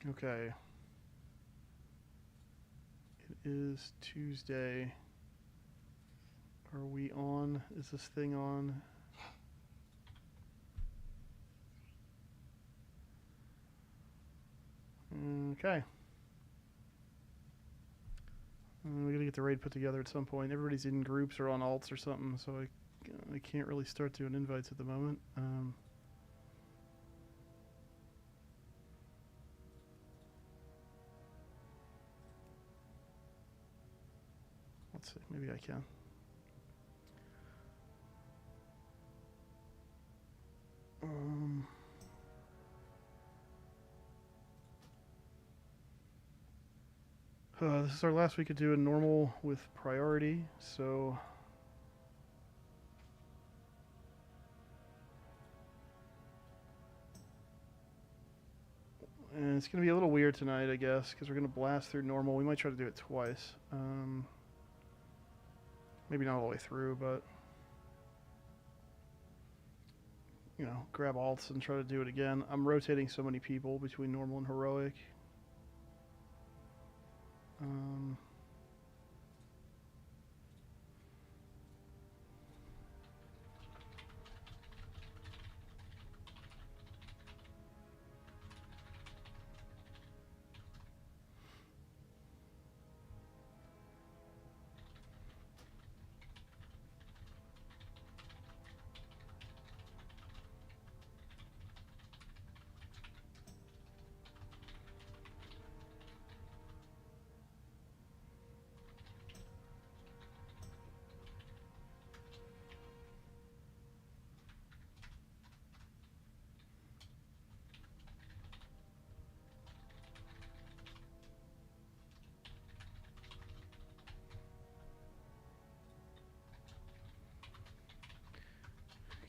Okay. It is Tuesday. Are we on? Is this thing on? Okay. We gotta get the raid put together at some point. Everybody's in groups or on alts or something, so I can't really start doing invites at the moment. Let's see. Maybe I can. This is our last week of doing normal with priority, so and it's going to be a little weird tonight, I guess, because we're going to blast through normal. We might try to do it twice. Maybe not all the way through, but you know, grab alts and try to do it again. I'm rotating so many people between normal and heroic.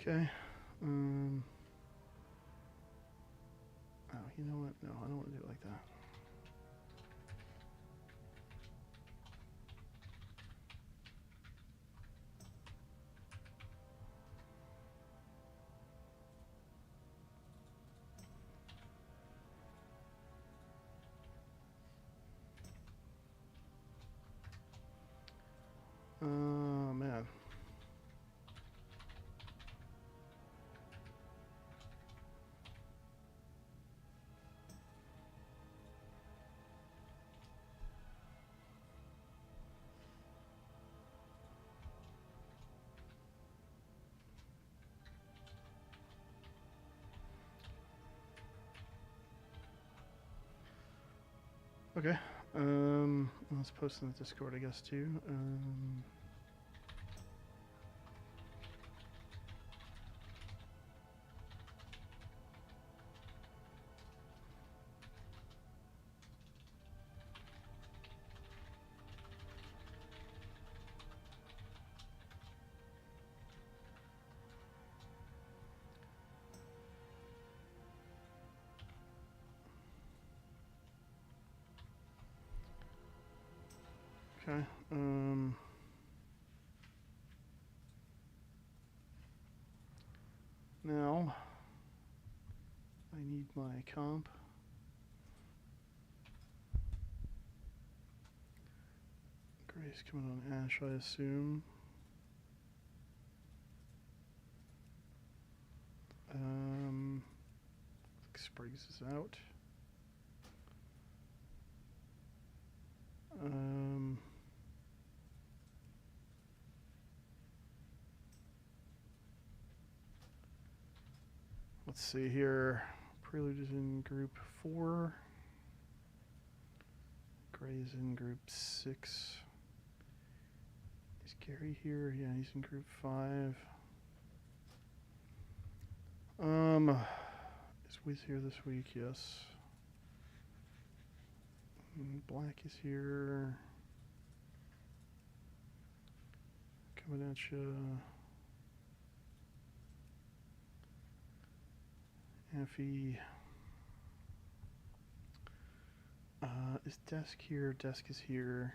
Okay. Oh, you know what? No, I don't want to do it like that. Oh, man. Okay. Let's post in the Discord, I guess, too. Okay. Now, I need my comp. Gray's coming on Ash, I assume. Spriggs is out. Let's see here. Prelude is in group 4. Gray's in group 6. Is Gary here? Yeah, he's in group 5. Is Wiz here this week? Yes. Black is here. Coming at you. Effie. Is Desk here? Desk is here.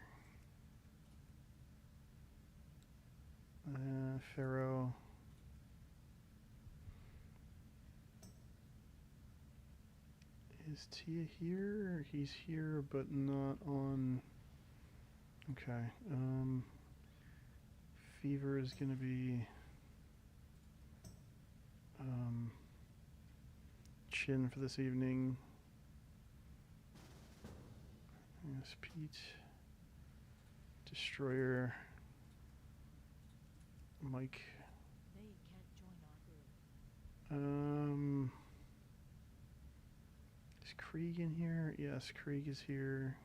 Pharaoh. Is Tia here? He's here, but not on. Okay. Fever is going to be Chin for this evening. Yes, Pete. Destroyer. Mike. They can't join our group. Is Krieg in here? Yes, Krieg is here.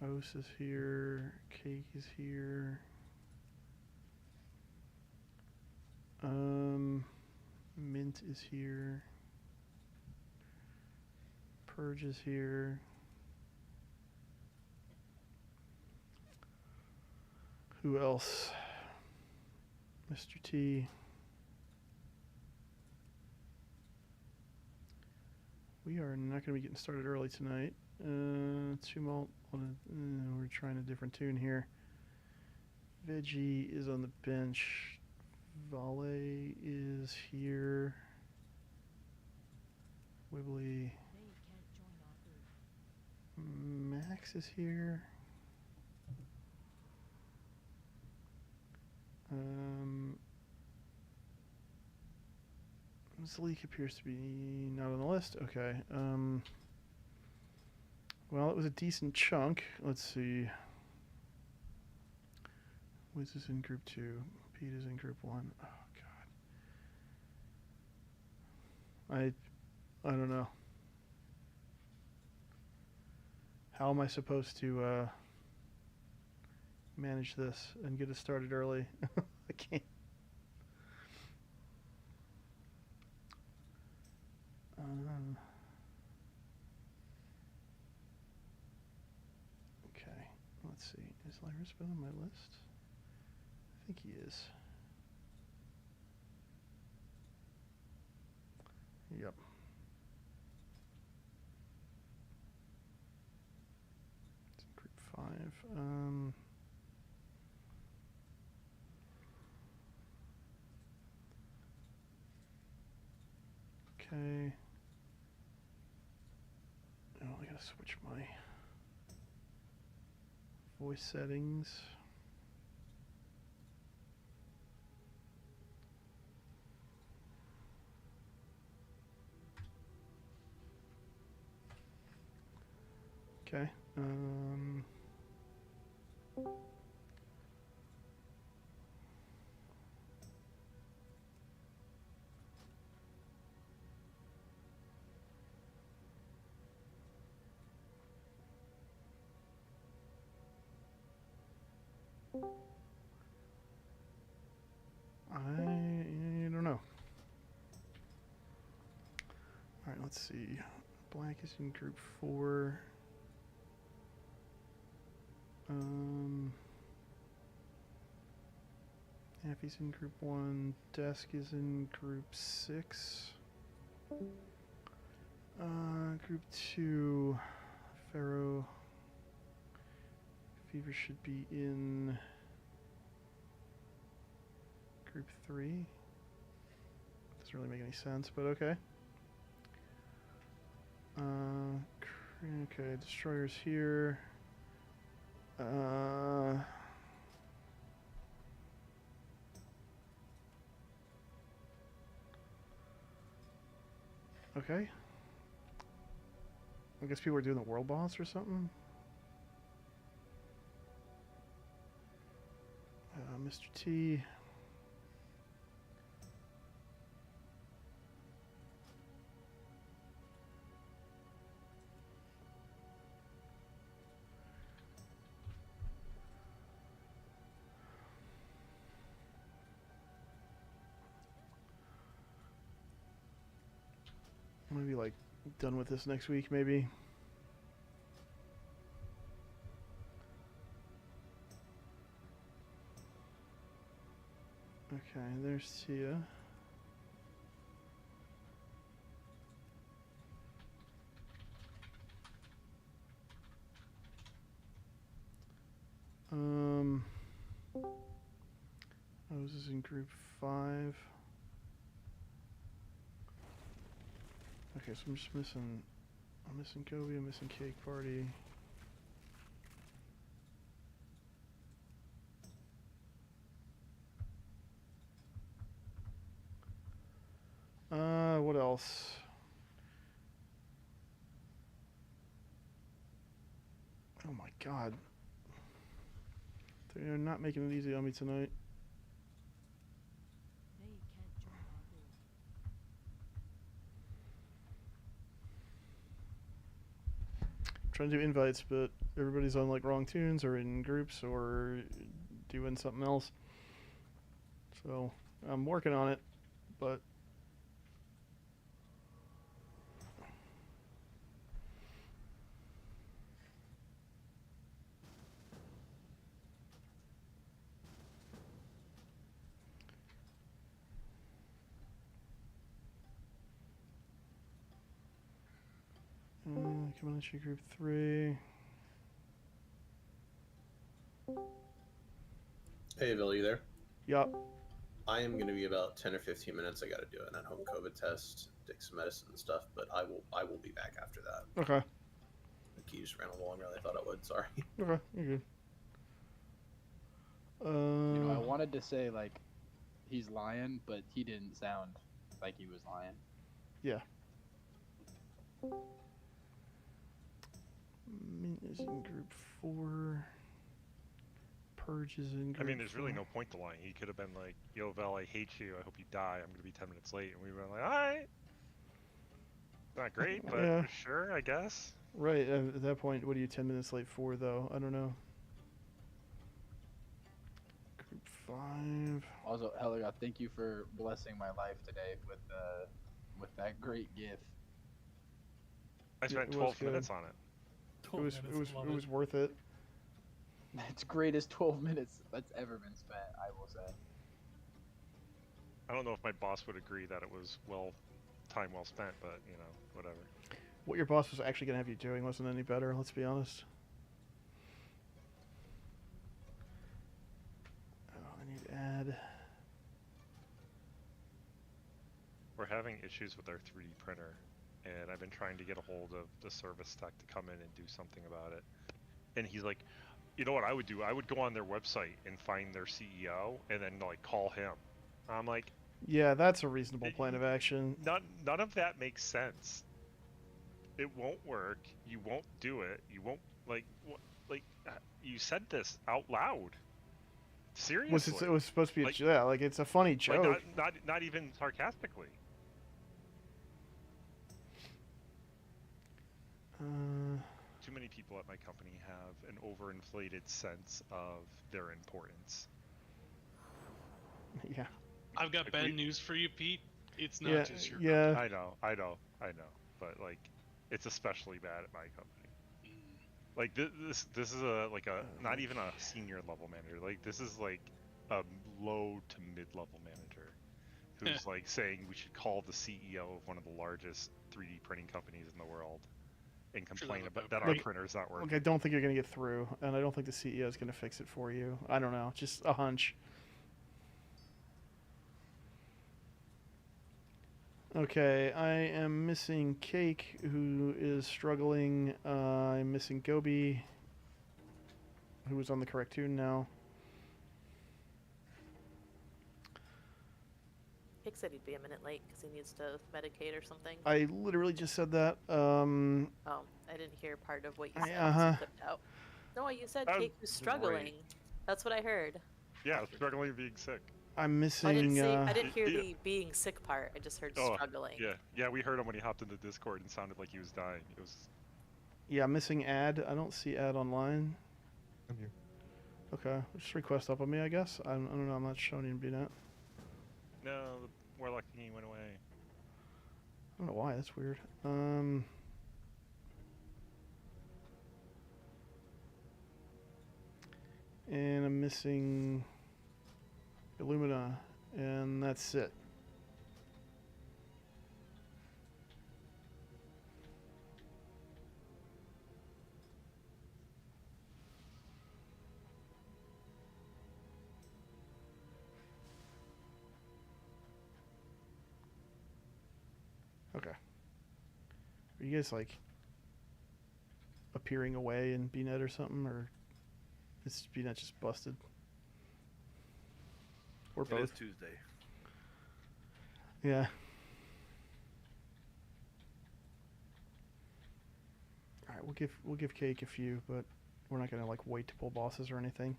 Os is here. Cake is here. Mint is here. Purge is here. Who else? Mr. T. We are not going to be getting started early tonight. Tumult, we're trying a different tune here. Veggie is on the bench. Vale is here. Wibbly. They can't join our group. Max is here. Zleek appears to be not on the list. Okay. Well, it was a decent chunk. Let's see. Wiz is in group 2. Pete is in group 1. Oh, God. I don't know. How am I supposed to manage this and get it started early? I can't. Okay, let's see. Is Lyra's been on my list? I think he is. Yep. It's in group 5. Okay. Oh, I gotta switch my voice settings. Okay. I don't know. All right, let's see. Black is in group 4. Happy's in group 1. Desk is in group 6. Group 2. Pharaoh. Fever should be in group 3. Doesn't really make any sense, but okay. Okay, Destroyer's here. Okay. I guess people are doing the world boss or something. Mr. T. I'm gonna be like done with this next week, maybe. Okay, there's Tia. Oz is in group 5. Okay, so I'm just missing. I'm missing Kobe. I'm missing Cake Party. What else? Oh my god. They're not making it easy on me tonight. They can't join our horde. I'm trying to do invites, but everybody's on like wrong tunes or in groups or doing something else. So I'm working on it, but Comanche Group 3. Hey, Bill, you there? Yup. I am going to be about 10 or 15 minutes. I got to do an at-home COVID test, take some medicine and stuff, but I will be back after that. Okay. The key just ran a little longer than I thought it would. Sorry. Okay, you're good. You know, I wanted to say, like, he's lying, but he didn't sound like he was lying. Yeah. Mint is in group 4. Purge is in group I mean, there's really 4. no point to lying. He could have been like, yo, Val, I hate you. I hope you die. I'm going to be 10 minutes late. And we were like, all right. Not great, but Yeah. sure, I guess. Right, at that point, what are you 10 minutes late for, though? I don't know. Group 5. Also, Helga, thank you for blessing my life today with that great gift. I spent it was 12 good. minutes on it. It was worth it. That's greatest 12 minutes that's ever been spent, I will say. I don't know if my boss would agree that it was time well spent, but, you know, whatever. What your boss was actually going to have you doing wasn't any better, let's be honest. Oh, I need add. We're having issues with our 3D printer, and I've been trying to get a hold of the service tech to come in and do something about it. And he's like, you know what I would do? I would go on their website and find their CEO and then, like, call him. I'm like, Yeah, that's a reasonable plan of action. none of that makes sense. It won't work. You won't do it. You won't, like, you said this out loud. Seriously. It was supposed to be Like- like it's a funny joke. Like, not even sarcastically. Too many people at my company have an overinflated sense of their importance. Yeah. I've got Like, bad we- news for you, Pete. It's not Yeah, just your yeah. I know, but like, it's especially bad at my company. company. Like this is not even a senior level manager. Like this is like a low to mid level manager who's like saying we should call the CEO of one of the largest 3D printing companies in the world and complain that about would that go our great. printer's not working. Look, I don't think you're going to get through, and I don't think the CEO is going to fix it for you. I don't know. Just a hunch. Okay, I am missing Cake, who is struggling. I'm missing Gobi, who was on the correct tune now. Hick said he'd be a minute late because he needs to medicate or something. I literally just said that. Oh, I didn't hear part of what you said. uh-huh. So clipped out. No, you said That Cake was was struggling. great. That's what I heard. Yeah, struggling with being sick. I'm missing. I didn't say. I didn't hear yeah. the being sick part. I just heard Oh, struggling. Yeah, we heard him when he hopped into Discord and sounded like he was dying. It was Yeah, I'm missing ad. I don't see ad online. I'm here. Okay, just request up on me, I guess. I don't know. I'm not showing you to be that. no, the Warlock thingy went away. I don't know why. That's weird. And I'm missing Illumina, and that's it. Okay. Are you guys like appearing away in BNet or something, or is BNet just busted? Or It is both? Tuesday. Yeah. All right, we'll give Cake a few, but we're not gonna like wait to pull bosses or anything.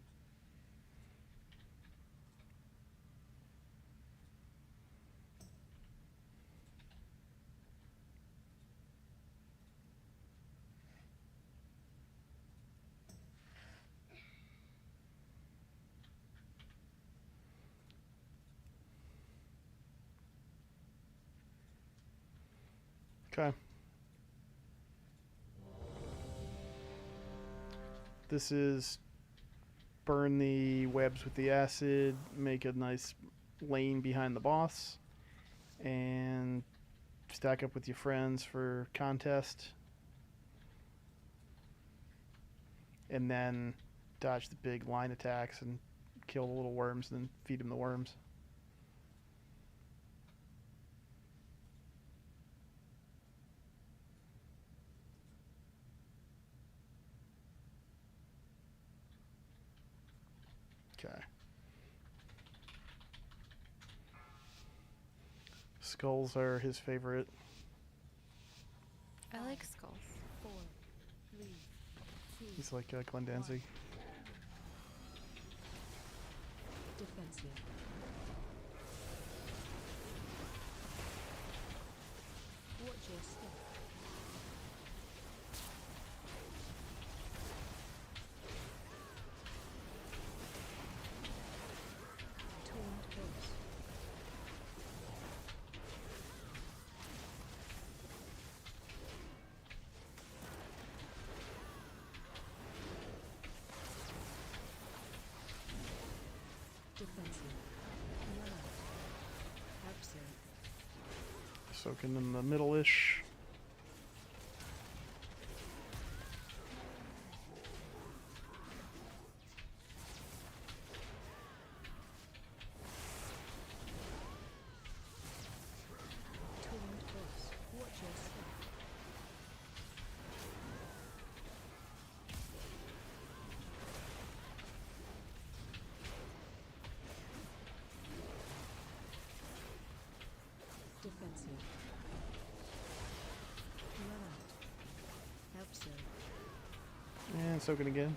Okay. This is burn the webs with the acid, make a nice lane behind the boss, and stack up with your friends for contest. And then dodge the big line attacks and kill the little worms and then feed them the worms. Okay. Skulls are his favorite. I like skulls. 4, 3, 2, He's like Glenn Danzig. defensive. Watch your step. Taunt boss. Defensive. Run out. Absent. Soaking in the middle-ish. Taunt boss. Watch your step. Defensive. Run out. Absent. And soaking again.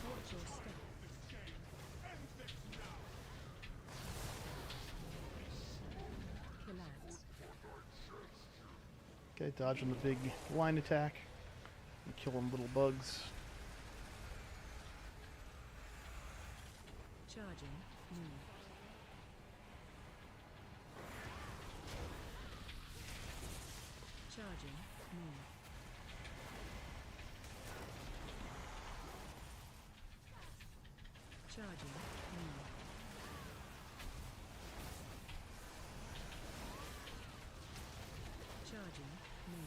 Watch your step. Collapse. Okay, dodging the big line attack. And killing little bugs. Charging. Move. Charging. Move. Charging. Move. Charging. Move.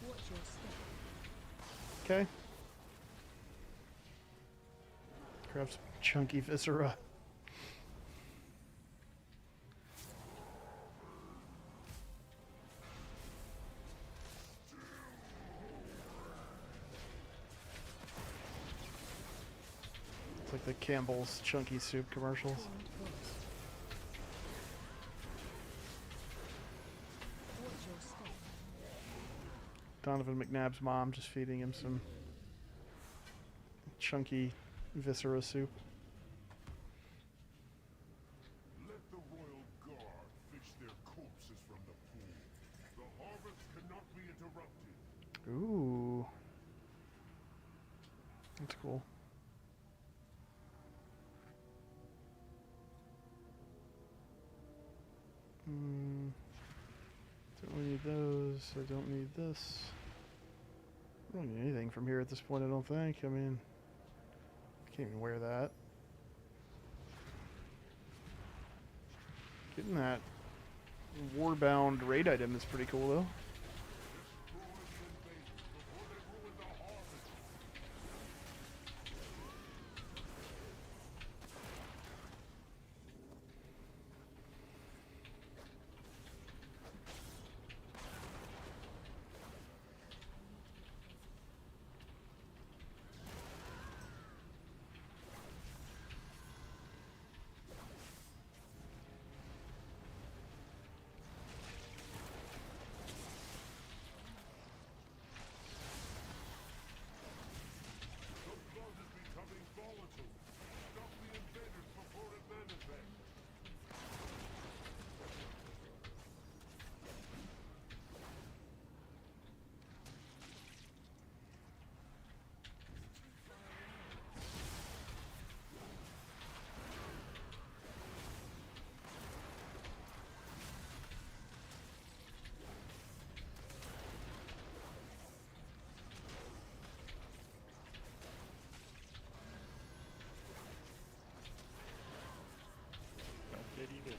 Watch your step. Okay. Grab some chunky viscera. It's like the Campbell's chunky soup commercials. Taunt boss. Watch your step. Donovan McNabb's mom just feeding him some chunky viscera soup. Let the royal guard fish their corpses from the pool. The harvest cannot be interrupted. Ooh. That's cool. Don't need those. I don't need this. I don't need anything from here at this point, I don't think. I mean, I can't even wear that. Getting that warbound raid item is pretty cool though. Don't get eaten.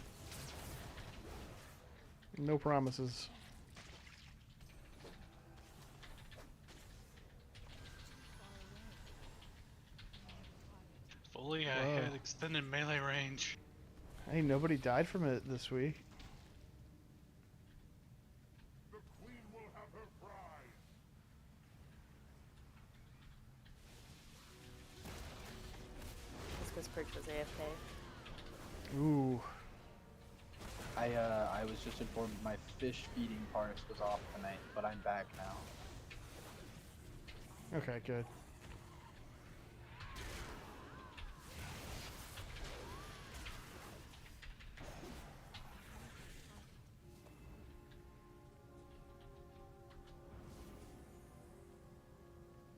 No promises. Fully, I Whoa. had extended melee range. Hey, nobody died from it this week. The queen will have her prize. Just because Perch was AFK. Ooh. I was just informed my fish feeding parse was off tonight, but I'm back now. Okay, good.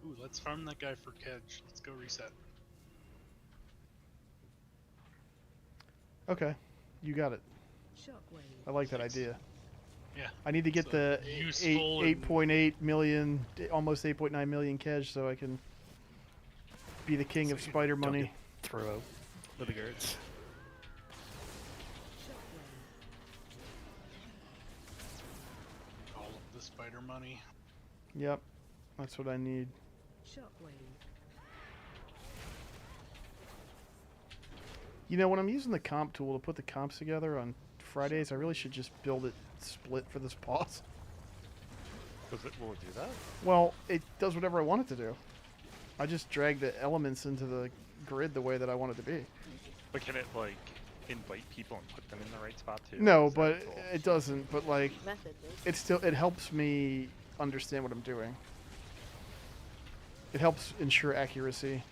Ooh, let's farm that guy for Kedge. Let's go reset. Okay, you got it. I like that Thanks. idea. Yeah. I need to get So the useful and- 8.8 million, almost 8.9 million cash so I can be the king So of you spider don't money. get throw out with the guards. All of the spider money. Yep, that's what I need. You know, when I'm using the comp tool to put the comps together on Fridays, I really should just build it split for this boss. Will it do that? Well, it does whatever I want it to do. I just drag the elements into the grid the way that I want it to be. But can it like invite people and put them in the right spot too? No, Is that but cool? it doesn't. But like, Method is. it helps me understand what I'm doing. It helps ensure accuracy.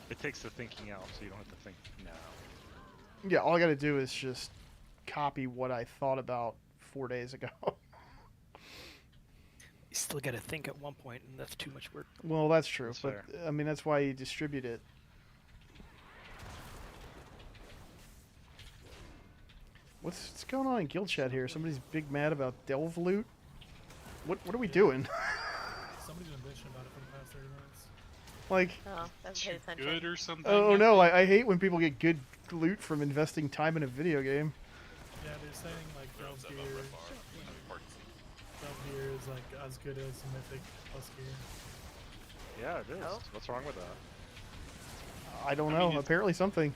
It takes the thinking out, so you don't have to think now. Yeah, all I got to do is just copy what I thought about 4 days ago. You still got to think at one point, and that's too much work. Well, that's true, That's but I mean that's why you distribute it. What's going on in guild chat here? Somebody's big mad about delve loot. What are we doing? Somebody's been bitching about it for the past 30 minutes. Like, Oh, haven't Too paid attention. good or something? oh no, I hate when people get good loot from investing time in a video game. Yeah, they're saying like Delve gear is like as good as Mythic plus gear. Yeah, it is. Oh. What's wrong with that? I don't I know. mean, Apparently something.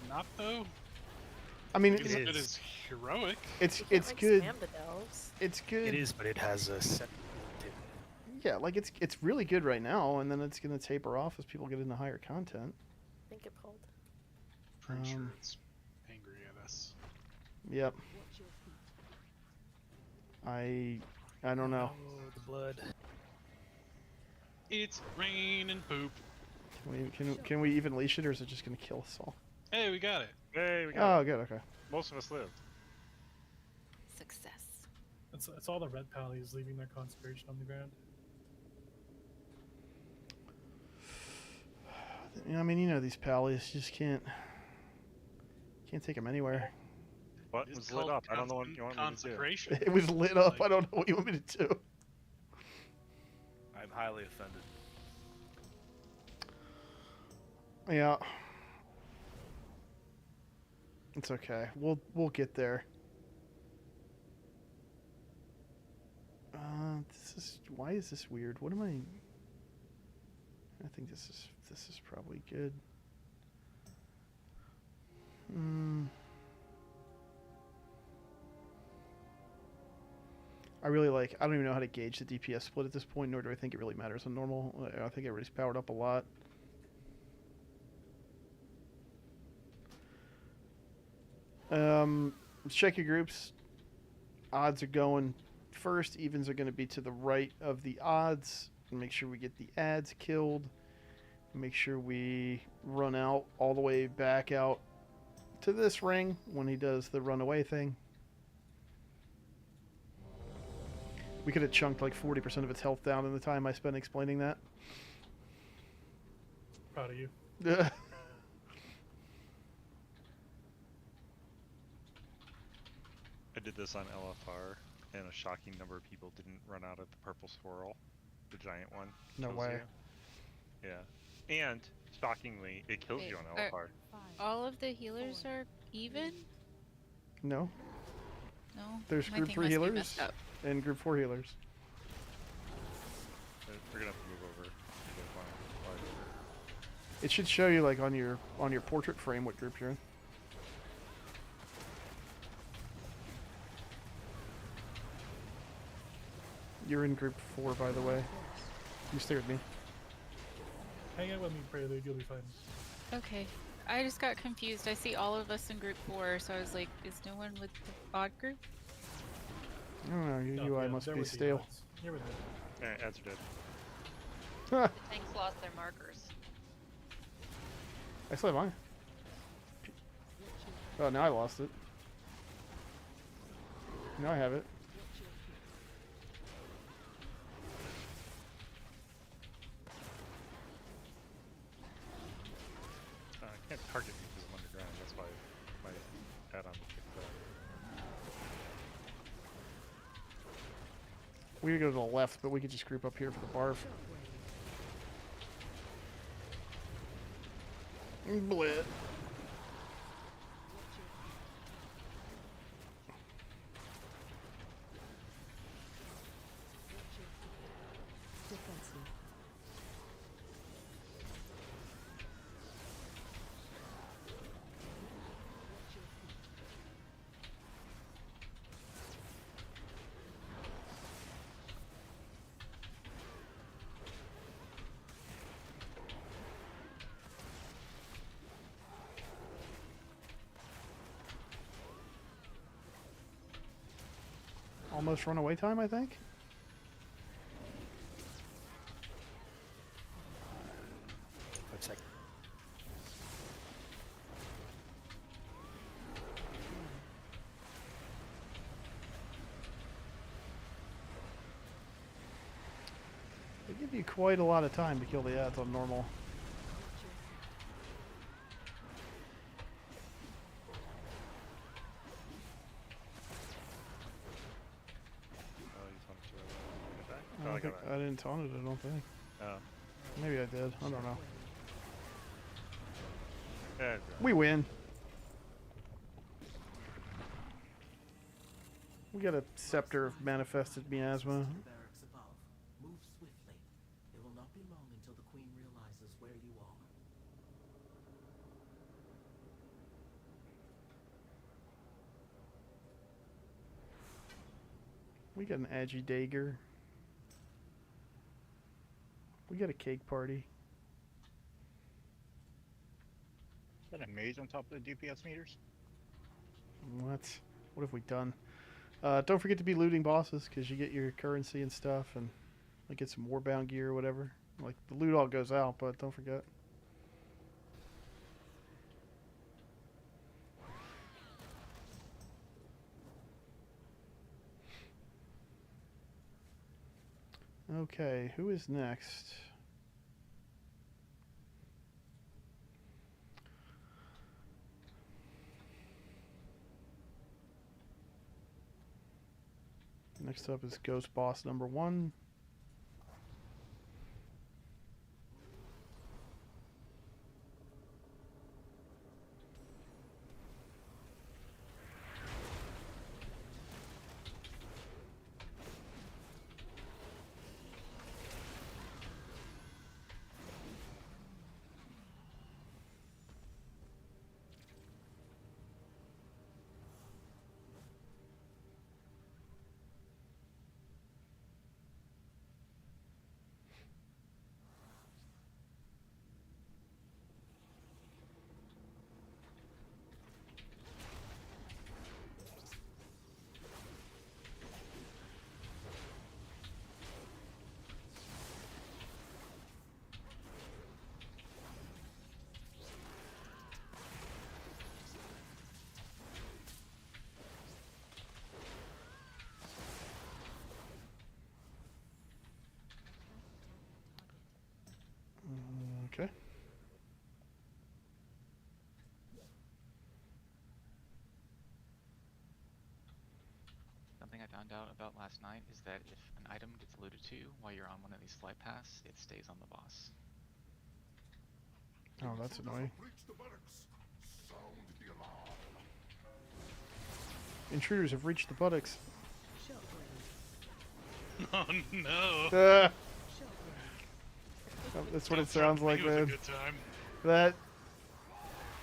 Not though. I mean, As It good is. as heroic. it's You can't, it's like, good. Spam the delves. It's good. It is, but it has a set. Yeah, like it's really good right now, and then it's gonna taper off as people get into higher content. I think it pulled. Pretty sure Um, it's angry at us. Yep. I don't know. Oh, the blood. It's rain and poop. Can we even leash it, or is it just gonna kill us all? Hey, we got it. Hey, we got Oh, it. good. Okay. Most of us lived. Success. It's all the red pallies leaving their consecration on the ground. I mean, you know these pallies, you just can't take them anywhere. What It's was lit called up? I don't know what you want me to do. consecration. It was lit up. Like- I don't know what you want me to do. I'm highly offended. Yeah. It's okay. We'll get there. This is why is this weird? What am I? I think this is probably good. I really like. I don't even know how to gauge the DPS split at this point, nor do I think it really matters on normal. I think everybody's powered up a lot. Let's check your groups. Odds are going first. Evens are going to be to the right of the odds. Make sure we get the ads killed. Make sure we run out all the way back out to this ring when he does the runaway thing. We could have chunked like 40% of its health down in the time I spent explaining that. Proud of you. I did this on LFR, and a shocking number of people didn't run out of the purple swirl, the giant one. No Kills way. You. Yeah. And, shockingly, it kills you on LFR. All of the healers are even? No. No? There's My group thing 3 must be healers messed up. and group 4 healers. We're gonna have to move over. It should show you like on your portrait frame what group you're in. You're in group 4, by the way. You stared at me. Hang out with me, Prelude. You'll be fine. Okay. I just got confused. I see all of us in group 4, so I was like, is no one with the odd group? I don't know. Your No, UI yeah, must they're be with the stale. odds. You're with me. Yeah, ads are dead. Huh. The tanks lost their markers. I still have mine. Oh, now I lost it. Now I have it. I can't target me because I'm underground. That's why my add-on kicked that. We could go to the left, but we could just group up here for the barf. Blit. Almost runaway time, I think. Looks like They give you quite a lot of time to kill the ads on normal. Oh, you taunted to get back? I, Oh, don't I think, got I didn't taunt it, I don't think. Oh. Maybe I did. I don't know. Yeah, We win. We got a scepter of manifested miasma. Barracks above. Move swiftly. It will not be long until the Queen realizes where you are. We got an Agi Dagger. We got a cake party. Is that a mage on top of the DPS meters? What? What have we done? Don't forget to be looting bosses, because you get your currency and stuff, and like get some warbound gear or whatever. Like the loot all goes out, but don't forget. Okay, who is next? Next up is Ghost Boss number 1. I found out about last night is that if an item gets alluded to while you're on one of these flight paths, it stays on the boss. Oh, that's annoying. Intruders have reached the buttocks. Oh no! Oh, that's what it sounds like, It was a man. good time.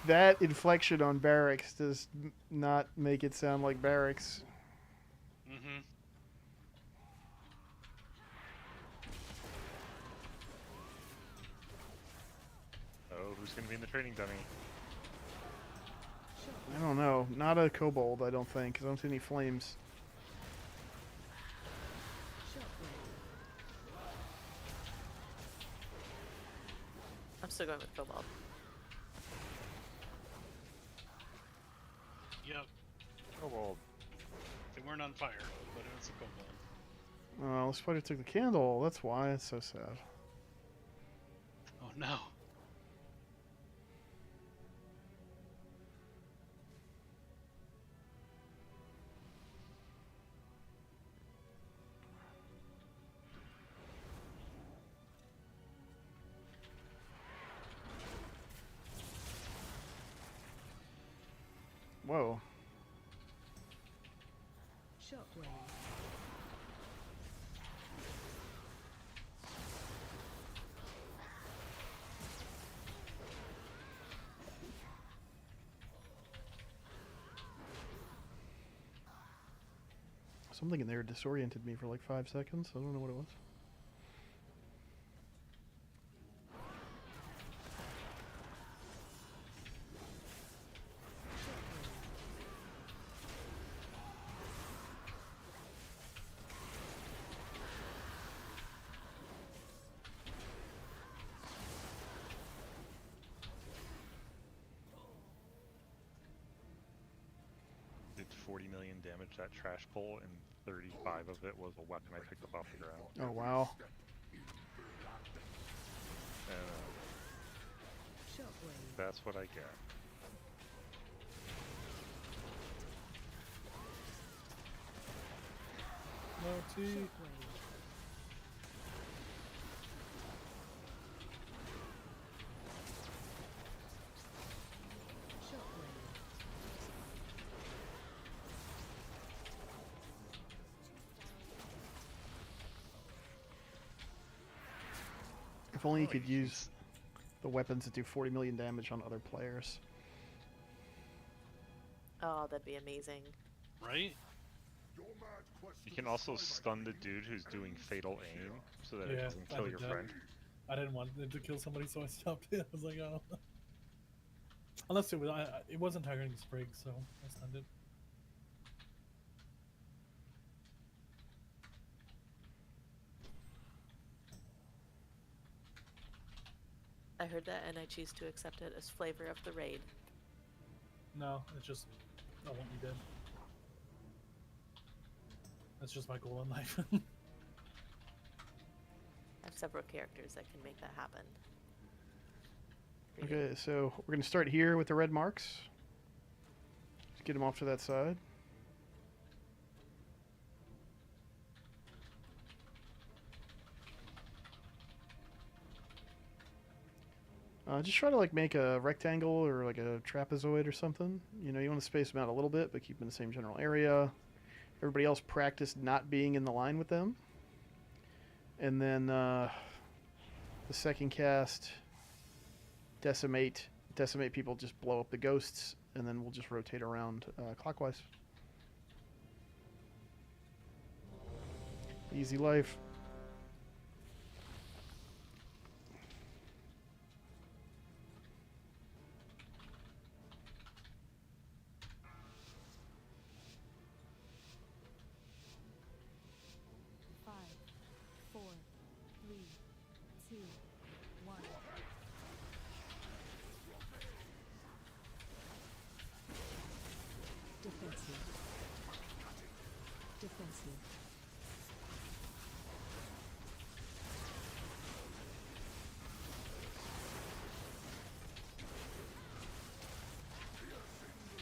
That inflection on barracks does not make it sound like barracks. Mm-hmm. Oh, who's gonna be in the training dummy? I don't know. Not a kobold, I don't think, 'cause I don't see any flames. I'm still going with Cobalt. Yep. Kobold. They weren't on fire, but it's a kobold. Oh, the spider took the candle. That's why. It's so sad. Oh no. Whoa. Shockwave. Something in there disoriented me for like 5 seconds. I don't know what it was. Did 40 million damage that trash pull, and 35 of it was a weapon I picked up off the ground. Oh, wow. And that's what I get. No tea. If only you could use the weapons that do 40 million damage on other players. Oh, that'd be amazing. Right? You can also stun the dude who's doing fatal aim, so that it Yeah, doesn't I kill did your that. friend. I didn't want them to kill somebody, so I stopped it. I was like, oh. Unless it was, it wasn't targeting Sprig, so I stunned it. I heard that and I choose to accept it as flavor of the raid. No, it's just, I want you dead. That's just my goal in life. I have several characters that can make that happen. Okay, so we're going to start here with the red marks. Just get them off to that side. Just try to like make a rectangle or like a trapezoid or something. You know, you want to space them out a little bit, but keep them in the same general area. Everybody else practice not being in the line with them. And then the second cast, decimate people, just blow up the ghosts, and then we'll just rotate around clockwise. Easy life.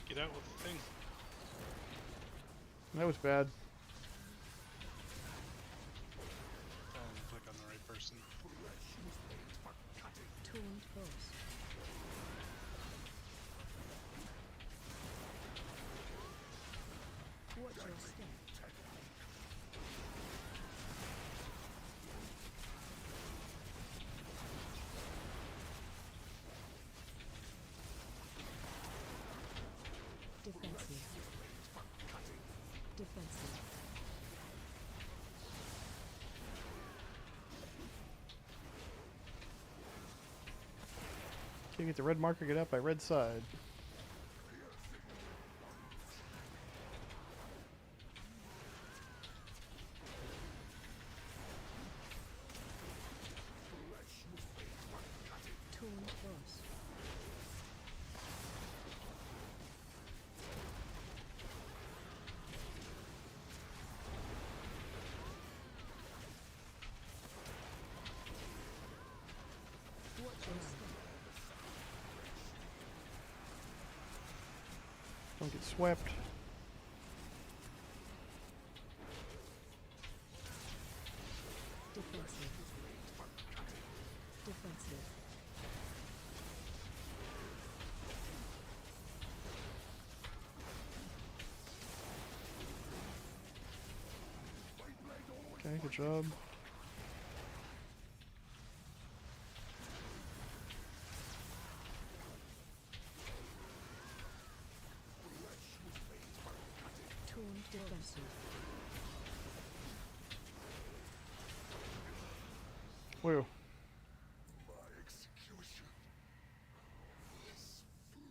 Get out with the thing. That was bad. Can you get the red marker? Get out by red side. Don't get swept. Defensive. Defensive. Okay, good job. Defensive. Whoa. My execution is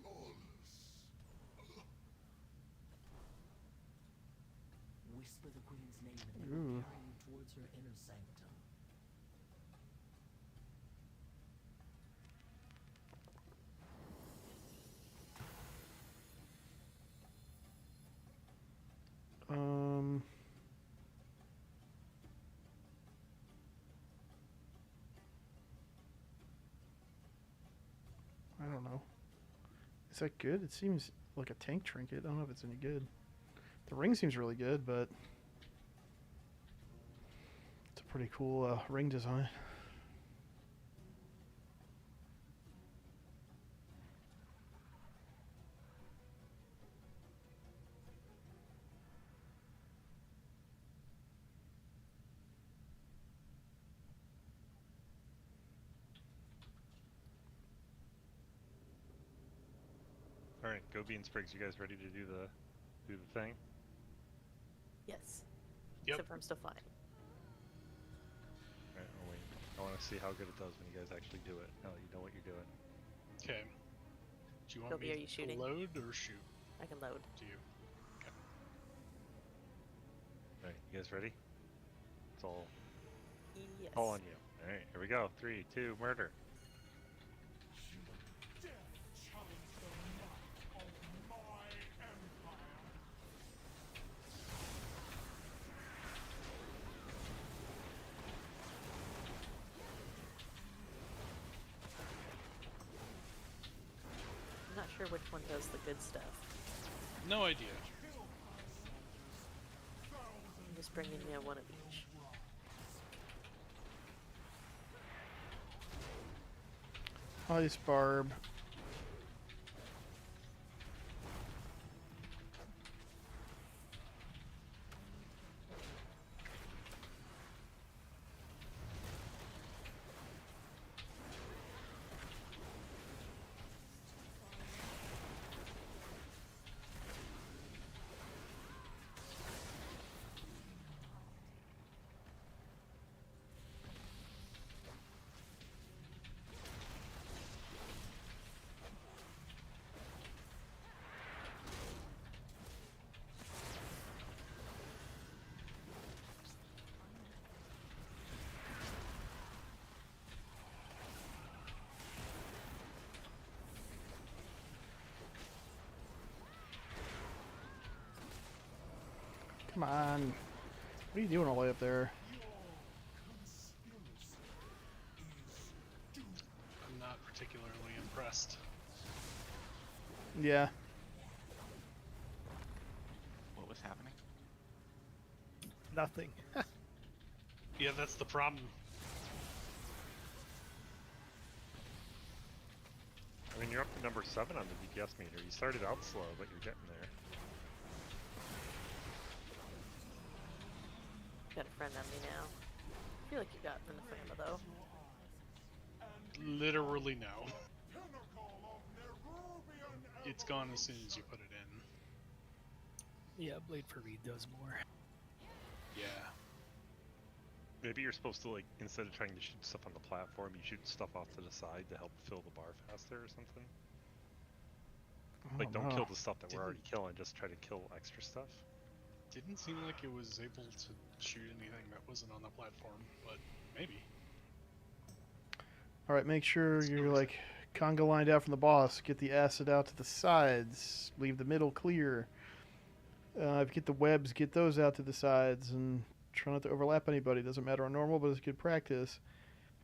flawless. Whisper the queen's name and they will Ooh. carry you towards her inner sanctum. I don't know. Is that good? It seems like a tank trinket. I don't know if it's any good. The ring seems really good, but it's a pretty cool ring design. All right, go Bean Sprigs. You guys ready to do the thing? Yes. Yep. Except for I'm still flying. All right, I'll wait. I want to see how good it does when you guys actually do it. Now that you know what you're doing. Okay. Do you want Toby, me are you shooting? to load or shoot? I can load. Do you? Okay. All right, you guys ready? It's all Yes. all on you. All right, here we go. 3, 2, murder. I'm not sure which one does the good stuff. No idea. I'm just bringing you one of each. Ice barb. Come on. What are you doing all the way up there? I'm not particularly impressed. Yeah. What was happening? Nothing. Yeah, that's the problem. I mean, you're up to number 7 on the DPS meter. You started out slow, but you're getting there. Got a friend on me now. I feel like you got in the frame though. Literally no. It's gone as soon as you put it in. Yeah, Blade for Reed does more. Yeah. Maybe you're supposed to, like, instead of trying to shoot stuff on the platform, you shoot stuff off to the side to help fill the bar faster or something. Like, don't kill the stuff that we're already killing, just try to kill extra stuff. Didn't seem like it was able to shoot anything that wasn't on the platform, but maybe. All right, make sure you're like conga lined out from the boss. Get the acid out to the sides. Leave the middle clear. If you get the webs, get those out to the sides, and try not to overlap anybody. Doesn't matter on normal, but it's good practice.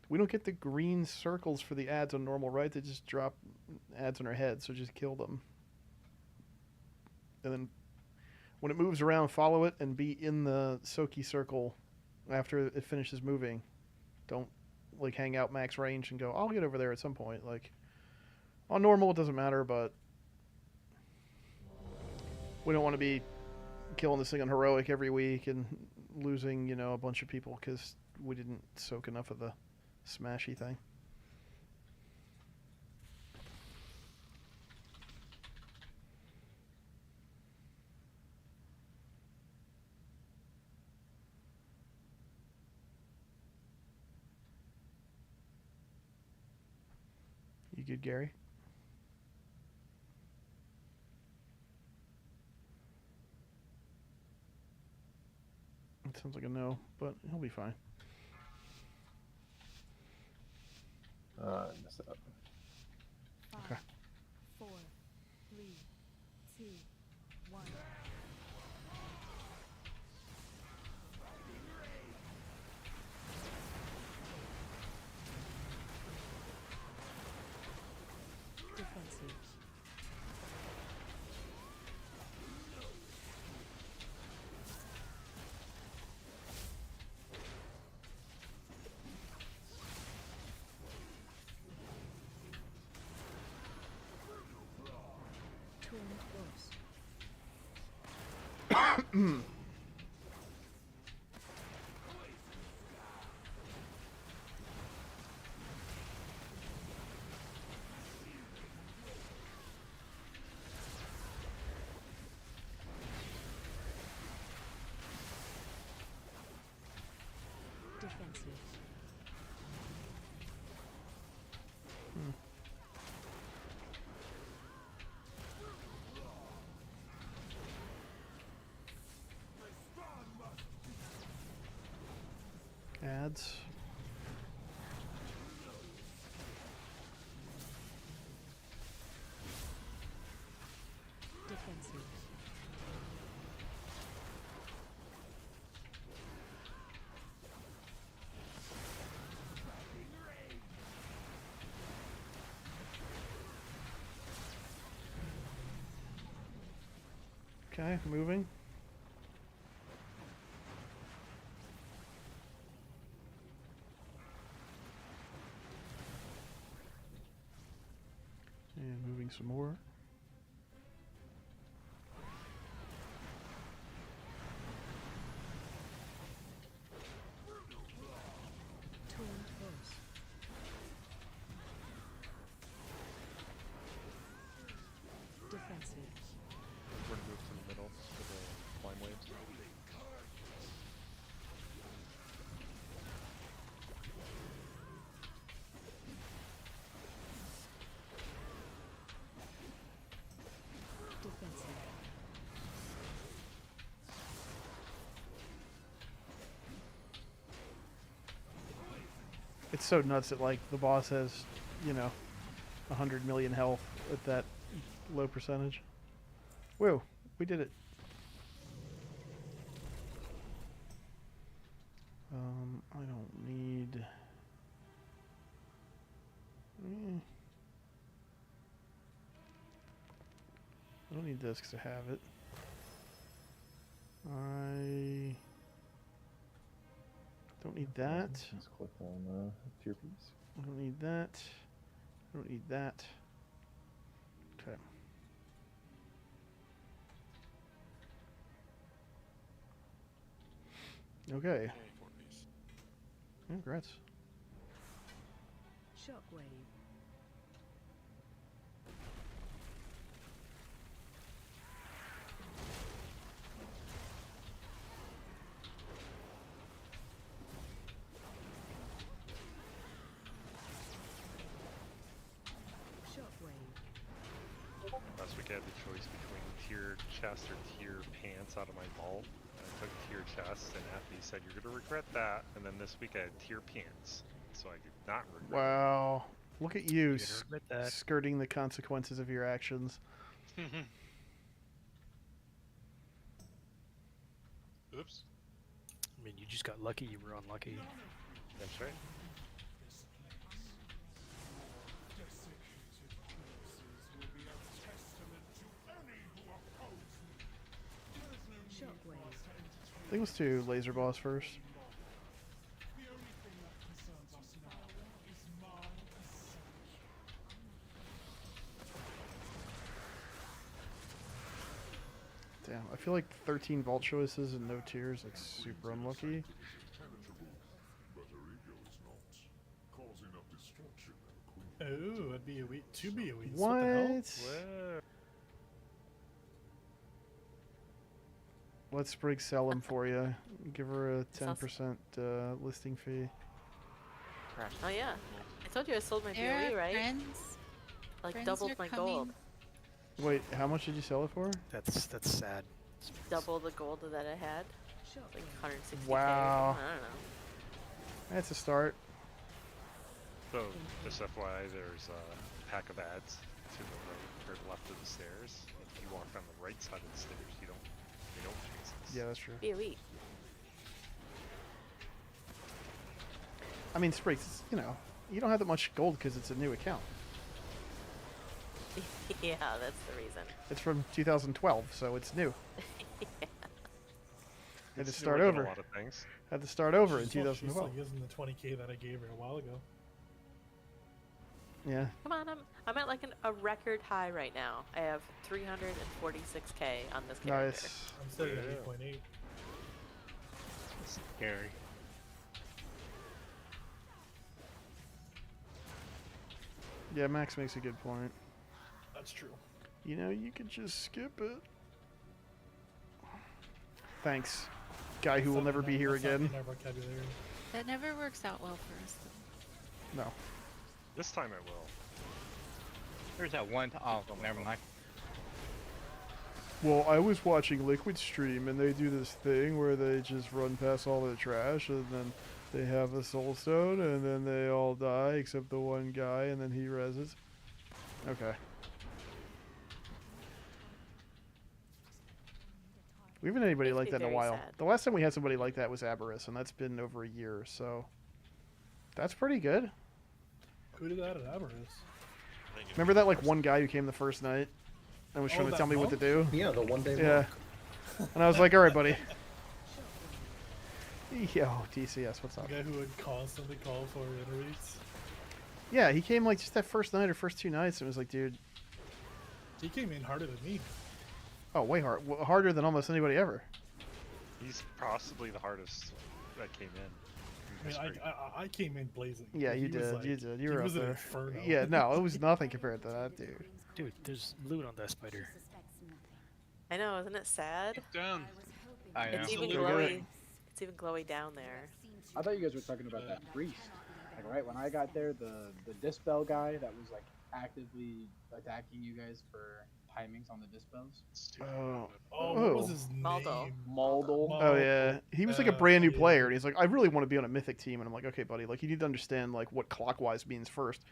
We don't get the green circles for the ads on normal, right? They just drop ads on our head, so just kill them. And then when it moves around, follow it and be in the Soki circle after it finishes moving. Don't like hang out max range and go, I'll get over there at some point. Like on normal, it doesn't matter, but we don't want to be killing this thing on heroic every week and losing, you know, a bunch of people because we didn't soak enough of the smashy thing. You good, Gary? It sounds like a no, but he'll be fine. I messed it up. 5, 4, 3, 2, 1. Defensive. Tuned close. Defensive. Ads. Defensive. Okay, moving. And moving some more. Tuned close. Defensive. We're gonna move to the middle for the climb waves. Defensive. It's so nuts that like the boss has, you know, 100 million health at that low percentage. Whoa, we did it. I don't need. I don't need this because I have it. I don't need that. Just click on tier piece. I don't need that. I don't need that. Okay. Okay. Congrats. Shockwave. week I had the choice between tier chest or tier pants out of my vault. I took tier chest, and Anthony said, "You're gonna regret that." And then this week I had tier pants, so I did not regret it. Wow. Look at you You're gonna regret that. skirting the consequences of your actions. Oops. I mean, you just got lucky. You were unlucky. That's right. I think let's do laser boss first. Damn, I feel like 13 vault choices and no tiers, like super unlucky. Oh, that'd be a week. 2 be a week. What? The hell? Whoa. Let Sprig sell them for you. Give her a 10% listing fee. Oh yeah, I told you I sold my There BOE, are right? friends. Like Friends doubled are my coming. gold. Wait, how much did you sell it for? That's sad. Double the gold that I had. Like 160k. Wow. I don't know. That's a start. So, just FYI, there's a pack of ads to the right or left of the stairs. If you walk on the right side of the stairs, you don't chase us. Yeah, that's true. BOE. I mean, Sprigs, you know, you don't have that much gold because it's a new account. Yeah, that's the reason. It's from 2012, so it's new. Yeah. Had to It's start newer than over. a lot of things. Had to start over in She's still 2012. using the 20k that I gave her a while ago. Yeah. Come on, I'm at like a record high right now. I have 346k on this character. Nice. I'm sitting at 8.8. Scary. Yeah, Max makes a good point. That's true. You know, you could just skip it. Thanks, guy who will never be here That's not again. in our vocabulary. That never works out well for us. No. This time it will. There's that one. Oh, never mind. Well, I was watching Liquid stream, and they do this thing where they just run past all the trash, and then they have a soul stone, and then they all die except the one guy, and then he reses. Okay. We haven't had anybody Makes like me that in a very while. sad. The last time we had somebody like that was Aberrus, and that's been over a year, so that's pretty good. Who did that at Avarice? Remember that like one guy who came the first night and was trying to that tell me what to do? Yeah, the one day Yeah. And I was like, all right, buddy. Yo, TCS, what's The up? guy who would constantly call for iterates. Yeah, he came like just that first night or first 2 nights and was like, dude, He came in harder than me. oh, way harder than almost anybody ever. He's possibly the hardest that came in. I mean, I came in blazing. Yeah, you He was did. like- You did. You he were up was an there. inferno. Yeah, no, it was nothing compared to that, dude. Dude, there's loot on that spider. I know, isn't it sad? Down. I know. It's even Look at glowy. it. It's even glowy down there. I thought you guys were talking about that priest. Like right when I got there, the dispel guy that was like actively attacking you guys for timings on the dispels. Oh. Oh, what was his Maldo. name? Maldel. Oh yeah, he was like a brand new yeah. player, and he's like, I really want to be on a mythic team, and I'm like, okay, buddy, like you need to understand like what clockwise means first.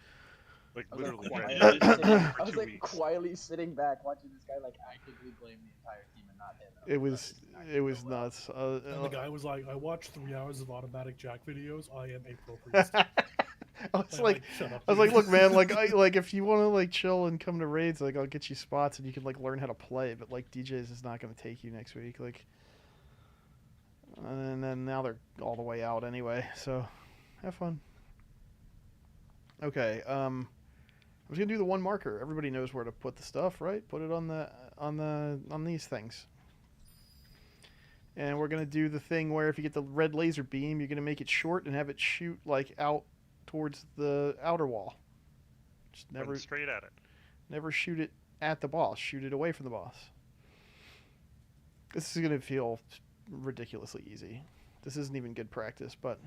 Like I was like, literally. quietly for sitting, I was 2 like weeks. quietly sitting back watching this guy like actively blame the entire team and not him. It was nuts. And the guy was like, I watched 3 hours of automatic jack videos. I am a pro priest. I was I'm like, shut up. I was like, look, man, like, like if you want to like chill and come to raids, like I'll get you spots and you can like learn how to play. But like DJs is not going to take you next week, like. And then now they're all the way out anyway, so have fun. Okay, I was gonna do the one marker. Everybody knows where to put the stuff, right? Put it on these things. And we're gonna do the thing where if you get the red laser beam, you're gonna make it short and have it shoot like out towards the outer wall. Just Run never straight at it. never shoot it at the boss. Shoot it away from the boss. This is gonna feel ridiculously easy. This isn't even good practice, but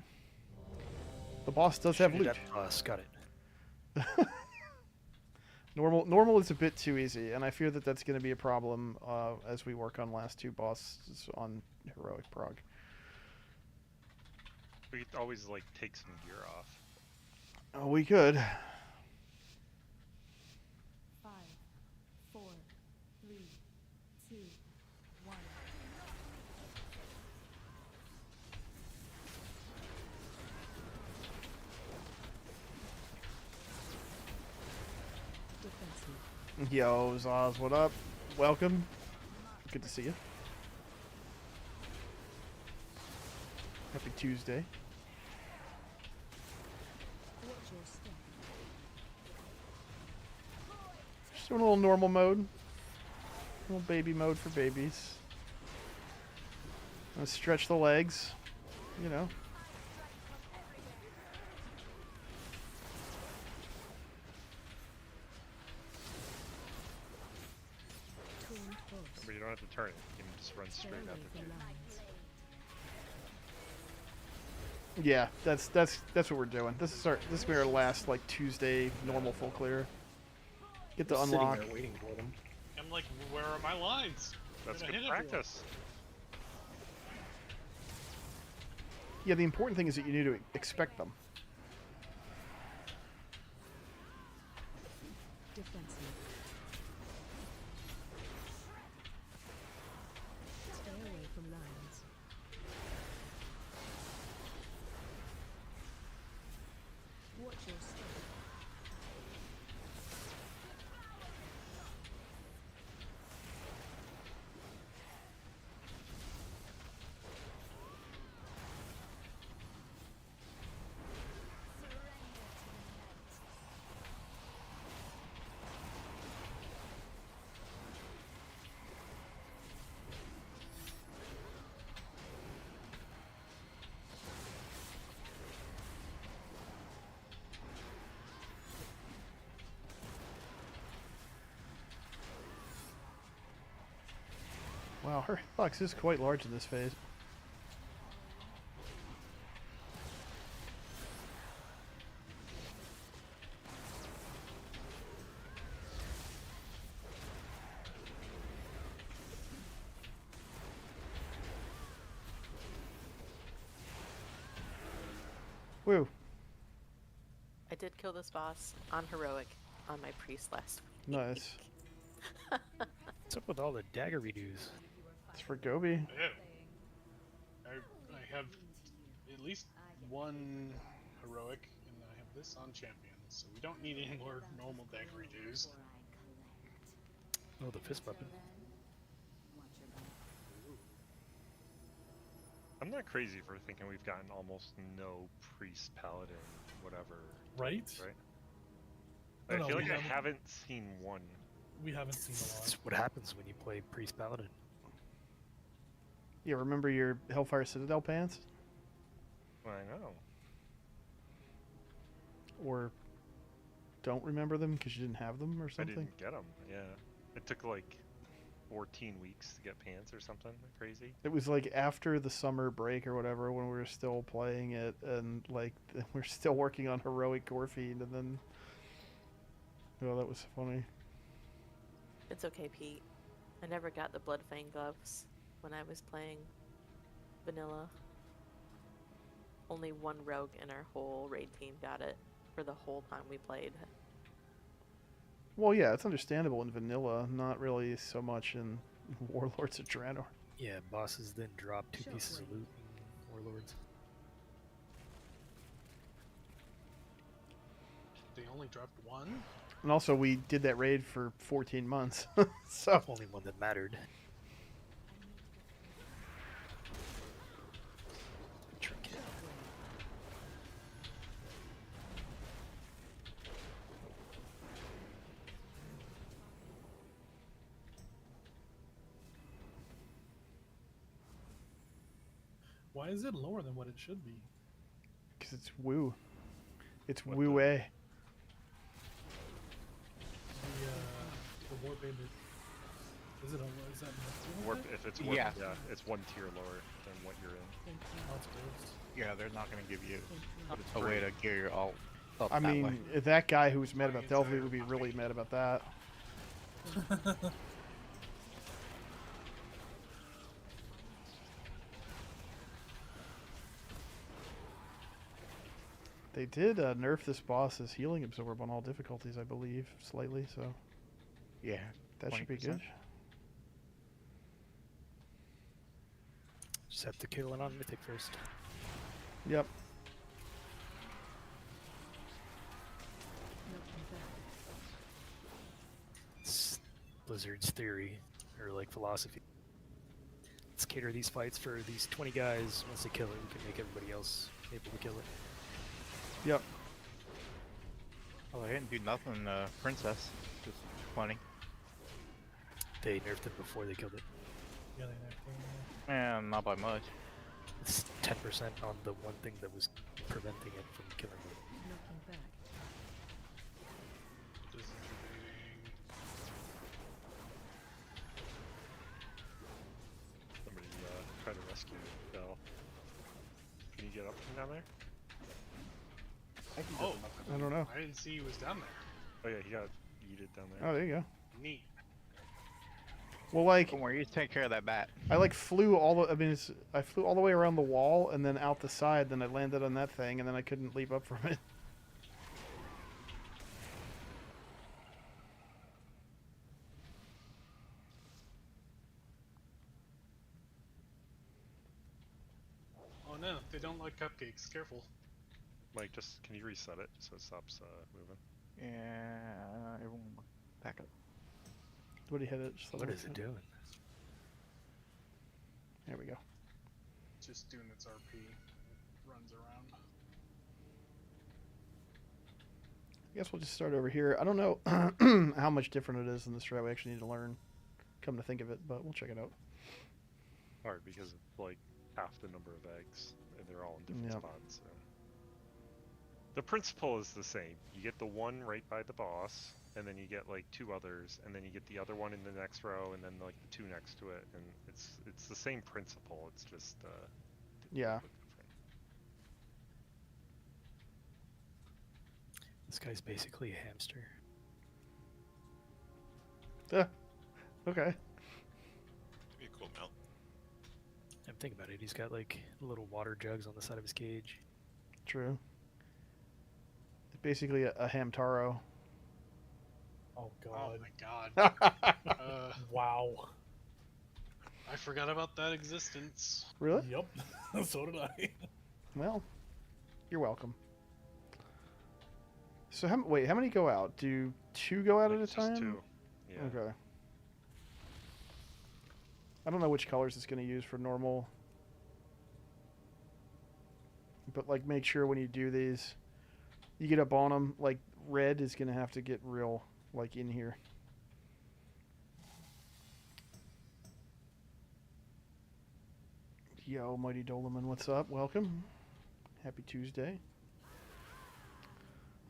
the boss does have Shoot it loot. at us. Got it. Normal is a bit too easy, and I fear that that's going to be a problem as we work on last 2 bosses on heroic prog. We could always like take some gear off. Oh, we could. 5, 4, 3, 2, 1. Defensive. Yo, Zaz, what up? Welcome. Good to see you. Happy Tuesday. Watch your step. Just doing a little normal mode. A little baby mode for babies. Let's stretch the legs. You know. Torn force. But you don't have to turn it. You can just run Stay straight away up the from two. lines. Yeah, that's what we're doing. This is will be our last like Tuesday normal full clear. Get the Sitting unlock. there waiting for them. I'm like, where are my lines? That's Gonna good hit everyone. practice. Yeah, the important thing is that you need to expect them. Defensive. Stay away from lines. Watch your step. Wow, her hitbox is quite large in this phase. Woo. I did kill this boss on heroic on my priest last week. Nice. What's up with all the dagger redos? It's for Gobi. I have at least one heroic, and I have this on champion, so we don't need any more normal dagger redos. Oh, the fist weapon. I'm not crazy for thinking we've gotten almost no priest paladin, whatever. Right? Right? No, I feel we like I haven't- haven't seen one. We haven't seen a lot. That's what happens when you play priest paladin. Yeah, remember your Hellfire Citadel pants? I know. Or don't remember them because you didn't have them or I something? didn't get them. Yeah, it took like 14 weeks to get pants or something crazy. It was like after the summer break or whatever when we were still playing it and like we're still working on heroic Gorfiend and then oh, that was funny. It's okay, Pete. I never got the Bloodfang gloves when I was playing vanilla. Only one rogue in our whole raid team got it for the whole time we played. Well, yeah, it's understandable in vanilla, not really so much in Warlords of Draenor. Yeah, bosses then drop 2 pieces of loot in Warlords. They only dropped one? And also, we did that raid for 14 months, so Only one that mattered. Trinket. Why is it lower than what it should be? because it's woo. It's What woo a. The warp aid. Is it a? Is that Warp, if it's warp, yeah, it's 1 tier lower than what you're in. Oh, it's close. Yeah, they're not going to give you But it's a way free. to gear your alt. Thought I that mean, way. if that guy who's mad about Delphi would be really mad about that. They did nerf this boss's healing absorb on all difficulties, I believe, slightly, so Yeah. that should be 20%. good. Just have to kill it on Mythic first. Yep. It's Blizzard's theory, or like philosophy. Let's cater these fights for these 20 guys. Once they kill it, we can make everybody else able to kill it. Yep. Oh, I didn't do nothing, Princess. Just 20. They nerfed it before they killed it. Yeah, they nerfed it. And not by much. It's 10% on the one thing that was preventing it from killing it. Knocking back. This is debating. Somebody try to rescue Bell. Can you get up from down there? I can Oh, I don't know. I didn't see he was down there. Oh yeah, he got yeeted down there. Oh, there you go. Neat. Well, like, Don't worry, you take care of that bat. I like flew all the. I mean, I flew all the way around the wall and then out the side. Then I landed on that thing, and then I couldn't leap up from it. Oh no, they don't like cupcakes. Careful. Mike, just can you reset it so it stops moving? Yeah, everyone back up. What do you hit it? What is it doing? There we go. Just doing its RP. It runs around. I guess we'll just start over here. I don't know how much different it is in this strat. We actually need to learn. Come to think of it, but we'll check it out. Hard because it's like half the number of eggs, and they're all in different Yep. spots. So. The principle is the same. You get the one right by the boss, and then you get like two others, and then you get the other one in the next row, and then like the two next to it, and it's the same principle. It's just Yeah. look different. This guy's basically a hamster. Okay. Be a cool mount. I'm thinking about it. He's got like little water jugs on the side of his cage. True. It's basically a Hamtaro. Oh Oh god. my god. Wow. I forgot about that existence. Really? Yep. So did I. Well, you're welcome. So wait, how many go out? Do two go out at a It's just time? two. Yeah. Okay. I don't know which colors it's going to use for normal. But like make sure when you do these, you get up on them. Like red is going to have to get real like in here. Yo, Mighty Dolaman, what's up? Welcome. Happy Tuesday.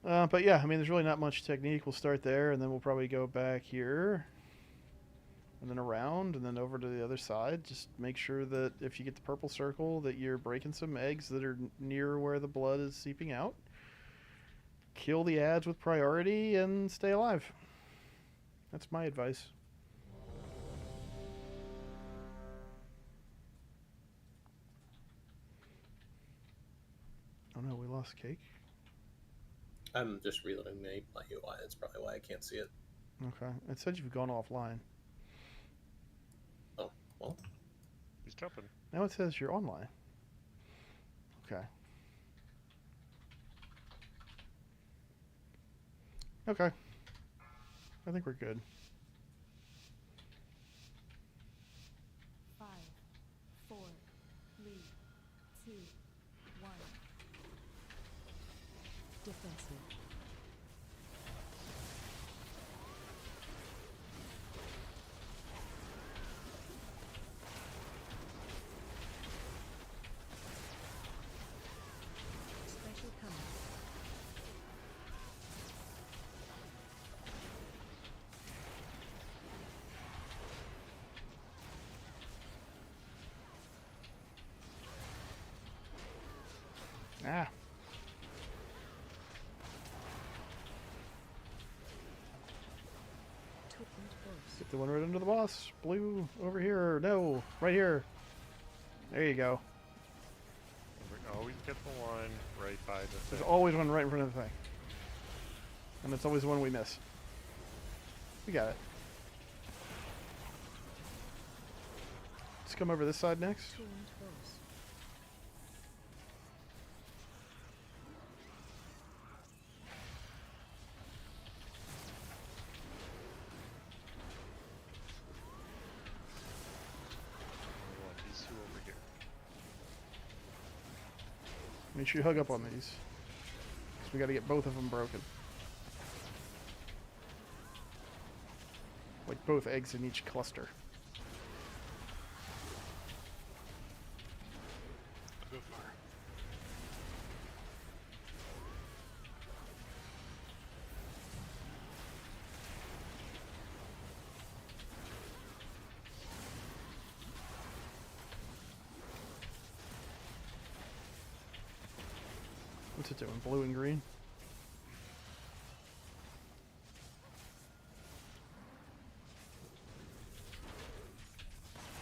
But yeah, I mean, there's really not much technique. We'll start there, and then we'll probably go back here, and then around, and then over to the other side. Just make sure that if you get the purple circle, that you're breaking some eggs that are near where the blood is seeping out. Kill the ads with priority, and stay alive. That's my advice. Oh no, we lost Cake. I'm just reloading my UI. That's probably why I can't see it. Okay. It said you've gone offline. Oh, well. He's jumping. Now it says you're online. Okay. Okay. I think we're good. 5, 4, 3, 2, 1. Defensive. Special coming. Ah. Get the one right under the boss. Blue, over here. No, right here. There you go. We always get the one right by the There's thing. always one right in front of the thing. And it's always the one we miss. We got it. Let's come over this side next. Tuned boss. We want these two over here. Make sure you hug up on these. Because we got to get both of them broken. Like both eggs in each cluster. Go far. What's it doing? Blue and green?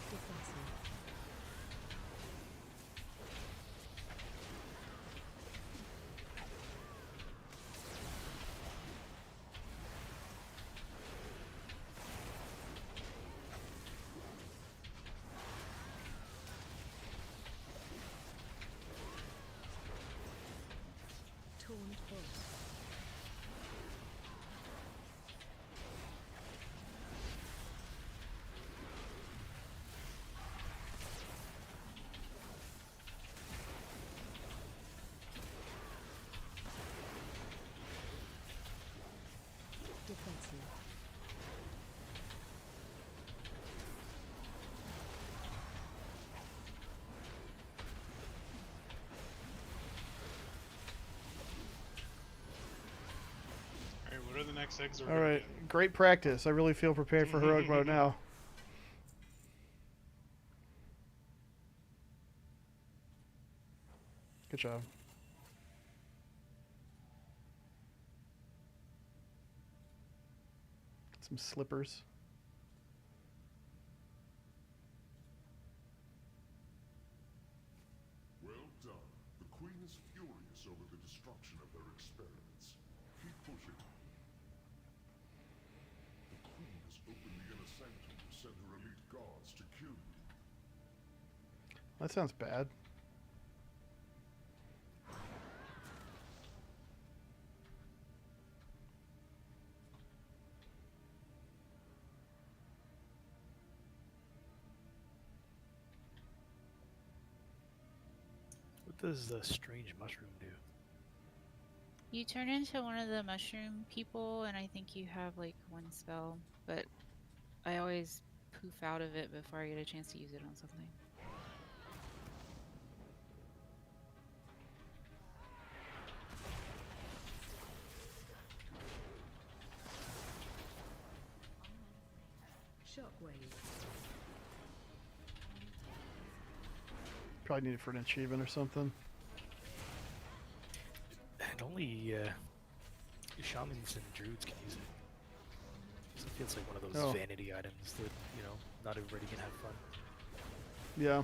Defensive. Tuned boss. Defensive. Alright, what are the next eggs? All right, great practice. I really feel prepared for heroic mode now. Good job. Some slippers. Well done. The Queen is furious over the destruction of their experiments. Keep pushing. The Queen has opened the inner sanctum to send her elite guards to kill you. That sounds bad. What does the strange mushroom do? You turn into one of the mushroom people, and I think you have like one spell, but I always poof out of it before I get a chance to use it on something. Shockwave. Probably need it for an achievement or something. And only shamans and druids can use it. So it feels like one of those Oh. vanity items that, you know, not everybody can have fun. Yeah.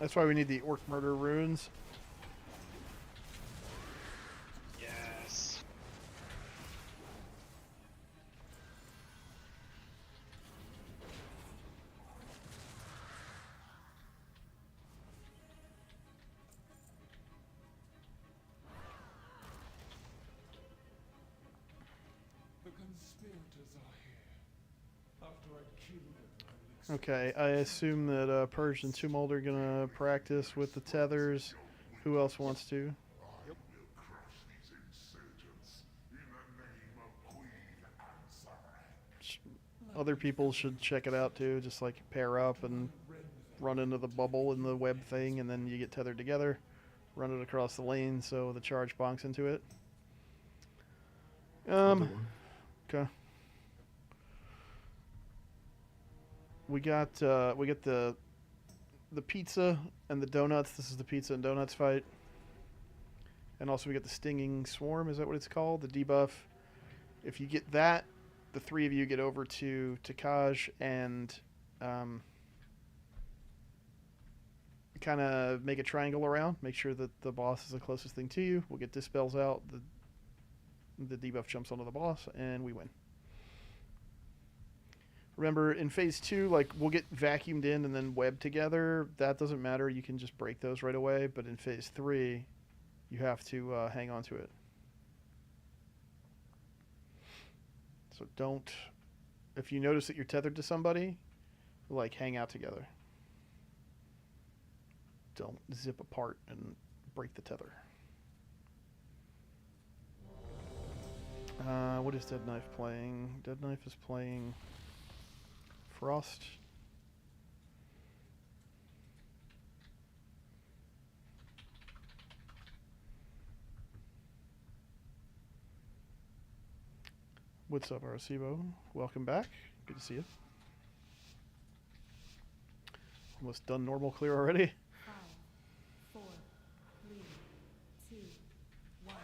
That's why we need the orc murder runes. Yes. The conspirators are here. After I kill them, Okay, I assume that Purge and Tumult are gonna practice with the tethers. Who else wants to? I will crush these insurgents in the name of Queen Answer. Other people should check it out too. Just like pair up and run into the bubble in the web thing, and then you get tethered together. Run it across the lane so the charge bonks into it. Okay. We got the pizza and the donuts. This is the pizza and donuts fight. And also we get the Stinging Swarm, is that what it's called? The debuff. If you get that, the 3 of you get over to Takaj and kind of make a triangle around. Make sure that the boss is the closest thing to you. We'll get Dispels out. The debuff jumps onto the boss, and we win. Remember, in phase 2, like, we'll get vacuumed in and then webbed together. That doesn't matter. You can just break those right away. But in phase 3, you have to hang on to it. So don't... If you notice that you're tethered to somebody, like, hang out together. Don't zip apart and break the tether. What is Dead Knife playing? Dead Knife is playing Frost. What's up, Arecibo? Welcome back. Good to see you. Almost done normal clear already. 5, 4, 3, 2, 1.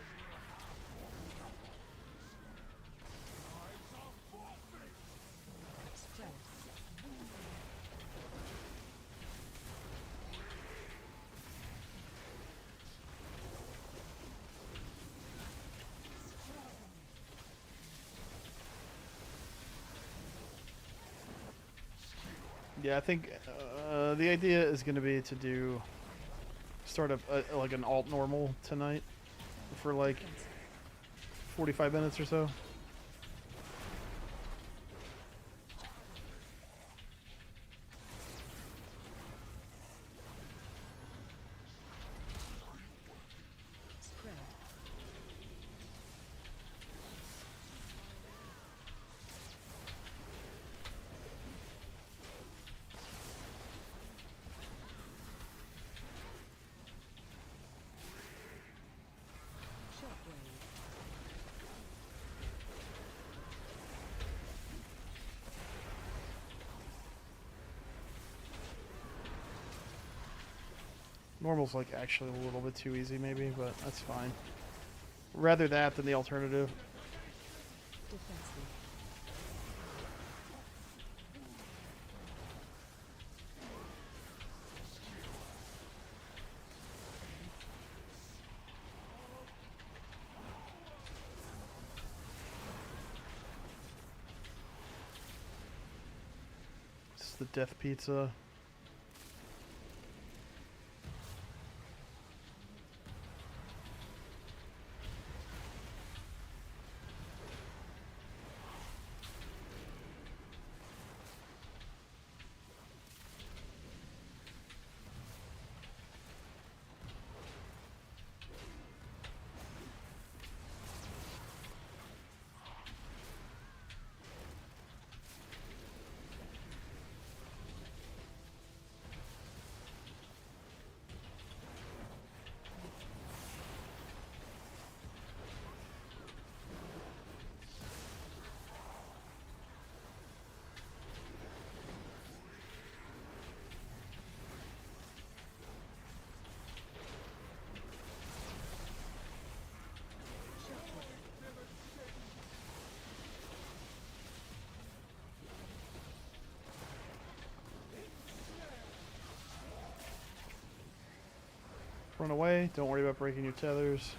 Spread. Yeah, I think the idea is going to be to start up like an alt normal tonight for like 45 minutes or so. Spread. Shockwave. Normal's like actually a little bit too easy maybe, but that's fine. Rather that than the alternative. Defensive. This is the death pizza. Run away. Don't worry about breaking your tethers.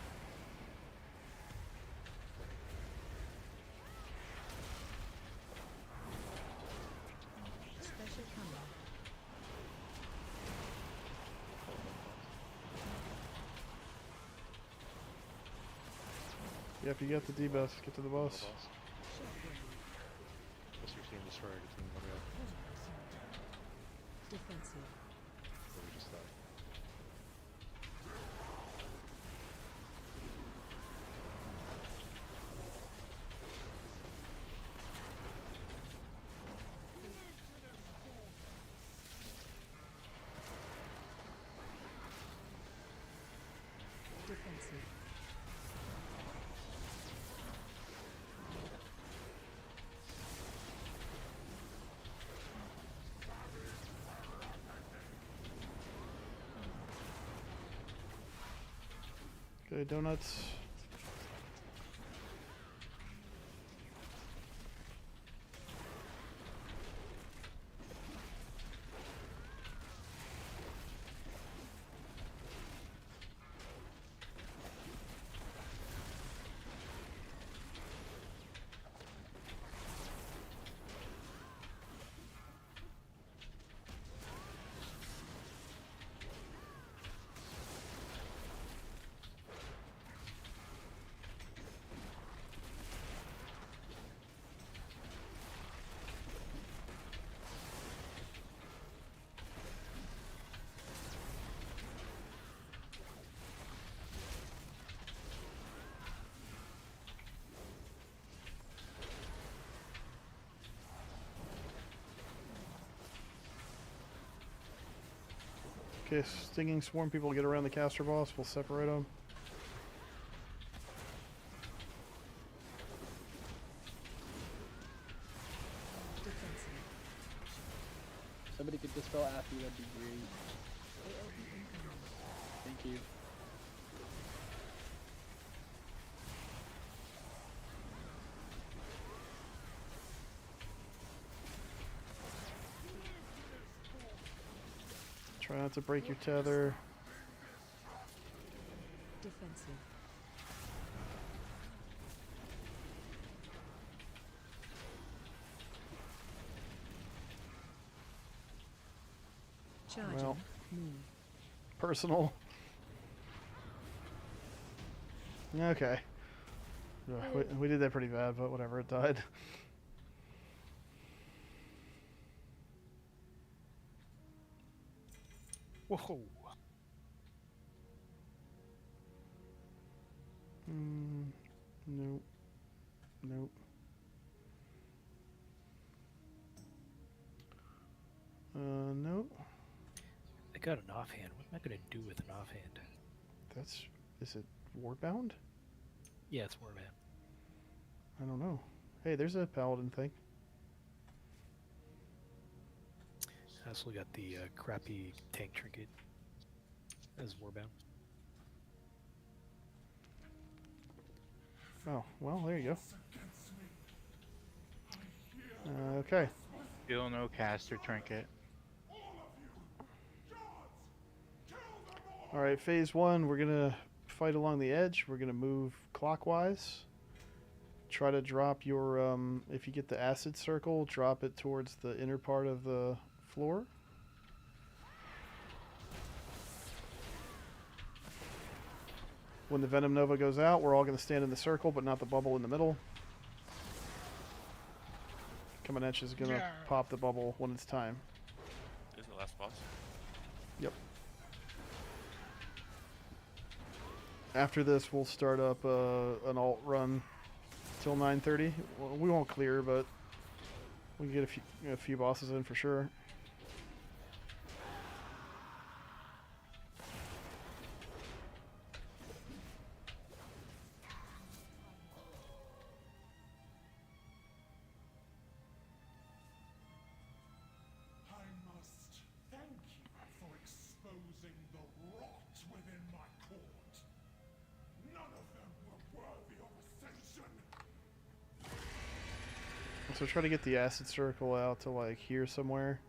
Special combo. Yep, you got the debuff. Get to the boss. Shockwave. What's your team destroyed? Your team what else? Defensive. Or we just died? Defensive. Okay, donuts. Okay, stinging swarm people get around the caster boss. We'll separate them. Defensive. Somebody could dispel after you, that'd be great. AoE incoming. Thank you. Try not to break your tether. Defensive. Charging. Well, Move. personal. Okay. Ugh, we did that pretty bad, but whatever, it died. Whoa. Nope. Nope. Nope. I got an offhand. What am I gonna do with an offhand? That's... Is it warbound? Yeah, it's warband. I don't know. Hey, there's a paladin thing. I also got the crappy tank trinket as warband. Oh, well, there you go. Okay. Still no caster trinket. Alright, phase one, we're gonna fight along the edge. We're gonna move clockwise. Try to drop your, if you get the acid circle, drop it towards the inner part of the floor. When the Venom Nova goes out, we're all gonna stand in the circle, but not the bubble in the middle. Comanche is gonna pop the bubble when it's time. This is the last boss. Yep. After this, we'll start up an alt run till 9:30. Well, we won't clear, but we can get a few bosses in for sure. I must thank you for exposing the rot within my court. None of them were worthy of ascension. So try to get the acid circle out to like here somewhere.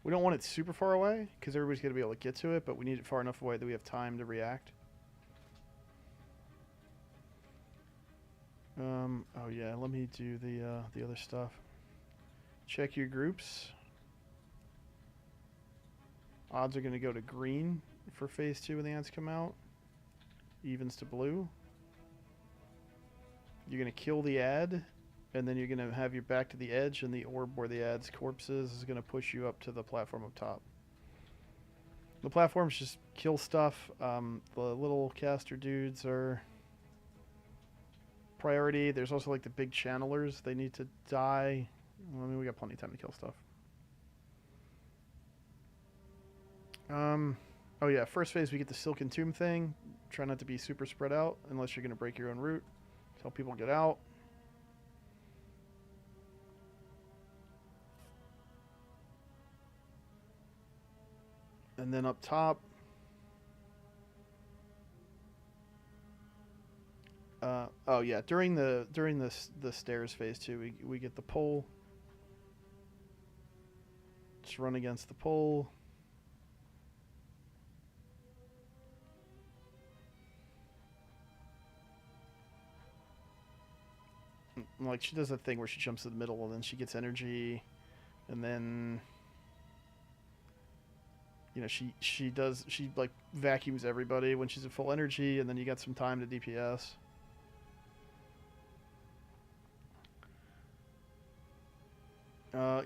We don't want it super far away because everybody's going to be able to get to it, but we need it far enough away that we have time to react. Oh yeah, let me do the other stuff. Check your groups. Odds are going to go to green for phase 2 when the ants come out. Evens to blue. You're going to kill the ad, and then you're going to have your back to the edge, and the orb where the ad's corpse is going to push you up to the platform up top. The platforms just kill stuff. The little caster dudes are priority. There's also like the big channelers. They need to die. Well, I mean, we got plenty of time to kill stuff. Oh yeah, first phase we get the Silken Tomb thing. Try not to be super spread out unless you're going to break your own route. Tell people to get out. And then up top, Oh yeah, during the stairs phase 2, we get the pole. Just run against the pole. Like, she does that thing where she jumps to the middle and then she gets energy, and then you know she like vacuums everybody when she's at full energy, and then you got some time to DPS.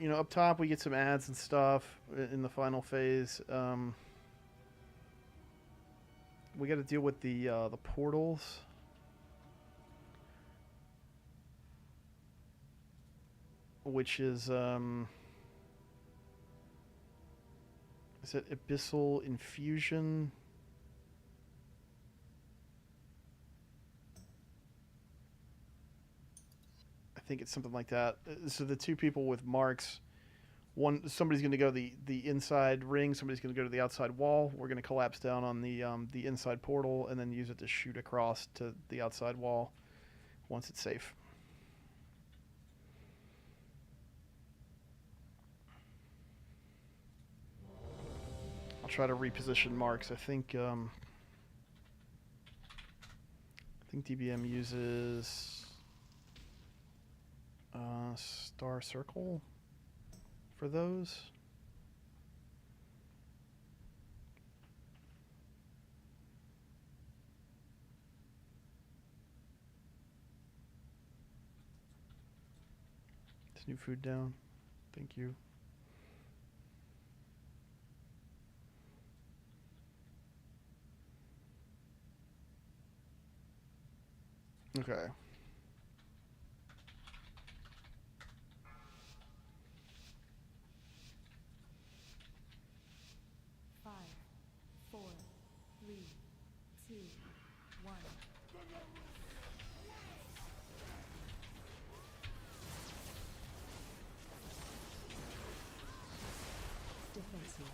You know, up top we get some ads and stuff in the final phase. We got to deal with the portals. Which is it Abyssal Infusion? I think it's something like that. So the two people with marks, somebody's going to go the inside ring, somebody's going to go to the outside wall. We're going to collapse down on the inside portal and then use it to shoot across to the outside wall once it's safe. I'll try to reposition marks. I think DBM uses star circle for those. It's new food down. Thank you. Okay. Five, 4, 3, 2, 1. Defensive.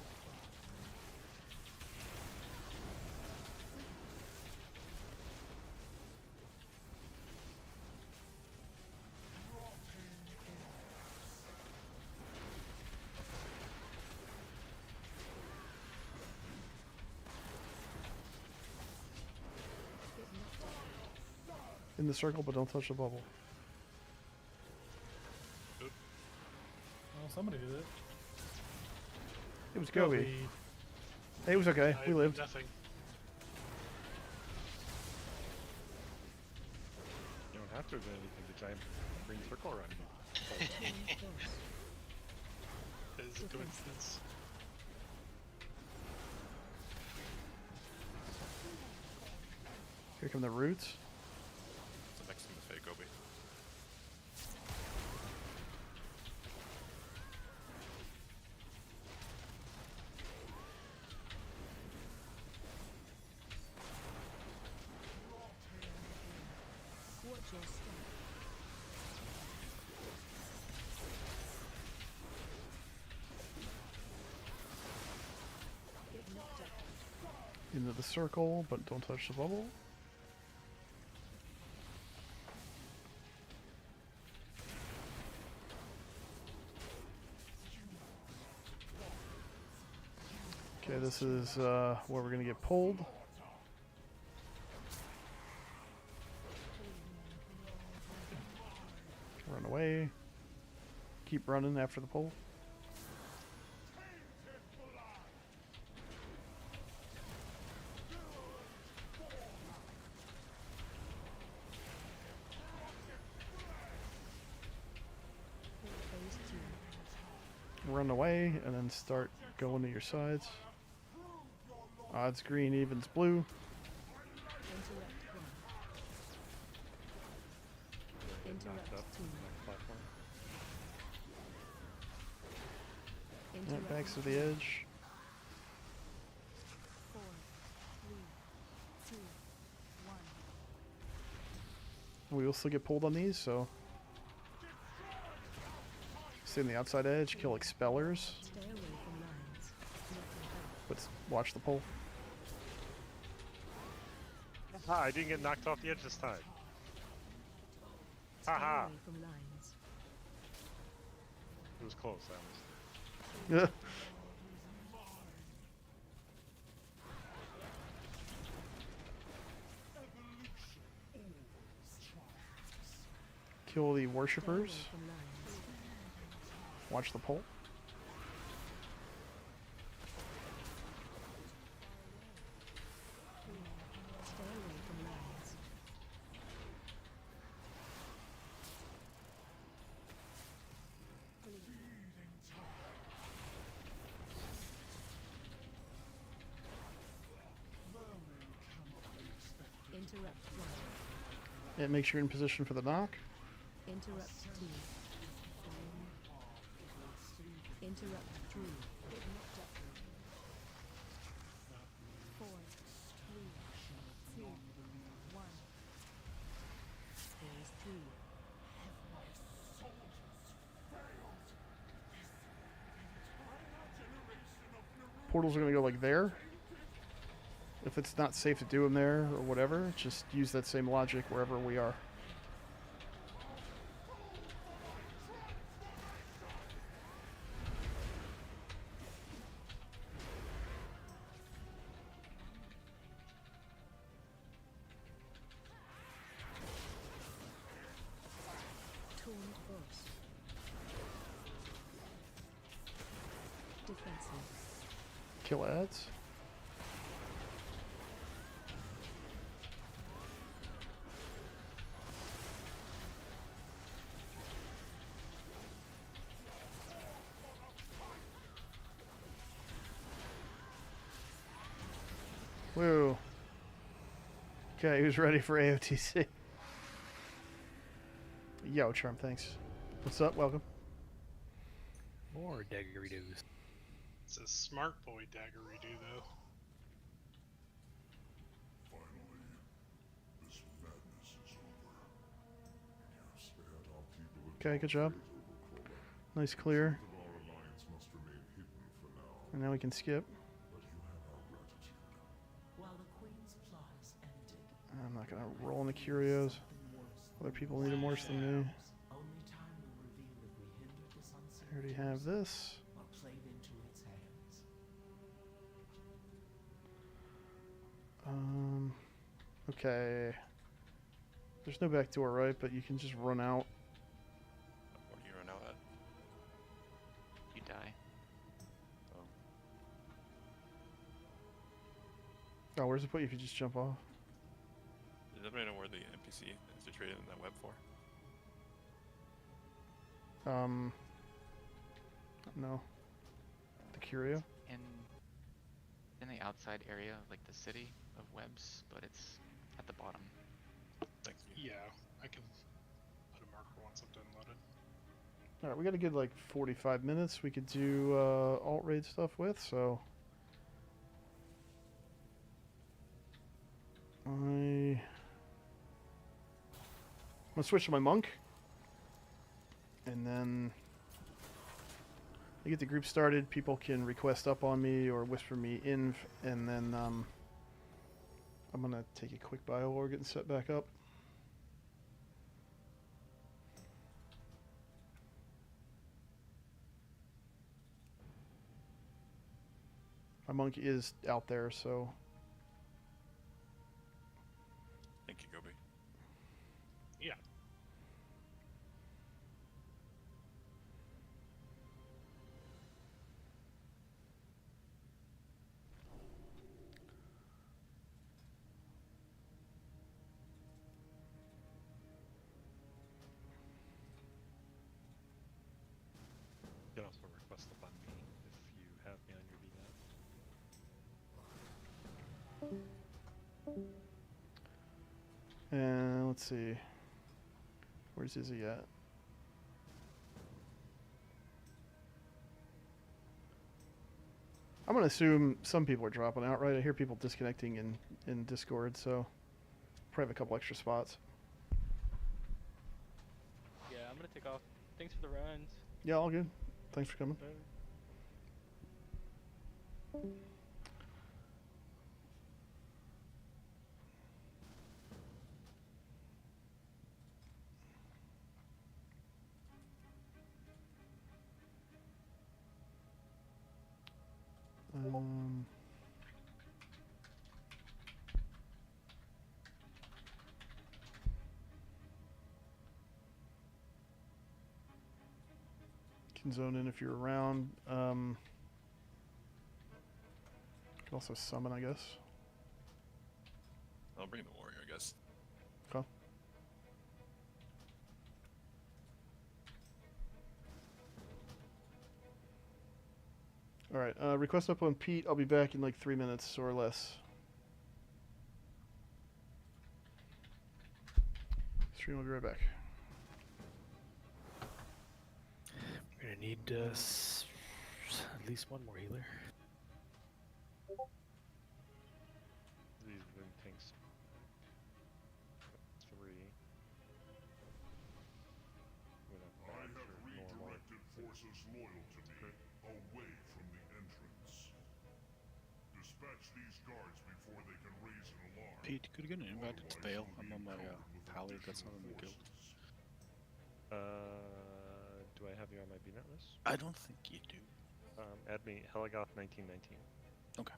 In the circle, but don't touch the bubble. Well, somebody did it. It was Gobi. Hey, it was okay. We lived. Nothing. You don't have to do anything. The giant green circle around you. It's a coincidence. Here come the roots. So next to the fake Gobi. Watch your step. Get knocked up. Into the circle, but don't touch the bubble. Okay, this is where we're going to get pulled. Run away. Keep running after the pull. Phase 2. Run away and then start going to your sides. Odds green, evens blue. Interrupt 1. Interrupt 2. Yeah, Interrupt backs to the edge. 4, 3, 2, 1. We will still get pulled on these, so stay on the outside edge, kill expellers, Stay away from lines. Nothing help. but watch the pull. Aha, I didn't get knocked off the edge this time. Stay Haha. away from lines. It was close. I almost. Yeah. Kill the worshippers. Stay away from lines. Watch the pole. Stay away from lines. Interrupt one. And make sure you're in position for the knock. Interrupt two. Interrupt three. Four, three, two, one. Phase three. Portals are going to go like there. If it's not safe to do them there or whatever, just use that same logic wherever we are. Taunt boss. Defensive. Kill ads. Woo. Okay, who's ready for AOTC? Yo, Charm, thanks. What's up? Welcome. More daggery-doos. It's a smart boy daggery-doo, though. Okay, good job. Nice clear. And now we can skip. While the Queen's plot is ended, I'm not gonna roll in the curios. Other people need them worse than me. only time will reveal if we hindered the sunset I already have this. or played into its hands. Okay. There's no back door, right? But you can just run out. What do you run out at? You die. Oh, where's it put you if you just jump off? Does anybody know where the NPC is situated in that web for? No. The curio? In the outside area, like the city of webs, but it's at the bottom. Thank you. Yeah, I can put a marker once I'm done loaded. Alright, we got a good like 45 minutes we could do alt-raid stuff with, so... I'm gonna switch to my monk. And then... I get the group started, people can request up on me or whisper me in, and then I'm gonna take a quick bio while we're getting set back up. My monk is out there, so Thank you, Gobi. Yeah. You can also request up on me if you have me on your VNet. and let's see. Where's Izzy at? I'm gonna assume some people are dropping out, right? I hear people disconnecting in Discord, so probably have a couple extra spots. Yeah, I'm gonna take off. Thanks for the runs. Yeah, all good. Thanks for coming. can zone in if you're around. Can also summon, I guess. I'll bring the warrior, I guess. Okay. Alright, request up on Pete. I'll be back in like 3 minutes or less. Stream will be right back. We're gonna need at least one more healer. These wind tanks. 3. I have redirected forces loyal to me away from the entrance. Dispatch these guards before they can raise an alarm. Pete, could you get an invite to Thale? I'm on my pally that's not in the guild. Do I have you on my BNet list? I don't think you do. Add me Heligoth 1919. Okay.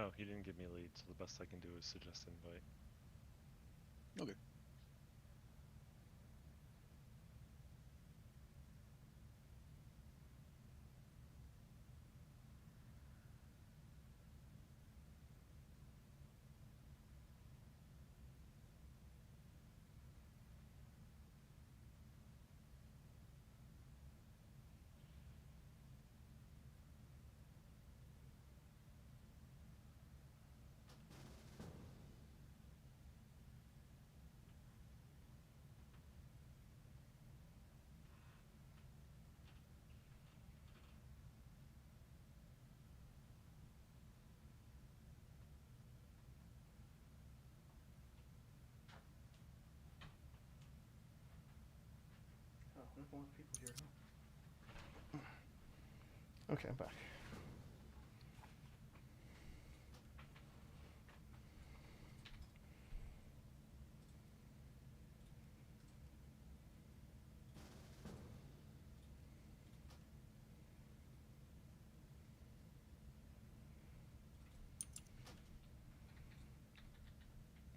Oh, he didn't give me a lead, so the best I can do is suggest invite. Okay. Oh, there's more people here, huh? Okay, I'm back.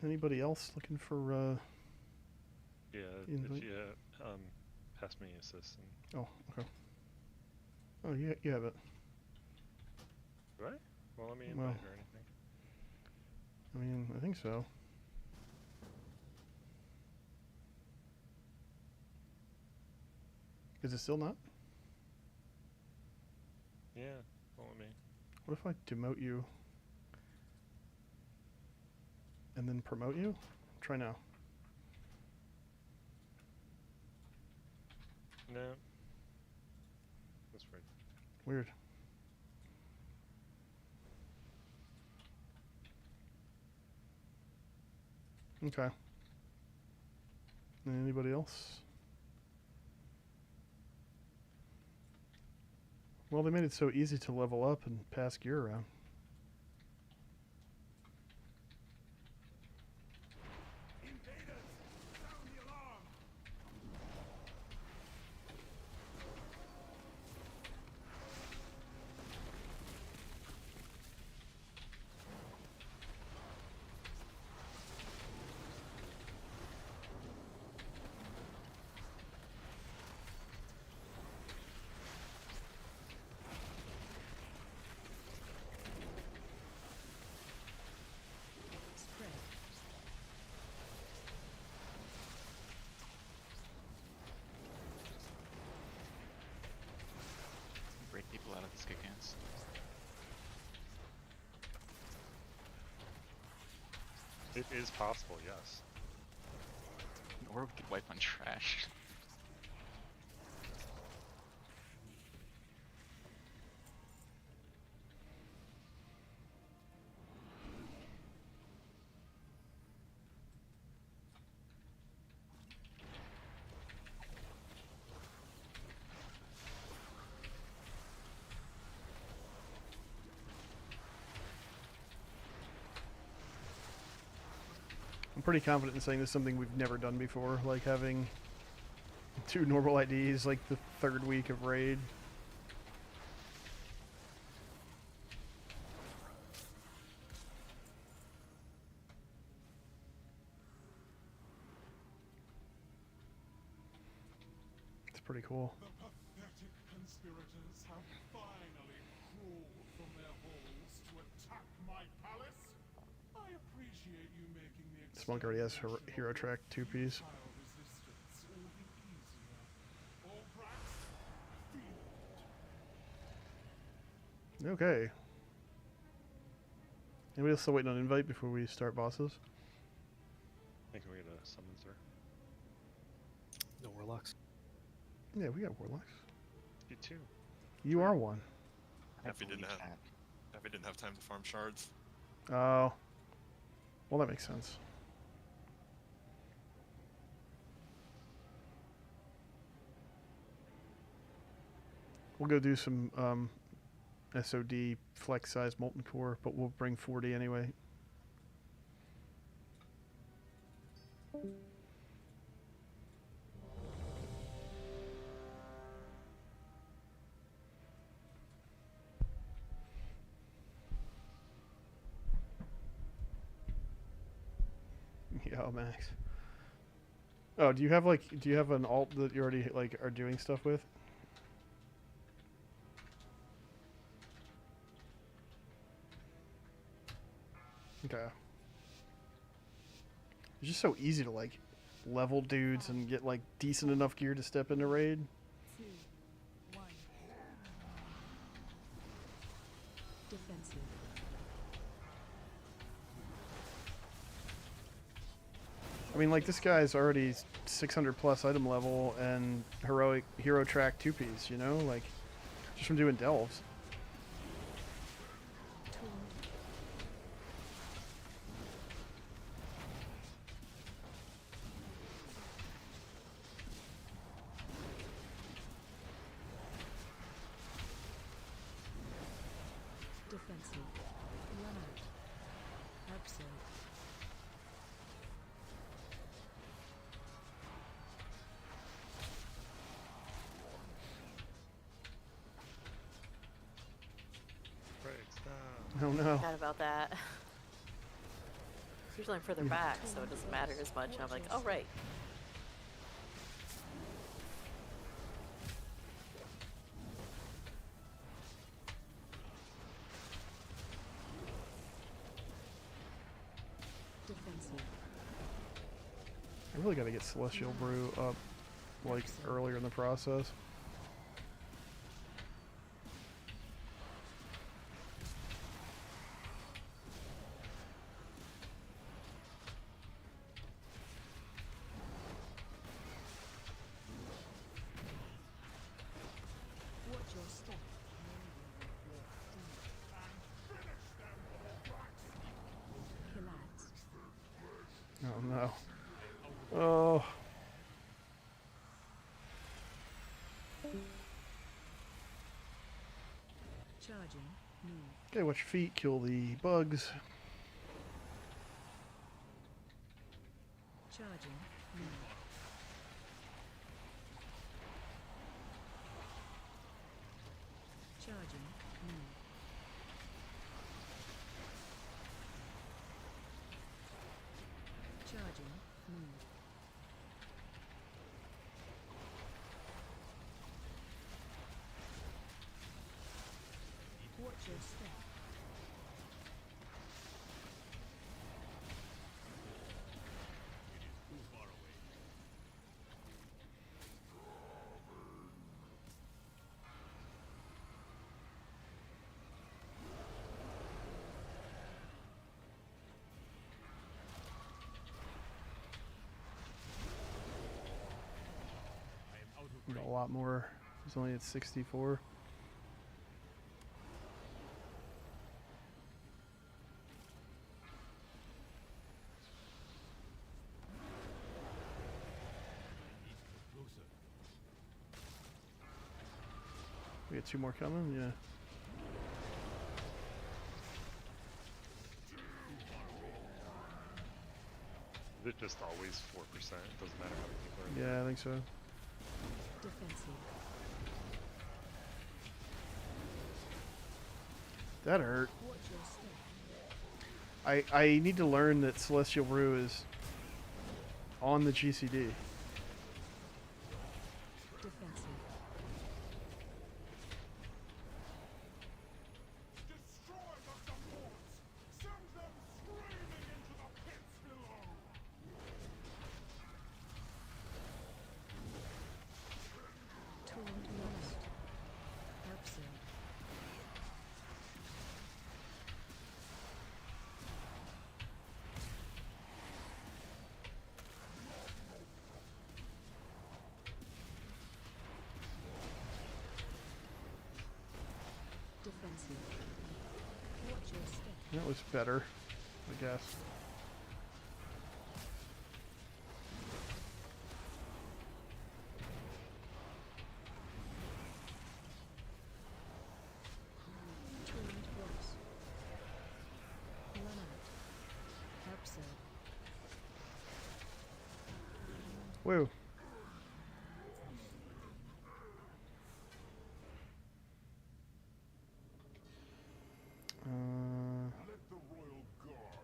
Anybody else looking for Yeah, invite? if you pass me assist and Oh, okay. Oh, you have it. do I? Well, let me invite Well, or anything. I mean, I think so. Is it still not? Yeah, follow me. What if I demote you and then promote you? Try now. No. That's right. Weird. Okay. Anybody else? Well, they made it so easy to level up and pass gear around. Spread. Break people out of the skid cans. It is possible, yes. Or we could wipe on trash. I'm pretty confident in saying this is something we've never done before, like having 2 normal IDs like the 3rd week of raid. It's pretty cool. The pathetic conspirators have finally crawled from their holes to attack my palace. I appreciate you making the Spunk already has Hero Track 2Ps. resistance all the easier. All brats, field. Okay. Anybody else still waiting on invite before we start bosses? I think we get a summons there. No warlocks. Yeah, we got warlocks. You too. You are one. Happy didn't have time to farm shards. Oh. Well, that makes sense. We'll go do some SOD flex size molten core, but we'll bring 40 anyway. Yeah, Max. Oh, do you have an alt that you already like are doing stuff with? Okay. It's just so easy to like level dudes and get like decent enough gear to step into raid. 2, 1. Defensive. I mean, like, this guy's already 600 plus item level and hero track 2Ps, you know? Like, just from doing delves. Defensive. Run out. Absent. Oh no. Forgot about that. Usually I'm further back, so it doesn't matter as much. I'm like, oh right. Defensive. I really gotta get Celestial Brew up, like, earlier in the process. Watch your step. Collapse. Oh no. Oh. Charging. Move. Okay, watch your feet, kill the bugs. Charging. Move. Charging. Move. Charging. Move. Watch your step. We got a lot more. It's only at 64. We got 2 more coming, yeah. Is it just always 4%? It doesn't matter how many people are in Yeah, I think so. Defensive. That hurt. Watch your step. I need to learn that Celestial Brew is on the GCD. Defensive. Destroy the supports! Send them screaming into the pits below! Taunt lost. Absent. Defensive. Watch your step. That was better, I guess. Taunt lost. Run out. Absent. Woo.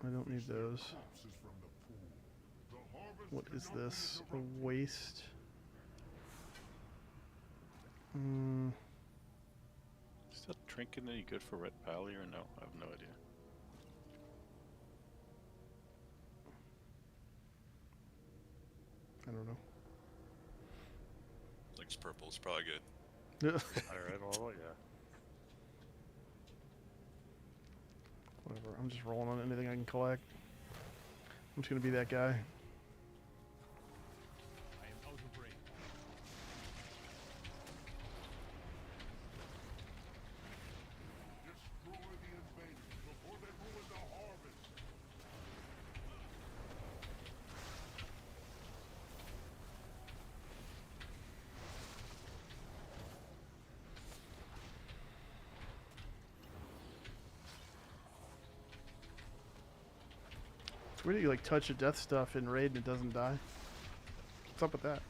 I don't need those. What is this? A waste? Is that trinket any good for Red Pally or no? I have no idea. I don't know. Looks purple. It's probably good. Alright, well, yeah. Whatever. I'm just rolling on anything I can collect. I'm just gonna be that guy. Destroy the invaders before they ruin the harvest! It's weird that you like touch a death stuff in raid and it doesn't die. What's up with that?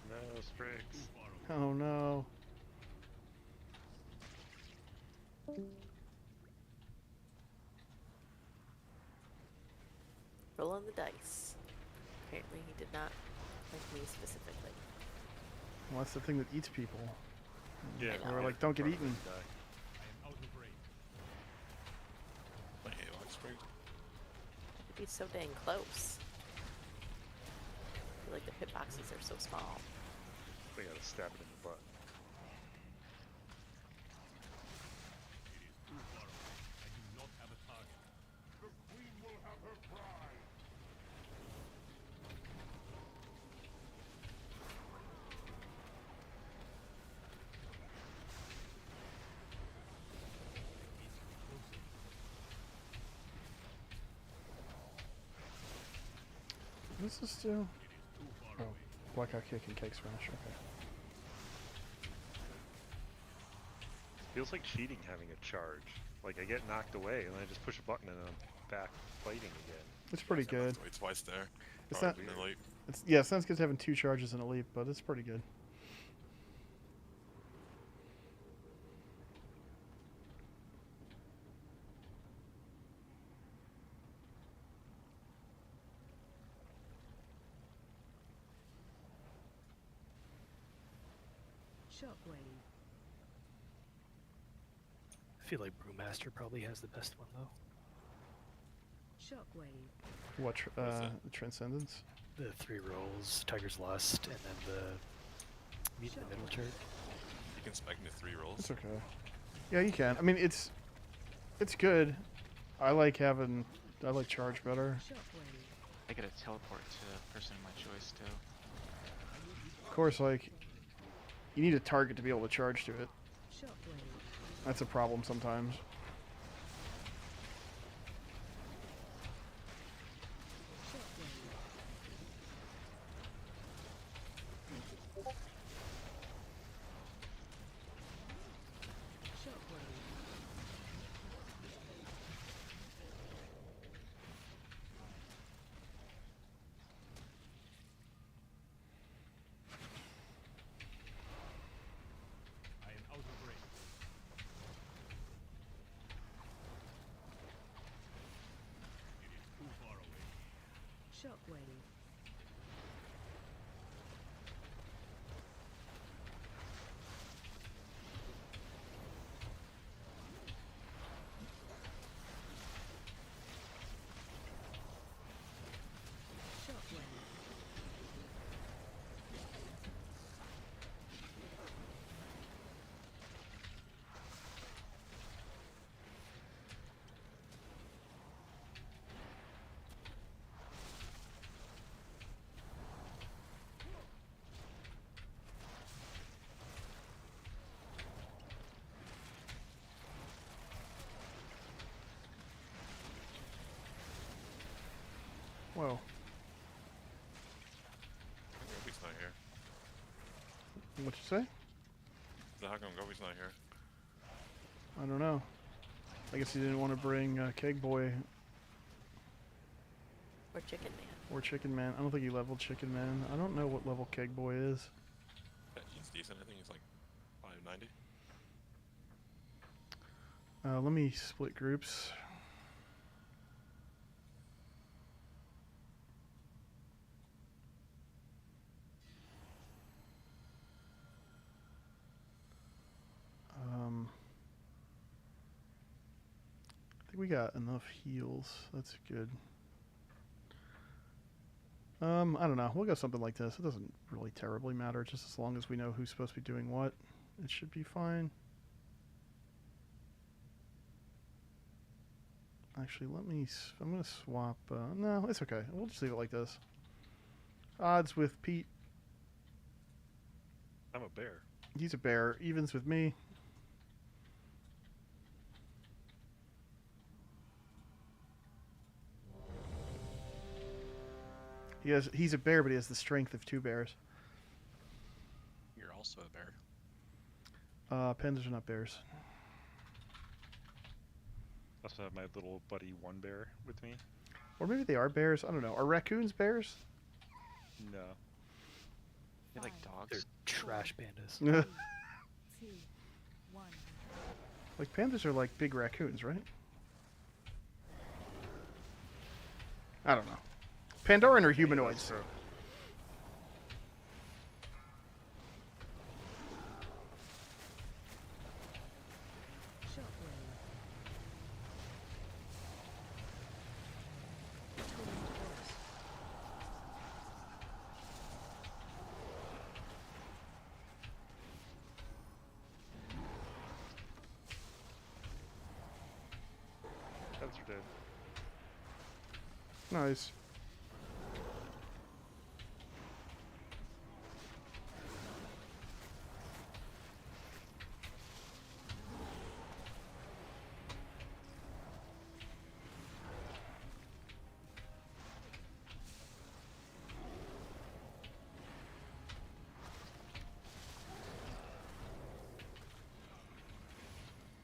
No, Spriggs. Oh no. Rolling the dice. Apparently he did not like me specifically. Well, that's the thing that eats people. Yeah, We're like, don't get eaten. My Halo Spriggs. It'd be so dang close. I feel like the hitboxes are so small. They gotta stab it in the butt. The queen will have her pride! What does this do? Oh, blackout kick and cake smash. Okay. Feels like cheating having a charge. Like I get knocked away and then I just push a button and I'm back fighting again. It's pretty good. Wait twice there. It's Charge not. and elite. It's yeah. It's not as good as having 2 charges in elite, but it's pretty good. Shockwave. I feel like Brewmaster probably has the best one though. Shockwave. What? Transcendence. The 3 rolls, Tiger's Lust, and then the meet in the middle chart. You can spec into 3 rolls. It's okay. Yeah, you can. I mean, it's good. I like charge better. I get a teleport to a person of my choice too. Of course, like you need a target to be able to charge to it. That's a problem sometimes. Shockwave. Whoa. Gobi's not here. What'd you say? So how come Gobi's not here? I don't know. I guess he didn't want to bring Keg Boy Or Chicken Man. or Chicken Man. I don't think he leveled Chicken Man. I don't know what level Keg Boy is. Yeah, he's decent. I think he's like 590. Let me split groups. I think we got enough heals. That's good. I don't know. We'll go something like this. It doesn't really terribly matter, just as long as we know who's supposed to be doing what. It should be fine. Actually, I'm going to swap. No, it's okay. We'll just leave it like this. Odds with Pete. I'm a bear. He's a bear. Evens with me. He's a bear, but he has the strength of 2 bears. You're also a bear. Pandas are not bears. I also have my little buddy One Bear with me. Or maybe they are bears. I don't know. Are raccoons bears? No. They're like dogs. They're trash pandas. 2, 1. Like pandas are like big raccoons, right? I don't know. Pandoran are humanoids. Heads are dead. Nice.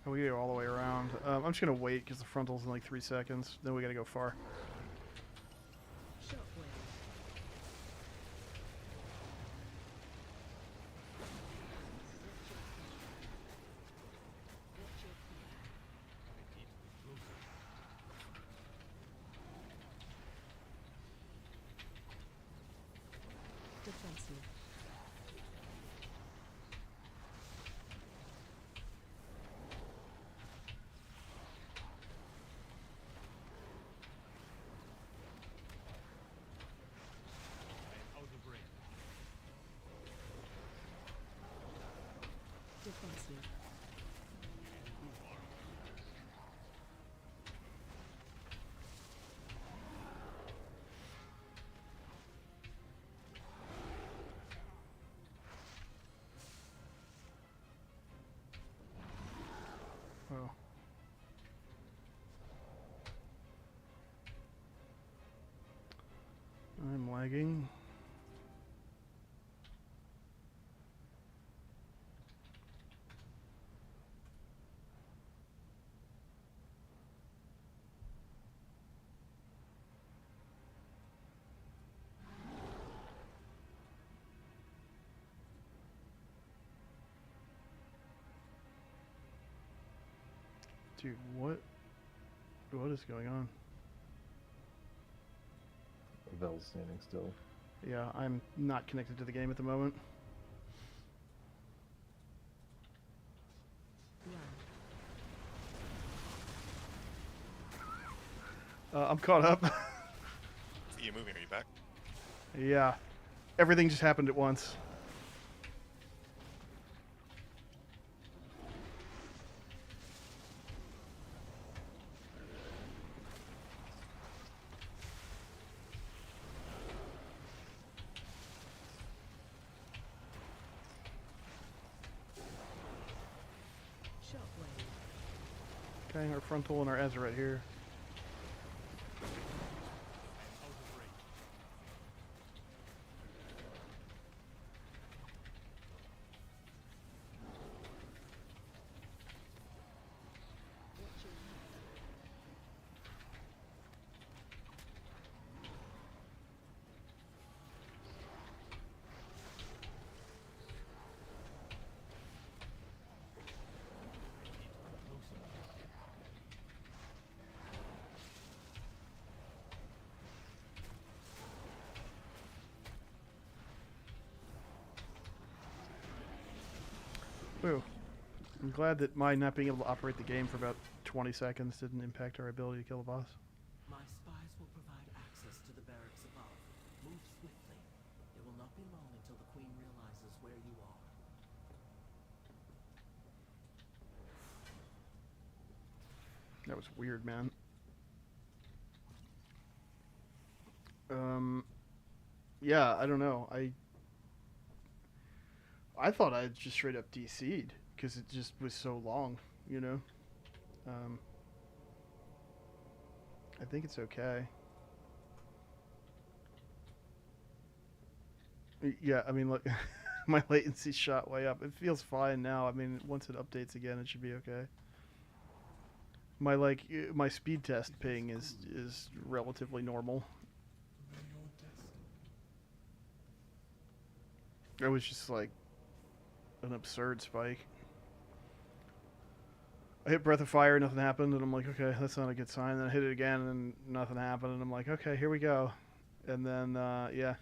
Oh, we gotta go all the way around. I'm just gonna wait because the frontal's in like 3 seconds. Then we gotta go far. Defensive. Defensive. Oh. I'm lagging. Dude, what is going on? Vel's standing still. Yeah, I'm not connected to the game at the moment. I'm caught up. See you moving. Are you back? Yeah. Everything just happened at once. Okay, our frontal and our Ez are right here. Whew. I'm glad that my not being able to operate the game for about 20 seconds didn't impact our ability to kill the boss. My spies will provide access to the barracks above. Move swiftly. It will not be long until the Queen realizes where you are. That was weird, man. Yeah, I don't know. I thought I just straight up DC'd because it just was so long, you know. I think it's okay. Yeah, I mean, look, my latency shot way up. It feels fine now. I mean, once it updates again, it should be okay. My speed test ping is relatively normal. It was just like an absurd spike. I hit Breath of Fire, nothing happened, and I'm like, okay, that's not a good sign. Then I hit it again, and nothing happened, and I'm like, okay, here we go. And then, yeah.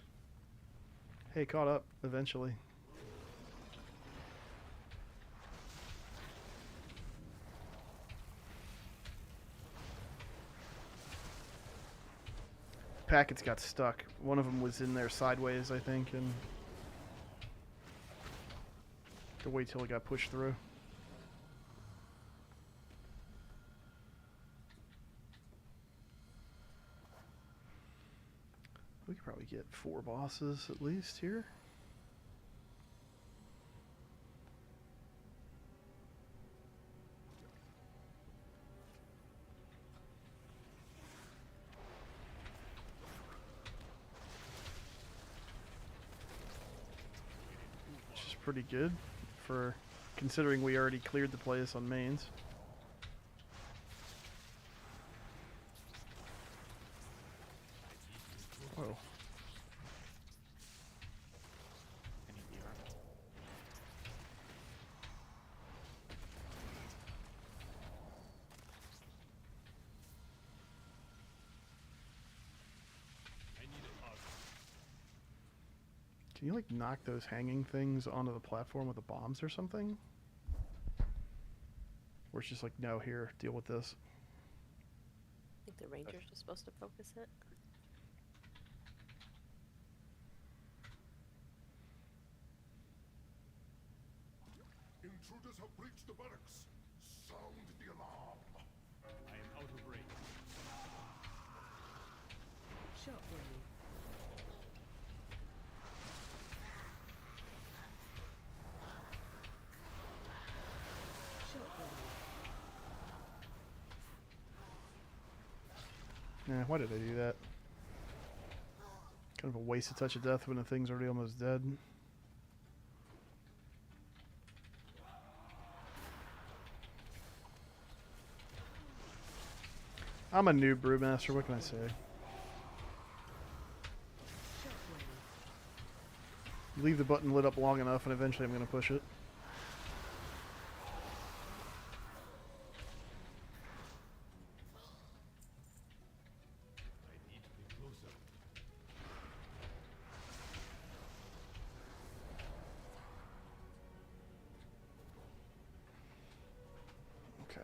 Hey, caught up, eventually. Packets got stuck. One of them was in there sideways, I think, and to wait till it got pushed through. We could probably get 4 bosses at least here. Which is pretty good for considering we already cleared the place on mains. Whoa. I need the armor. Can you like knock those hanging things onto the platform with the bombs or something? Or it's just like, no, here, deal with this. I think the rangers are supposed to focus it. Intruders have breached the barracks. Sound the alarm. I am out of range. Shockwave. Yeah, why did I do that? Kind of a waste of touch of death when the thing's already almost dead. I'm a noob brewmaster, what can I say? You leave the button lit up long enough and eventually I'm going to push it. I need to be closer. Okay.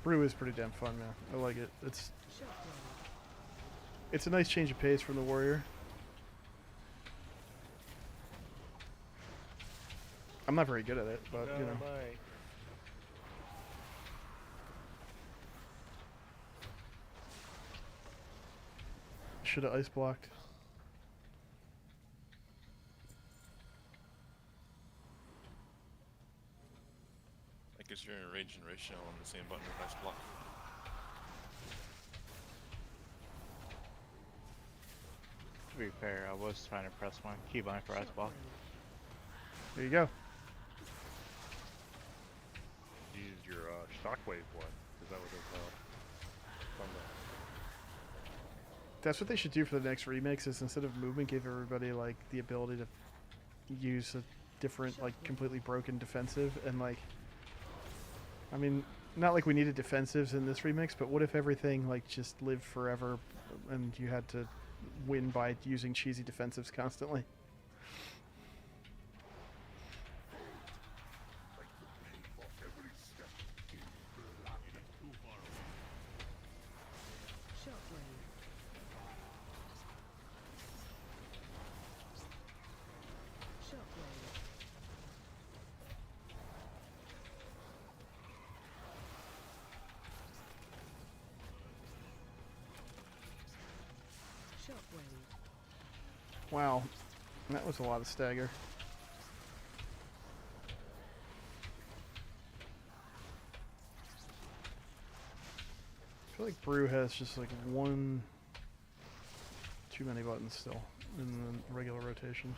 Brew is pretty damn fun, man. I like it. It's a nice change of pace from the warrior. I'm not very good at it, but you know. Should have ice blocked. I guess you're in rage and ratio on the same button with ice block. To be fair, I was trying to press my keybind for ice block. There you go. Use your shockwave one. Is that what it's called? That's what they should do for the next remix, is instead of movement, give everybody like the ability to use a different, like completely broken defensive. And like, I mean, not like we needed defensives in this remix, but what if everything like just lived forever and you had to win by using cheesy defensives constantly? Wow, that was a lot of stagger. I feel like Brew has just like one too many buttons still in the regular rotation.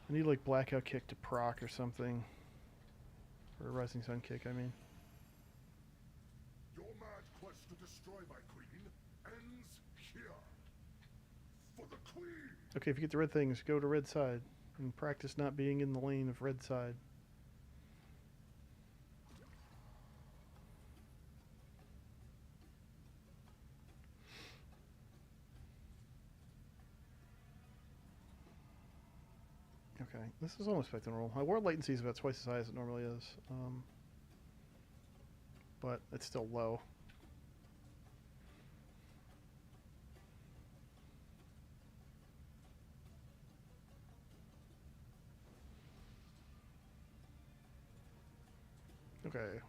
I need like Blackout Kick to proc or something. Or a Rising Sun Kick, I mean. Your mad quest to destroy my queen ends here. For the queen! Okay, if you get the red things, go to red side. And practice not being in the lane of red side. Okay, this is almost expecting roll. My ward latency is about twice as high as it normally is. But it's still low. Okay.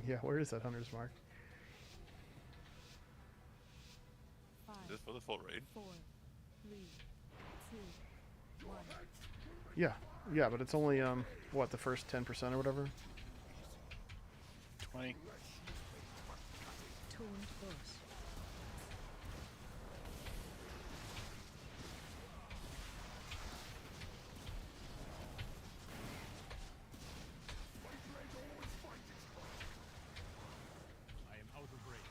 Yeah, where is that hunter's mark? This the full raid? 4, 3, 2, 1. Yeah, yeah, but it's only what, the first 10% or whatever. 20. Taunt boss. I am out of range.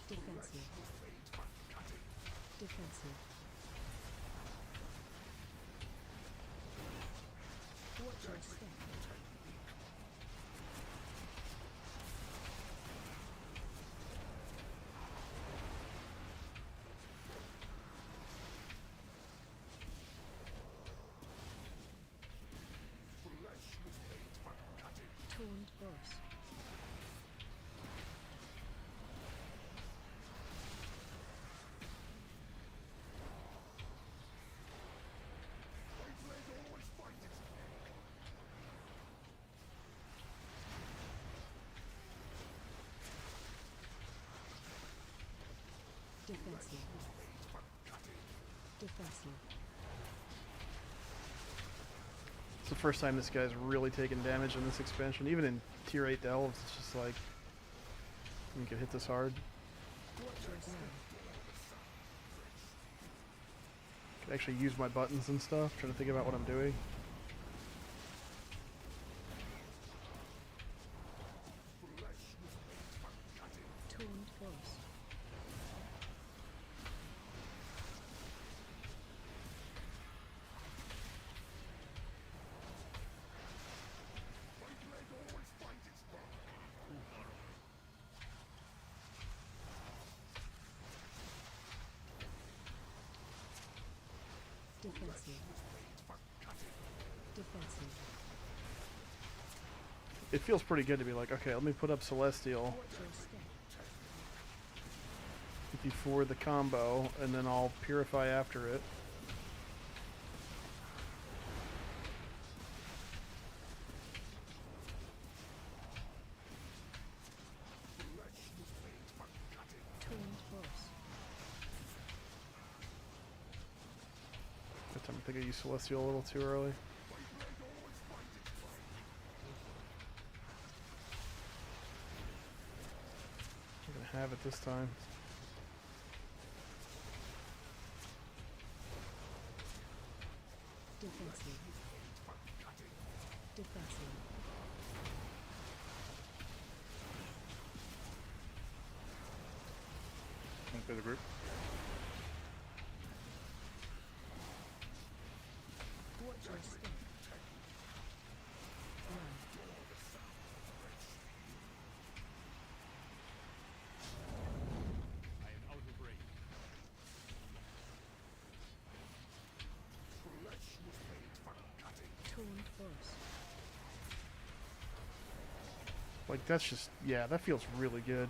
Defensive. Defensive. Watch your step. Taunt boss. Defensive. Defensive. It's the first time this guy's really taken damage in this expansion. Even in tier 8 delves, it's just like you can hit this hard. Watch your step. I can actually use my buttons and stuff, trying to think about what I'm doing. Taunt boss. Defensive. Defensive. It feels pretty good to be like, okay, let me put up Celestial Watch your step. before the combo, and then I'll Purify after it. Taunt boss. That time I think I used Celestial a little too early. I'm gonna have it this time. Defensive. Defensive. One for the group. Watch your step. Run. I am out of range. Taunt boss. Like, that's just, yeah, that feels really good.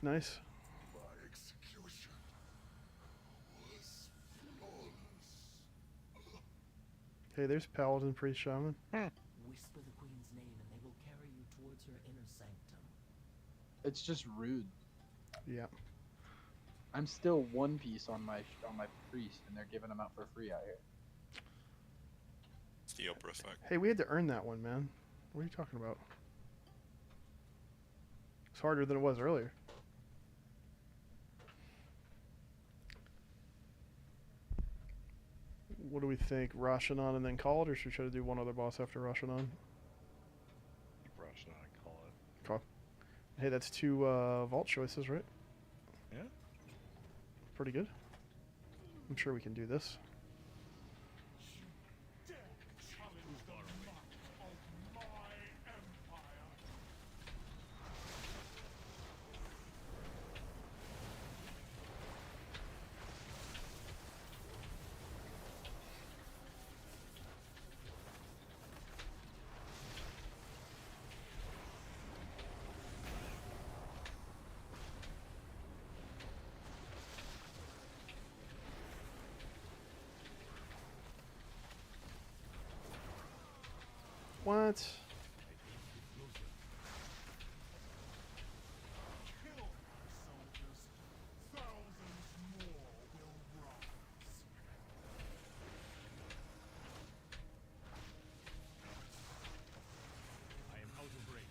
Nice. My execution was flawless. Hey, there's Paladin, Priest, Shaman. Whisper the queen's name and they will carry you towards her inner sanctum. It's just rude. Yeah. I'm still one piece on my priest, and they're giving them out for free out here. It's the Oprah effect. Hey, we had to earn that one, man. What are you talking about? It's harder than it was earlier. What do we think? Rashanan and then call it, or should we try to do one other boss after Rashanan? Rush not call it. Call. Hey, that's 2 vault choices, right? Yeah. Pretty good. I'm sure we can do this. Dare challenge the might of my empire. What? Kill my soldiers. Thousands more will rise. I am out of break.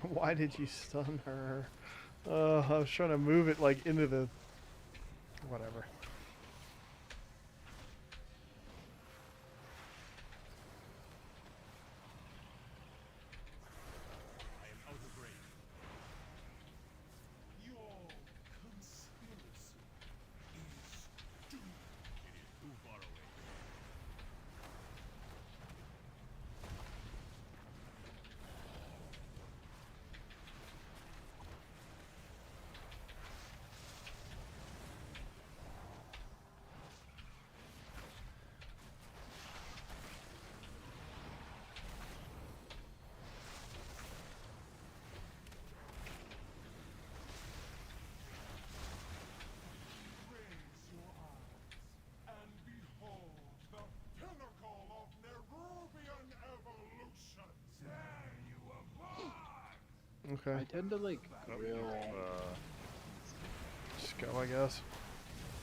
Why did you stun her? I was trying to move it like into the... Whatever. I am out of range. Your conspiracy is doomed. It is too far away. Raise your eyes and behold the pinnacle of Nerubian evolution. There you abide! Okay. I tend to like grill. Just go, I guess.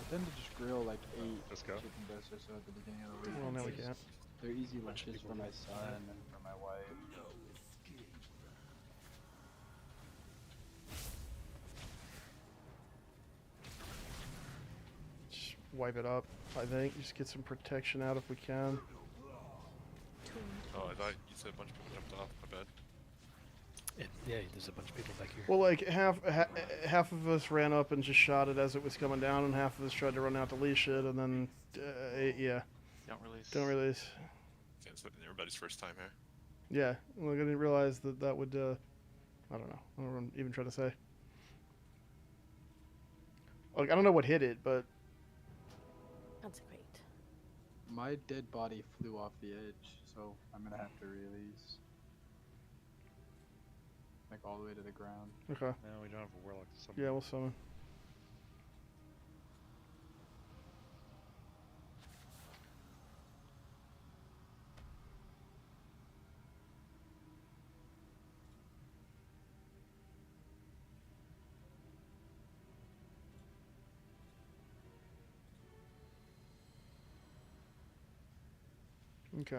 I tend to just grill like 8 Just go. chicken breasts or so at the beginning of the week. Well, now we can't. They're easy lunches for my son and for my wife. Just wipe it up, I think. Just get some protection out if we can. Oh, I thought you said a bunch of people jumped off. My bad. Yeah, there's a bunch of people back here. Well, like half of us ran up and just shot it as it was coming down, and half of us tried to run out to leash it, and then yeah. Don't release. Don't release. Yeah, it's everybody's first time here. Yeah, well, I didn't realize that would. I don't know. I don't know what I'm even trying to say. Like, I don't know what hit it, but That's great. My dead body flew off the edge, so I'm gonna have to release. Like all the way to the ground. okay. No, we don't have a warlock to summon. Yeah, we'll summon. Okay.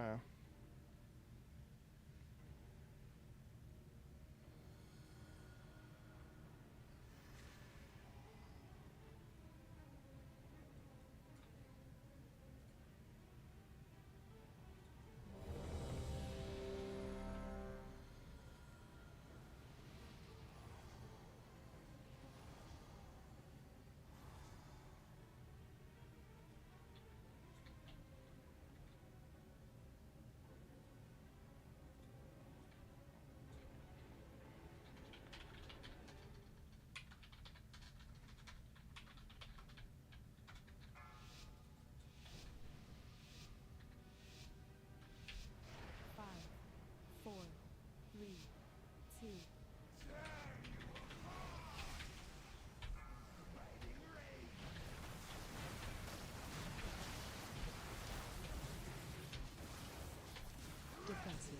Defensive.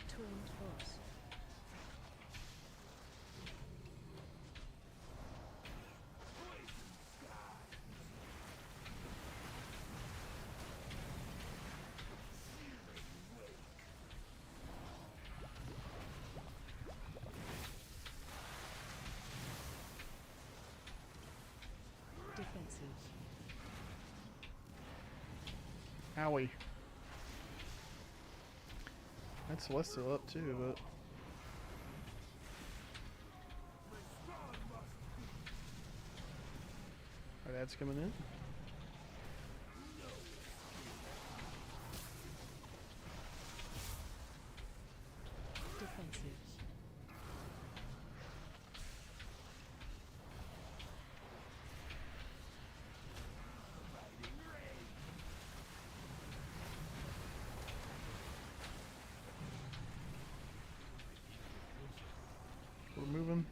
Taunt boss. Defensive. Owie. That Celestial up too, but alright, that's coming in. Defensive. We're moving.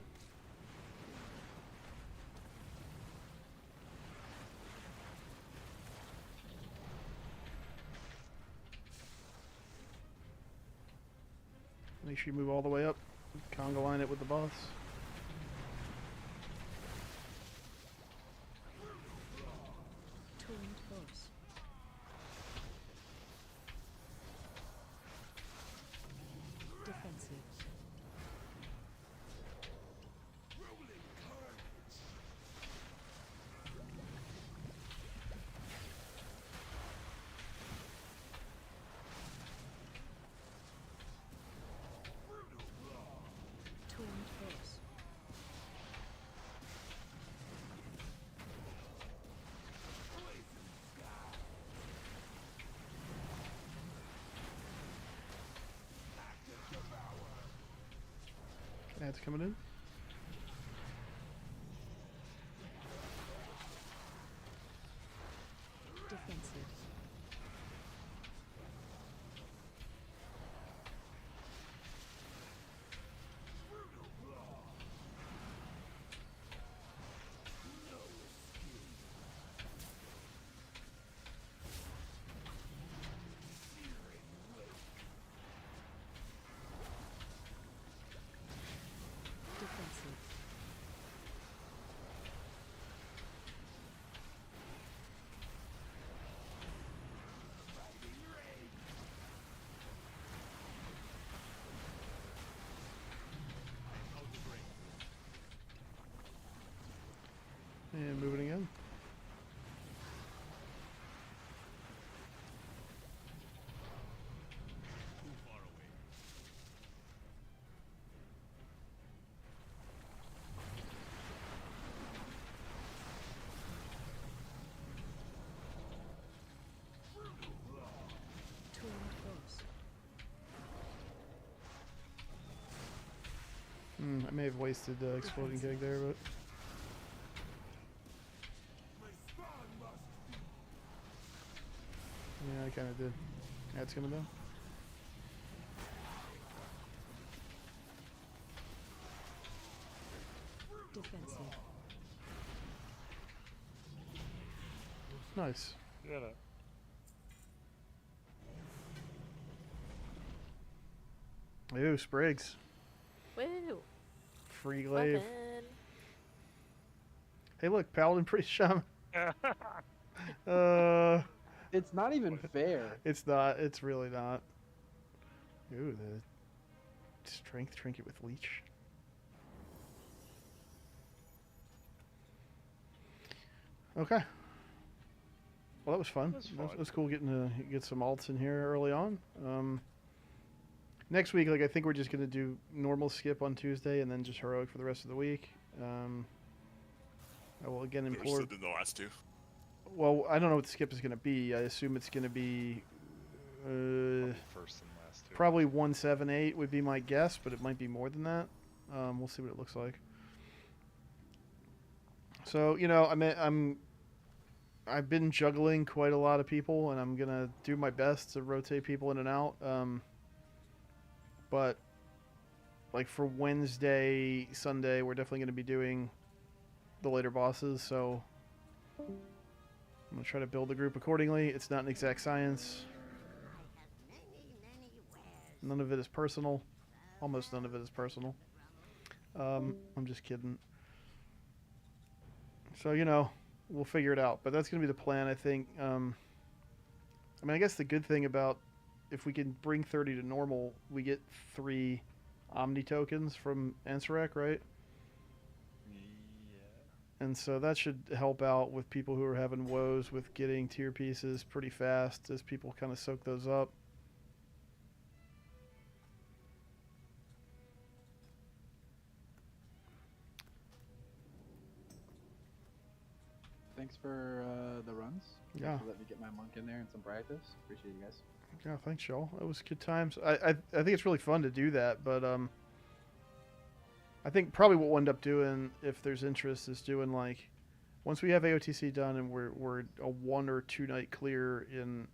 Make sure you move all the way up. Conga line it with the boss. Torrent boss. Defensive. Torrent boss. That's coming in. Defensive. Defensive. And moving again. Torrent boss. I may have wasted exploding keg there, but yeah, I kind of did. That's coming down. Defensive. Nice. Yeah. Ooh, Sprigs. Woo! Free glaive. Weapon. Hey, look, Paladin Priest Shaman. It's not even fair. It's not. It's really not. Ooh, the strength trinket with leech. Okay. Well, that was fun. That was cool getting to get some alts in here early on. Next week, like I think we're just gonna do normal skip on Tuesday and then just heroic for the rest of the week. I will again implore. Worse than the last two. Well, I don't know what the skip is gonna be. I assume it's gonna be. First and last two. Probably 178 would be my guess, but it might be more than that. We'll see what it looks like. So I've been juggling quite a lot of people, and I'm gonna do my best to rotate people in and out. But like for Wednesday, Sunday, we're definitely gonna be doing the later bosses. So I'm gonna try to build the group accordingly. It's not an exact science. None of it is personal. Almost none of it is personal. I'm just kidding. So, we'll figure it out. But that's going to be the plan, I think. I guess the good thing about if we can bring 30 to normal, we get 3 Omni tokens from Ansarek, right? And so that should help out with people who are having woes with getting tier pieces pretty fast as people kind of soak those up. Thanks for the runs. Yeah. Thanks for letting me get my monk in there and some practice. Appreciate you guys. Yeah, thanks, y'all. It was good times. I think it's really fun to do that, but I think probably what we'll end up doing, if there's interest, is doing like once we have AOTC done and we're a 1 or 2 night clear in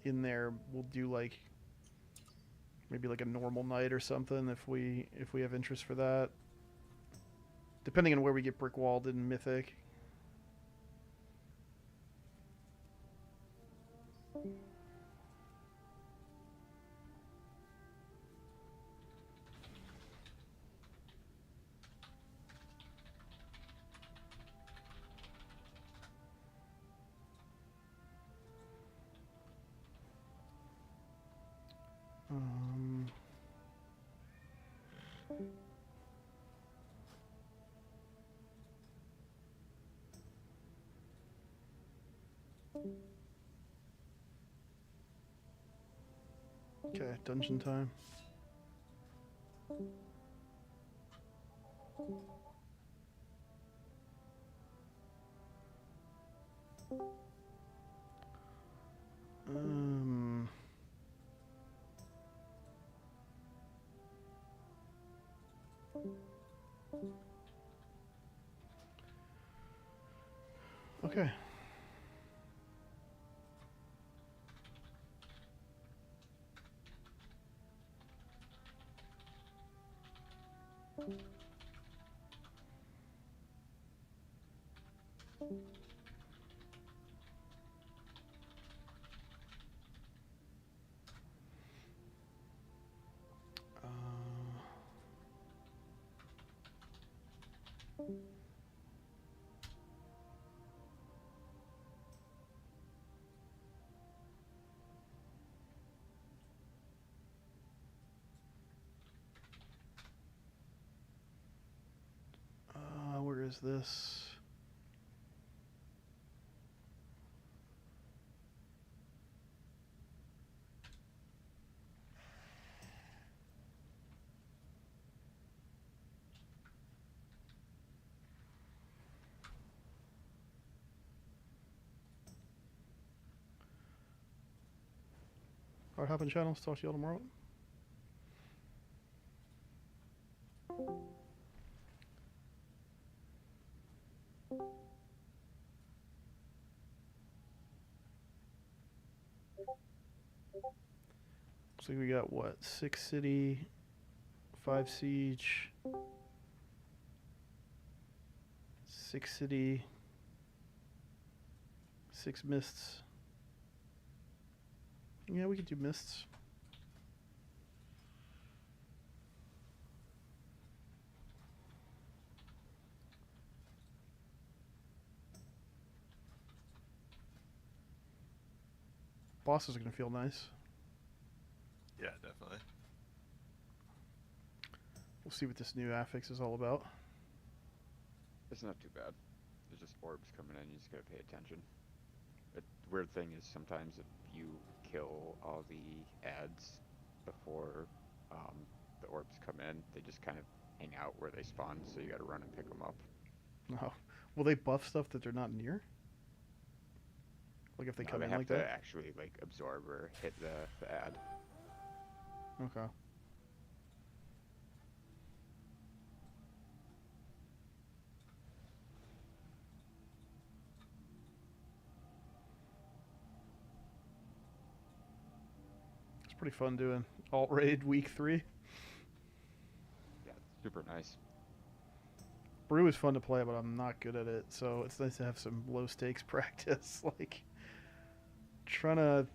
there, we'll do like maybe like a normal night or something if we have interest for that. Depending on where we get brick walled in Mythic. Okay, dungeon time. Okay. Where is this? Alright, hop in channels. Talk to y'all tomorrow. So we got what? 6 city, 5 siege, 6 city, 6 mists. Yeah, we could do mists. Bosses are gonna feel nice. Yeah, definitely. We'll see what this new affix is all about. It's not too bad. There's just orbs coming in. You just gotta pay attention. The weird thing is sometimes if you kill all the ads before the orbs come in, they just kind of hang out where they spawn, so you gotta run and pick them up. Oh, will they buff stuff that they're not near? Like if they come in like that? They have to actually like absorb or hit the ad. Okay. It's pretty fun doing alt raid week 3. Yeah, super nice. Brew is fun to play, but I'm not good at it, so it's nice to have some low stakes practice. Like trying to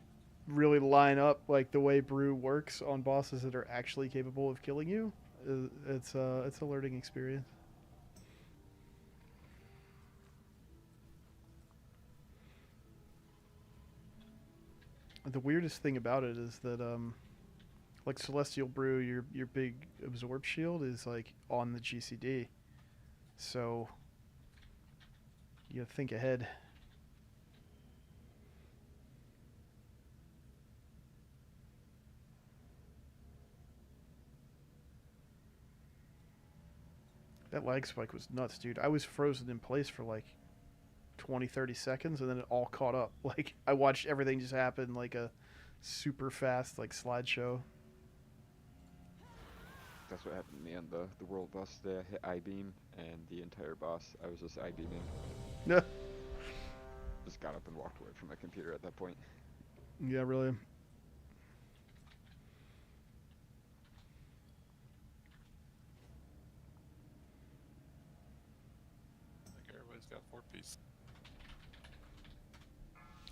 really line up like the way Brew works on bosses that are actually capable of killing you. It's a learning experience. The weirdest thing about it is that like Celestial Brew, your big absorb shield is like on the GCD. So You gotta think ahead. That lag spike was nuts, dude. I was frozen in place for like 20, 30 seconds, and then it all caught up. Like, I watched everything just happen like a super fast, like, slideshow. That's what happened to me on the world boss today. I hit I-beam, and the entire boss, I was just I-beaming. Yeah. Just got up and walked away from my computer at that point. Yeah, really. I think everybody's got 4-piece.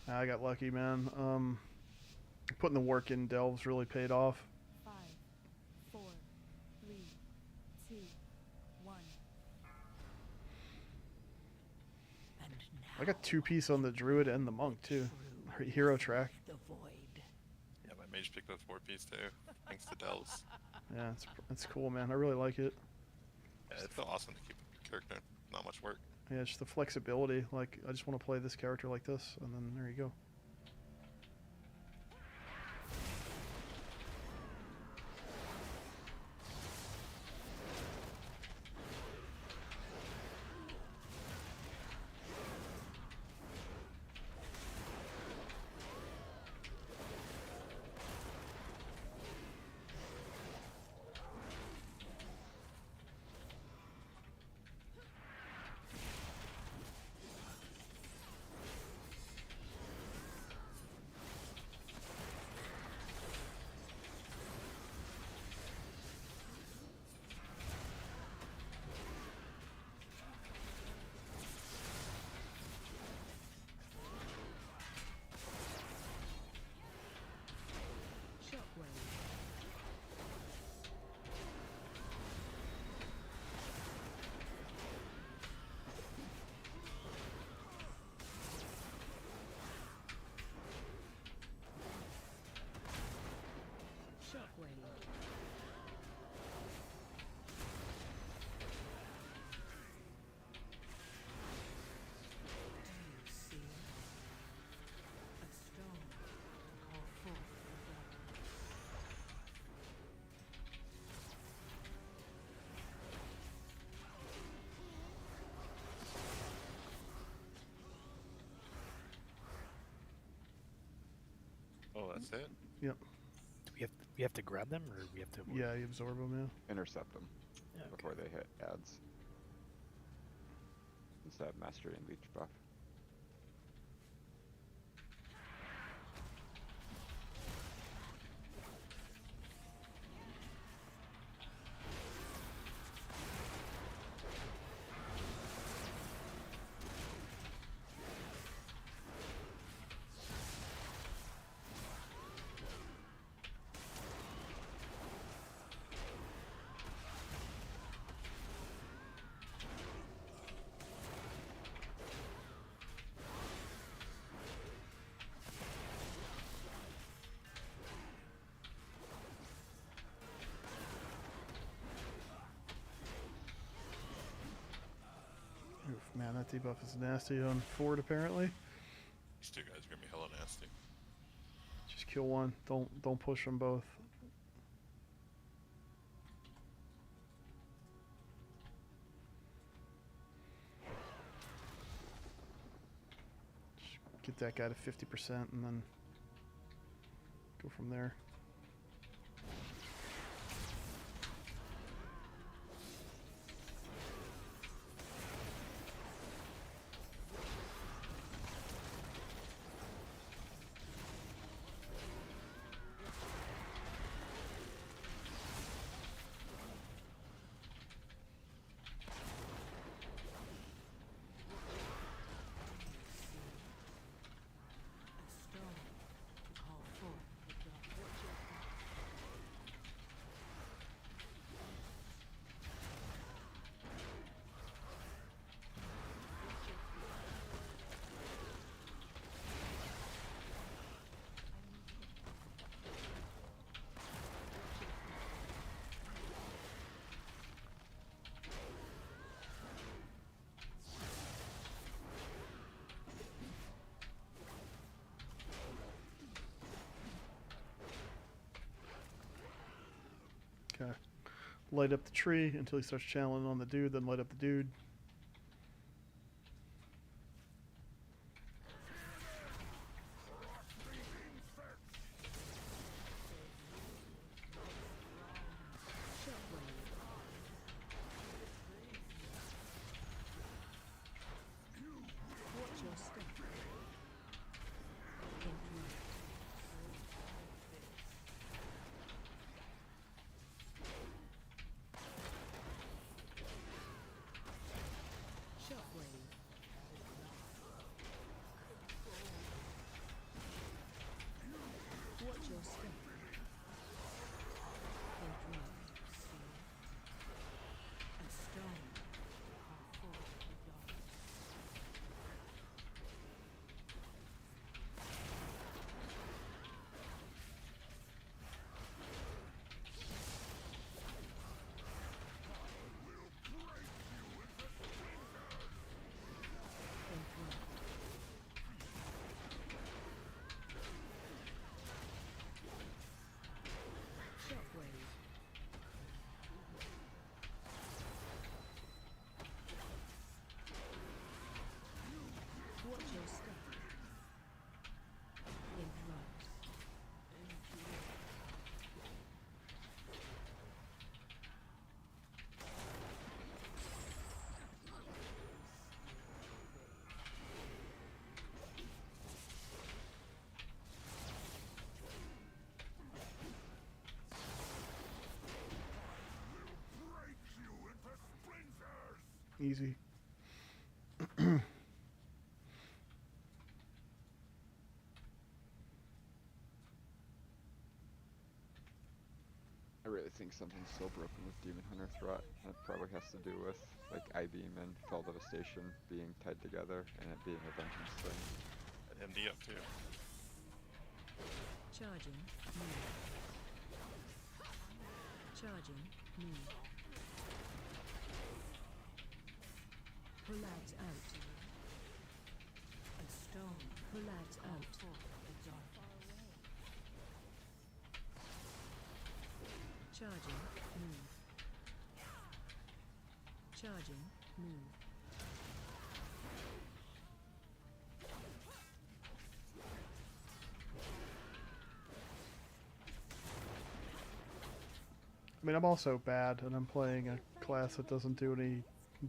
I got lucky, man. Putting the work in Delves really paid off. 5, 4, 3, 2, 1. And I got 2-piece on the Druid and the Monk, too. Hero track. the void. Yeah, my mage picked up 4-piece too, thanks to Delves. Yeah, it's cool, man. I really like it. Yeah, it's awesome to keep the character. Not much work. Yeah, just the flexibility. Like, I just want to play this character like this, and then there you go. Oh, that's it? Yep. Do we have to grab them, or we have to? Yeah, you absorb them, yeah. Intercept them Yeah, okay. before they hit ads. It's that mastery and leech buff. Oof, man, that debuff is nasty on Ford, apparently. These two guys are gonna be hella nasty. Just kill one. Don't push them both. Just get that guy to 50% and then go from there. Okay. Light up the tree until he starts channeling on the dude, then light up the dude. Watch your step. Shockwave. Watch your step. Confused. A stone. Full of dark. Shockwave. Watch your step. Influx. Easy. I really think something's so broken with Demon Hunter Threat. That probably has to do with like I-Beam and Fell Devastation being tied together and it being a vengeance thing. And MDF too. Charging. Move. Charging. Move. Pull out. A stone. Pull out. Charging. Move. Charging. Move. I mean, I'm also bad, and I'm playing a class that doesn't do any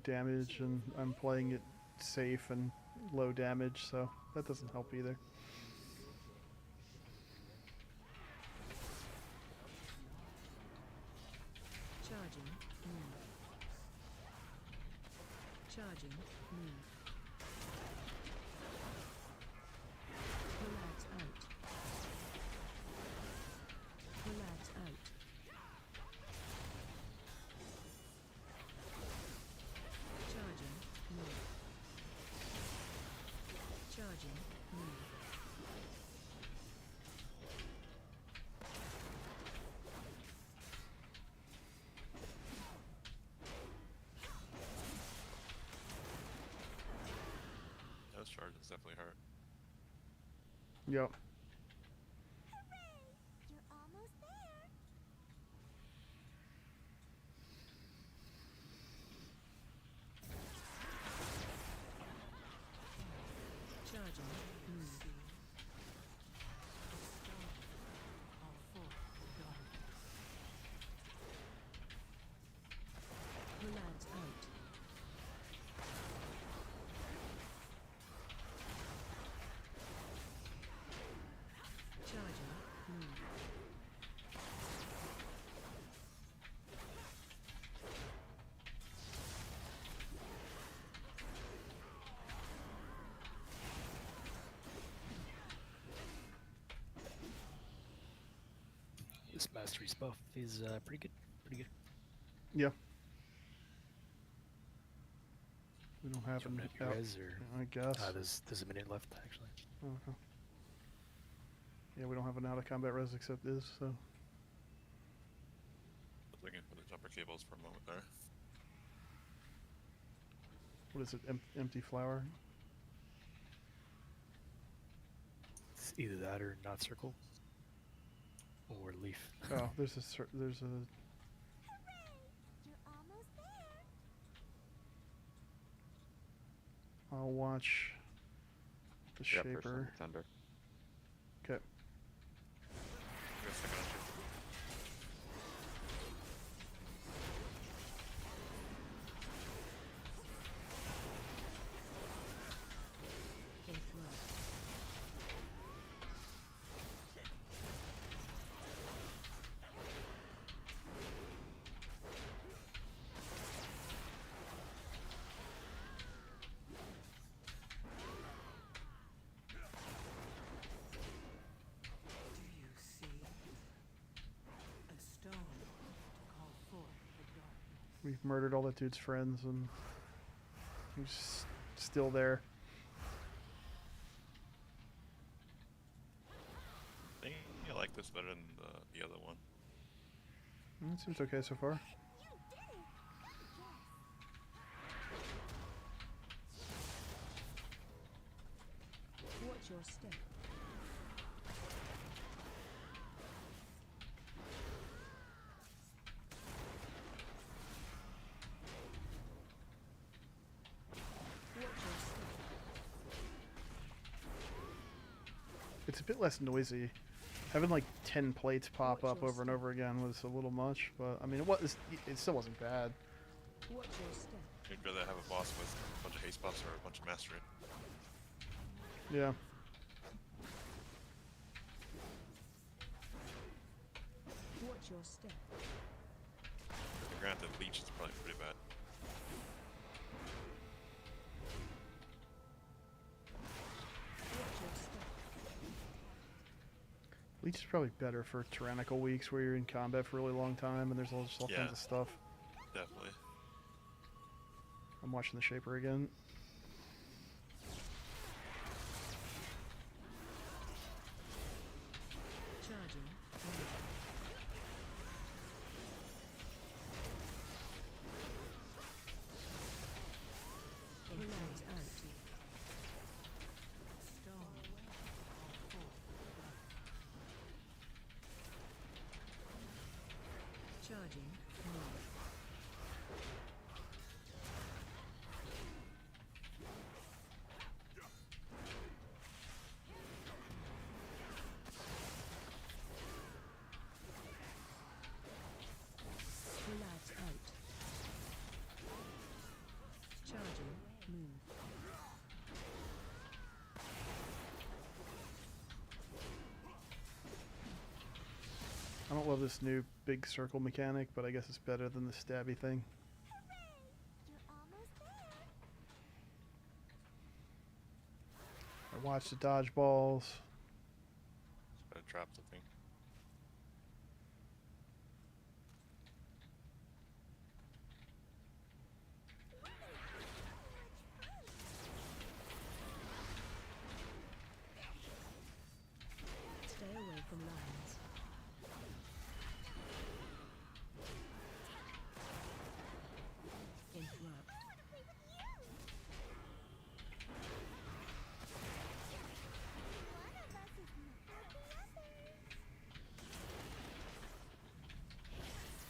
damage, and I'm playing it safe and low damage, so that doesn't help either. Charging. Move. Charging. Move. Pull out. Pull out. Charging. Move. Charging. Move. Those charges definitely hurt. Yep. You're almost there. Charging. Move. Pull out. Charging. Move. This mastery's buff is pretty good. Pretty good. Yeah. We don't have Jumping an up your res, or I guess. there's a minute left actually. Okay. Yeah, we don't have an out of combat res except this, so. I was looking for the jumper cables for a moment there. What is it? Empty flower? It's either that or not circle, or leaf. Oh, there's a I'll watch the Yeah, first on Shaper. the Thunder. Okay. Yes, I got you. We've murdered all that dude's friends, and he's still there. I think I like this better than the other one. It seems okay so far. Watch your step. It's a bit less noisy. Having like 10 plates pop up over and over again was a little much, but I mean, it still wasn't bad. Watch your step. You'd rather have a boss with a bunch of haste buffs or a bunch of mastery. Yeah. Watch your step. Granted, Leech is probably pretty bad. Watch your step. Leech is probably better for tyrannical weeks where you're in combat for a really long time and there's all kinds Yeah. of stuff. Definitely. I'm watching the Shaper again. Charging. Relax out. Charging. Move. Relax out. Charging. Move. I don't love this new big circle mechanic, but I guess it's better than the stabby thing. I watched the dodgeballs. Better trap looking. Stay away from lines. Interrupt.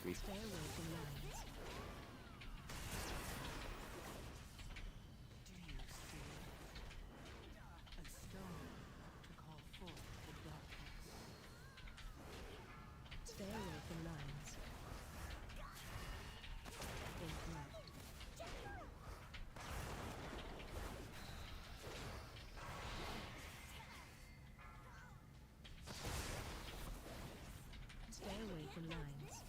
Stay away from lines. Do you see a stone to call forth the darkness? Stay away from lines. Interrupt. Stay away from lines.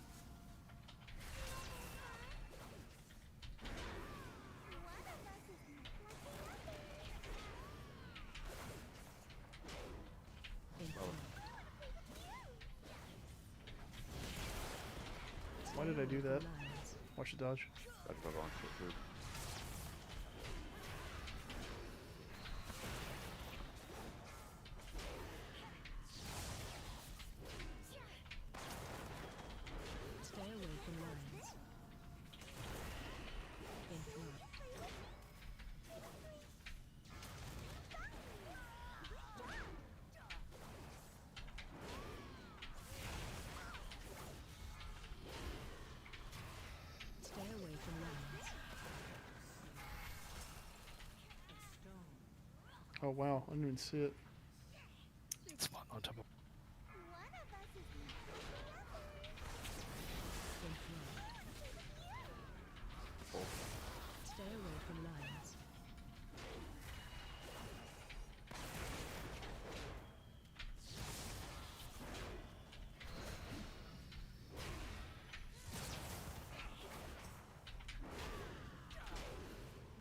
Why did I do that? Watch the dodge. Dodgeball going through. Stay away from lines. Interrupt. Stay away from lines. wow, I didn't even see it. It's fun on top of. Stay away from lions.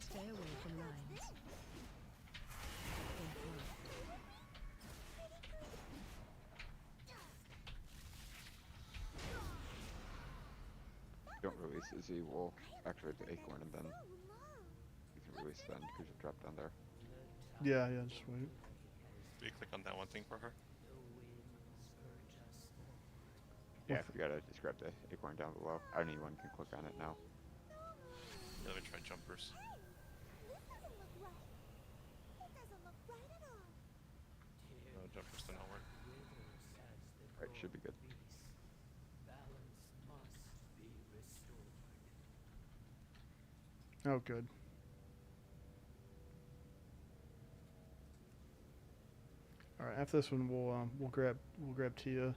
Stay away from lions. Don't release Izzy, we'll activate the acorn and then you can release then because you're dropped down there. Yeah, yeah, just wait. Do you click on that one thing for her? Yeah, if you gotta just grab the acorn down below. Anyone can click on it now. Yeah, let me try jumpers. No, jumpers did not work. Right, should be good. Oh, good. All right, after this one, we'll grab Tia.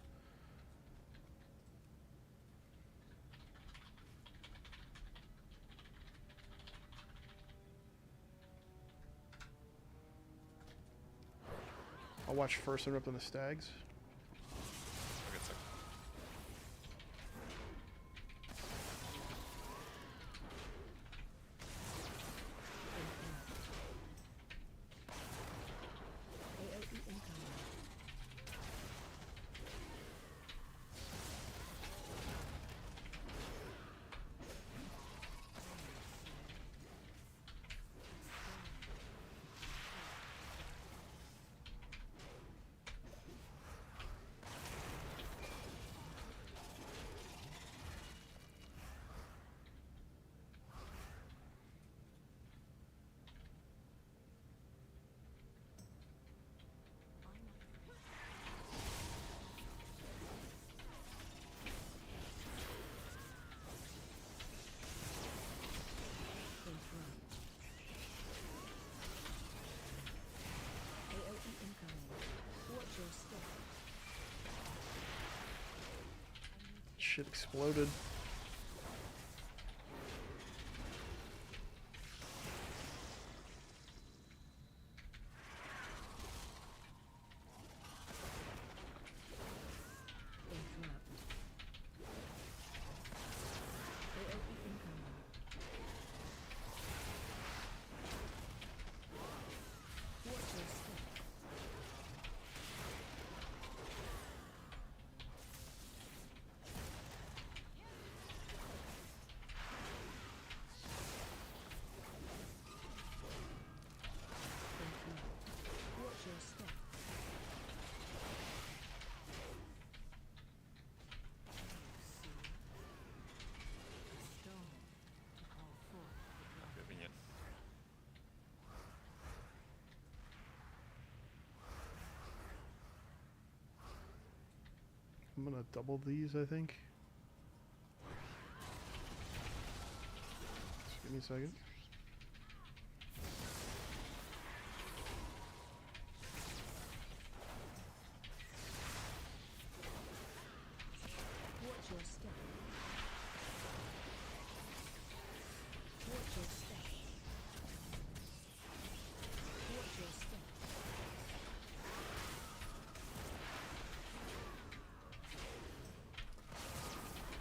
I'll watch first interrupt on the stags. Okay, second. AOE incoming. AOE incoming. Watch your step. Shit exploded. Interrupt. AOE incoming. Watch your step. Interrupt. Watch your step. Stone to call forth the Not moving yet. I'm gonna double these, I think. Just give me a second. Watch your step. Watch your step. Watch your step.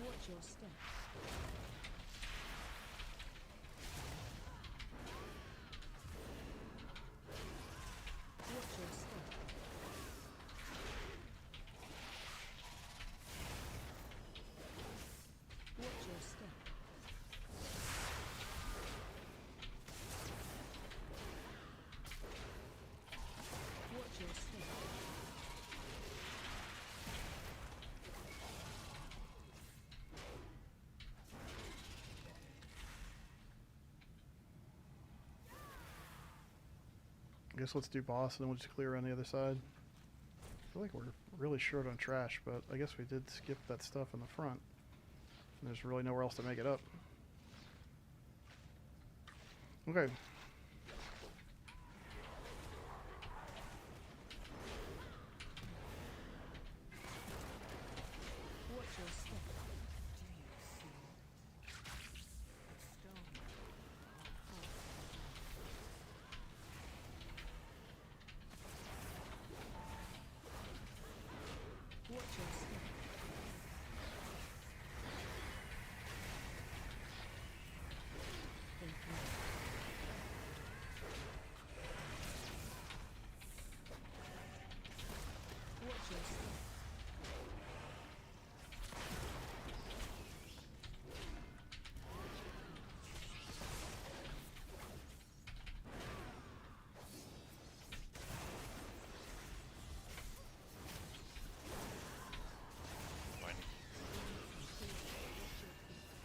Watch your step. Watch your step. Watch your step. Watch your step. I guess let's do boss and then we'll just clear on the other side. I feel like we're really short on trash, but I guess we did skip that stuff in the front. And there's really nowhere else to make it up. Okay.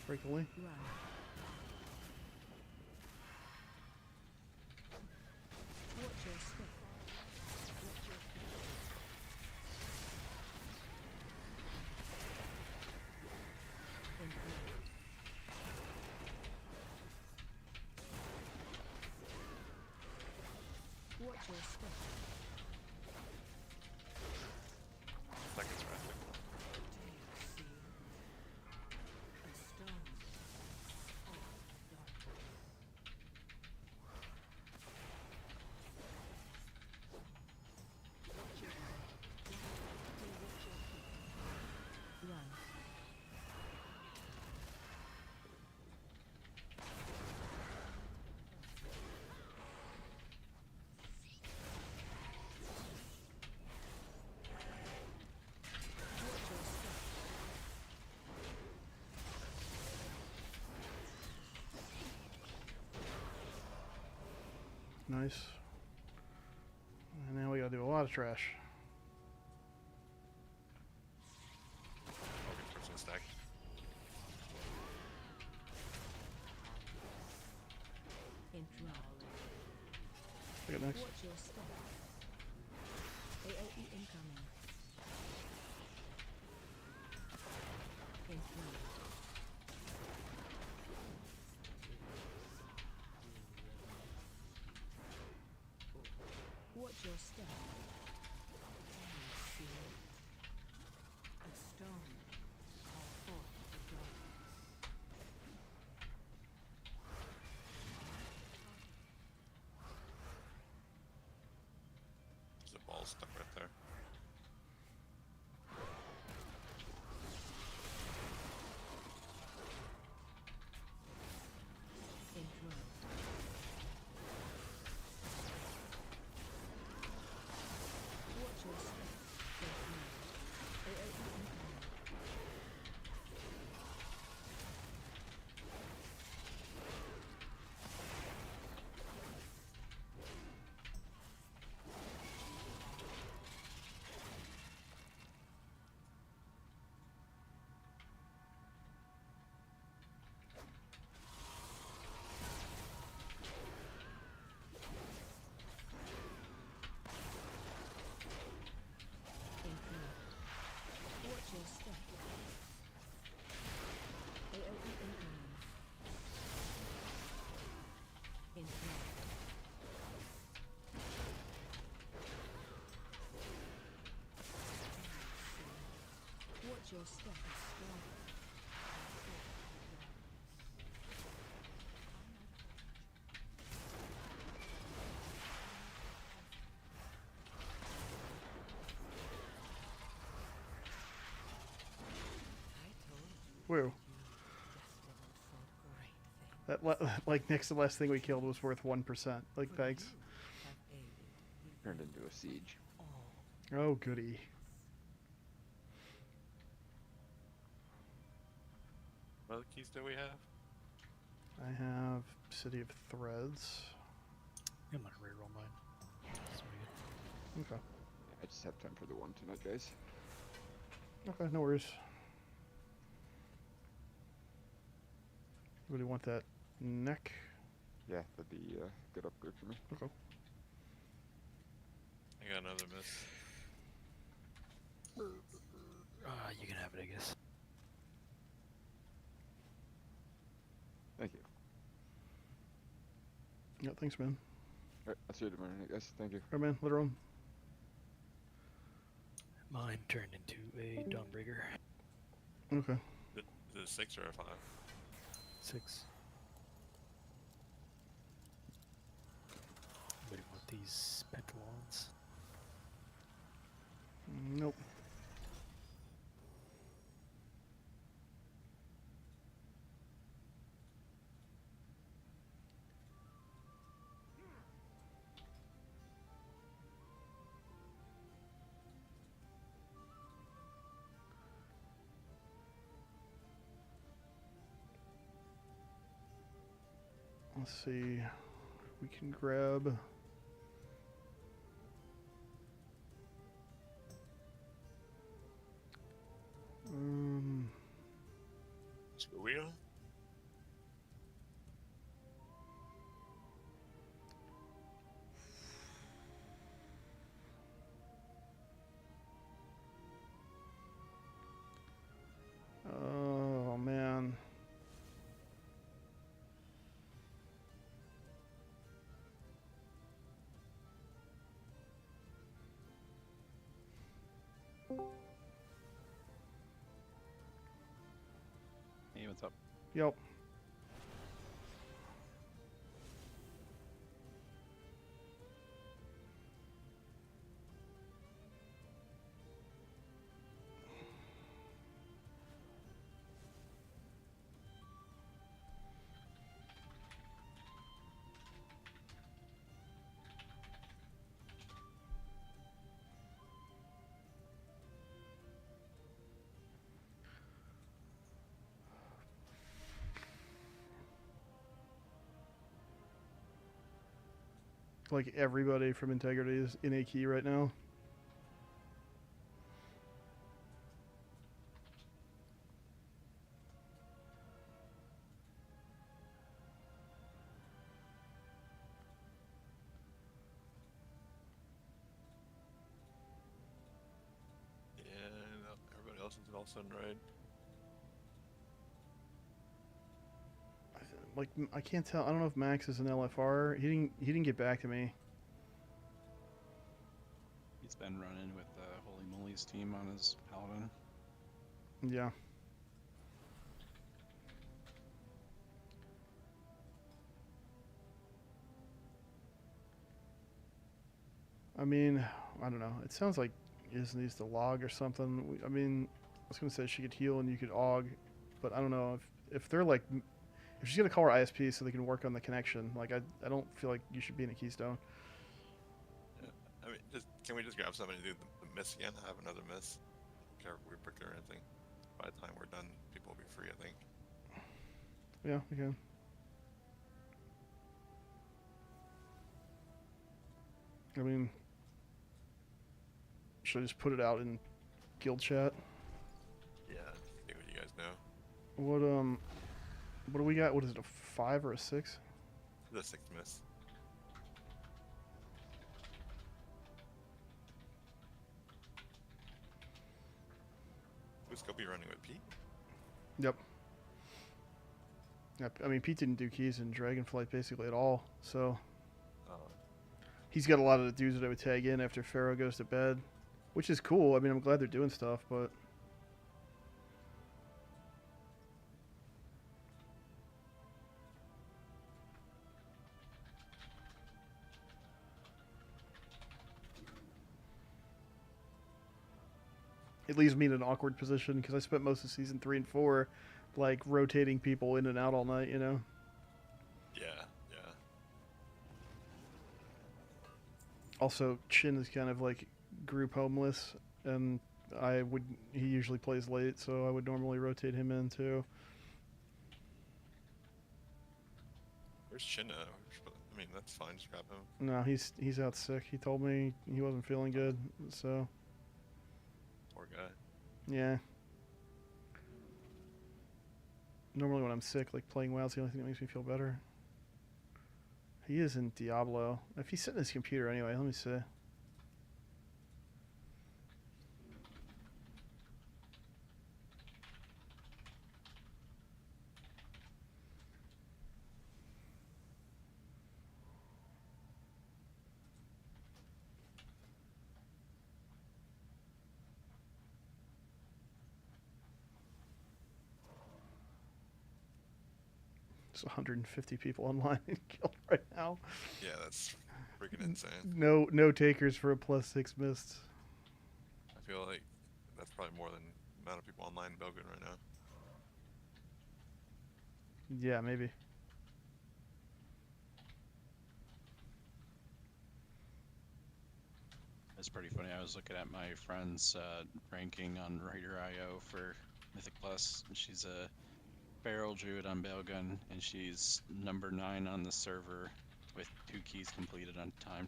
Frequently. Run. Watch your step. Watch your in front. Watch your step. Seconds rafting. A stone. Watch your run. Nice. And now we gotta do a lot of trash. I'll get towards the stack. Interrupt. I got next. Watch your step. AOE incoming. Interrupt. Watch your step. A stone. Call forth the darkness. There's a ball stuck right there. Interrupt. Watch your step. AOE incoming. Watch your step. AOE incoming. Interrupt. Watch your step. Whoa. That like next to the last thing we killed was worth 1%. Like thanks. Turned into a siege. Oh goody. What other keys do we have? I have City of Threads. I'm gonna reroll mine. Okay. I just have time for the one tonight, guys. Okay, no worries. Really want that neck? Yeah, that'd be a good upgrade for me. Okay. I got another miss. You can have it, I guess. Thank you. Yeah, thanks, man. Alright, I'll see you tomorrow night, guys. Thank you. Alright, man. Later on. Mine turned into a Dawnbreaker. Okay. Is it a 6 or a 5? 6. Anybody want these pentalons? Nope. Let's see. We can grab. Squeal? Hey, what's up? Yep. Like everybody from Integrity is in a key right now. Yeah, no, everybody else is all of a sudden raid. Like I can't tell. I don't know if Max is an LFR. He didn't get back to me. He's been running with the Holy Moly's team on his paladin. Yeah. I mean, I don't know. It sounds like Iz needs to log or something. I mean, I was gonna say she could heal and you could aug, but I don't know if they're like, if she's gonna call her ISP so they can work on the connection. Like I don't feel like you should be in a keystone. Yeah. I mean, can we just grab somebody to do the miss again? I have another miss. Care if we pick or anything. By the time we're done, people will be free, I think. Yeah, we can. I mean, should I just put it out in guild chat? Yeah, see what you guys know. What do we got? What is it, a 5 or a 6? The 6th miss. Who's Scopey running with Pete? Yep. Yep. I mean, Pete didn't do keys in Dragonflight basically at all, so he's got a lot of the dudes that I would tag in after Pharaoh goes to bed, which is cool. I mean, I'm glad they're doing stuff, but it leaves me in an awkward position because I spent most of season 3 and 4 like rotating people in and out all night, you know? Yeah, yeah. Also, Chin is kind of like group homeless, and he usually plays late, so I would normally rotate him in too. Where's Chin at? I mean, that's fine, just grab him. No, he's out sick. He told me he wasn't feeling good, so Poor guy. yeah. Normally when I'm sick, like playing WoW's the only thing that makes me feel better. He is in Diablo. If he's sitting at his computer anyway, let me see. There's 150 people online in guild right now. Yeah, that's freaking insane. No takers for a +6 mist. I feel like that's probably more than the amount of people online in Belgium right now. Yeah, maybe. It's pretty funny. I was looking at my friend's ranking on Raider.io for Mythic Plus, and she's a Feral Druid on Bailgun, and she's number 9 on the server with 2 keys completed on time.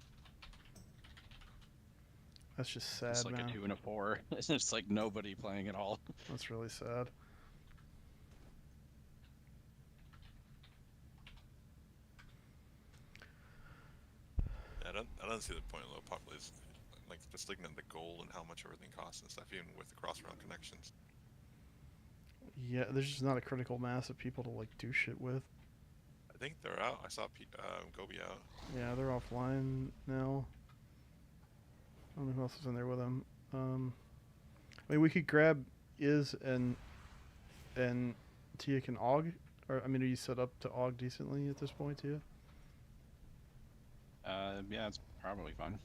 That's just sad, It's like man. a 2 and a 4. It's just like nobody playing at all. That's really sad. I don't see the point of low population. Like, just looking at the gold and how much everything costs and stuff, even with the cross-round connections. Yeah, there's just not a critical mass of people to like do shit with. I think they're out. I saw Gobi out. Yeah, they're offline now. I don't know who else is in there with them. I mean, we could grab Iz and Tia can aug? Or, I mean, are you set up to aug decently at this point, Tia? Yeah, it's probably fine.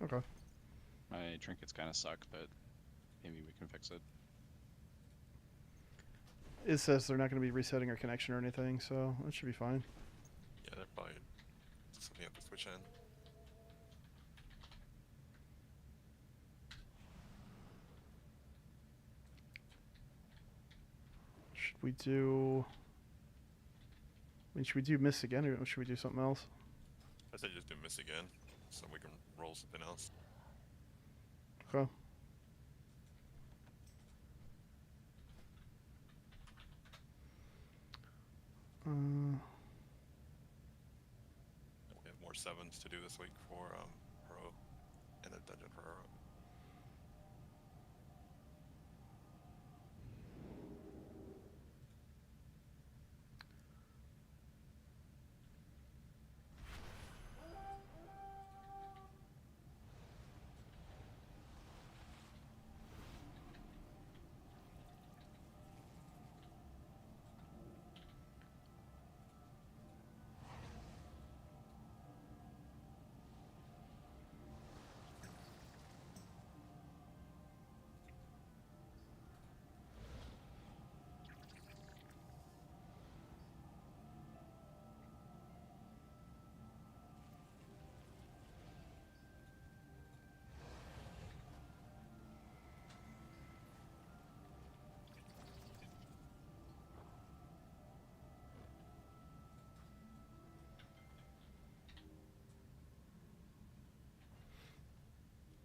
Okay. My trinkets kind of suck, but maybe we can fix it. It says they're not going to be resetting our connection or anything, so that should be fine. Yeah, they're probably something at the Twitch end. Should we do... I mean, should we do Miss again, or should we do something else? I said just do miss again, so we can roll something else. Okay. We have more 7s to do this week for Pro and a dungeon for Hero.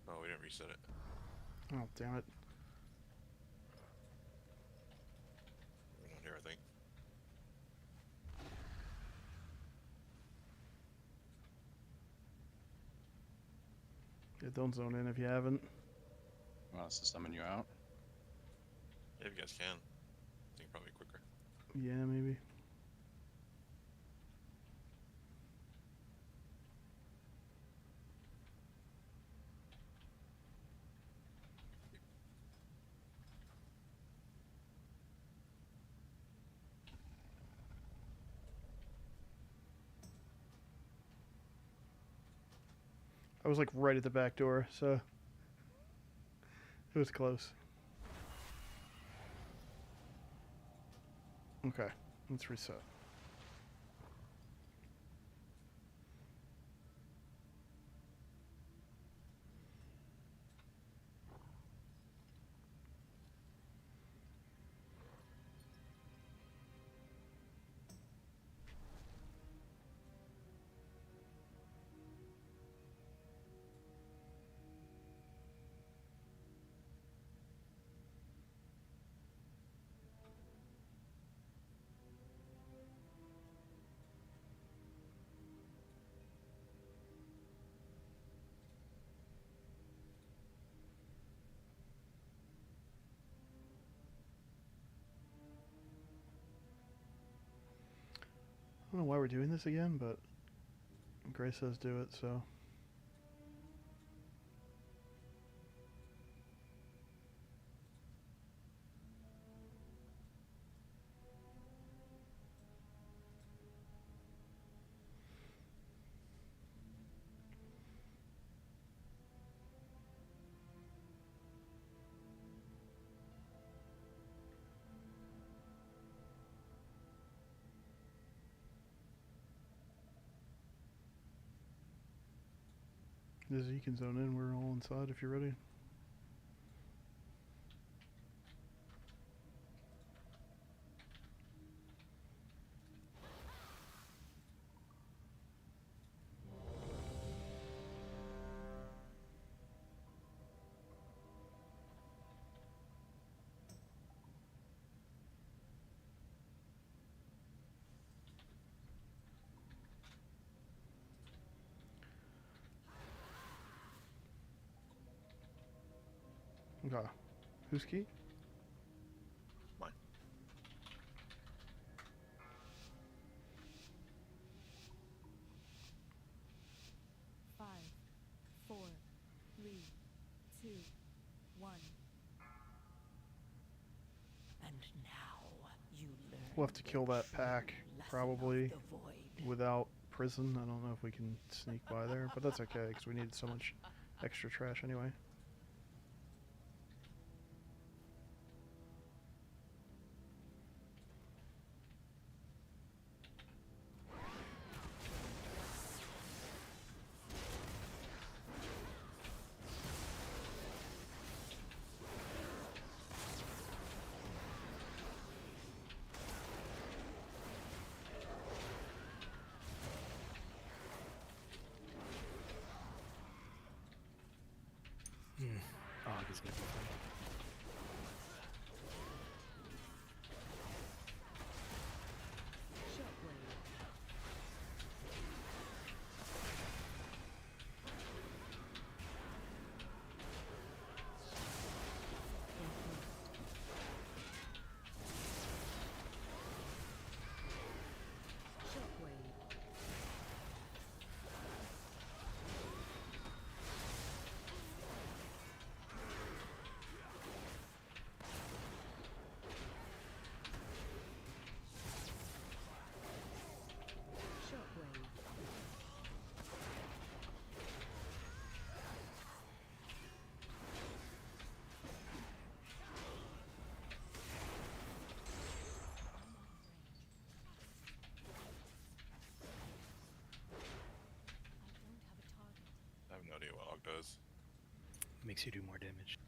Oh, we didn't reset it. Oh, damn it. We're not here, I think. Yeah, don't zone in if you haven't. Want us to summon you out? Yeah, if you guys can. I think probably quicker. Yeah, maybe. I was like right at the back door, so it was close. Okay, let's reset. I don't know why we're doing this again, but Grace says do it, so. Dizzy, you can zone in. We're all inside if you're ready. Okay. Whose key? Mine. Five, 4, 3, 2, 1. And now you learn We'll have to kill that pack, probably, without prison. I don't know if we can sneak by there, but that's okay, because we needed so much extra trash anyway. Oh, he's gonna be fine. I have no idea what Og does. Makes you do more damage.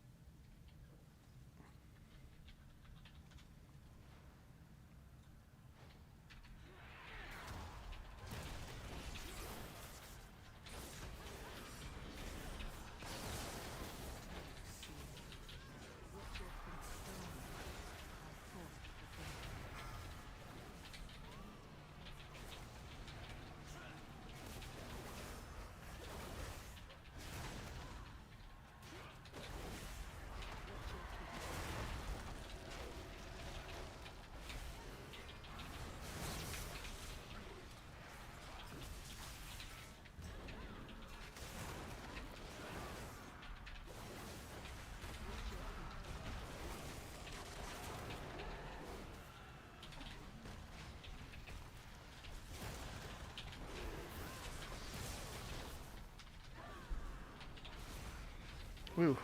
Whew.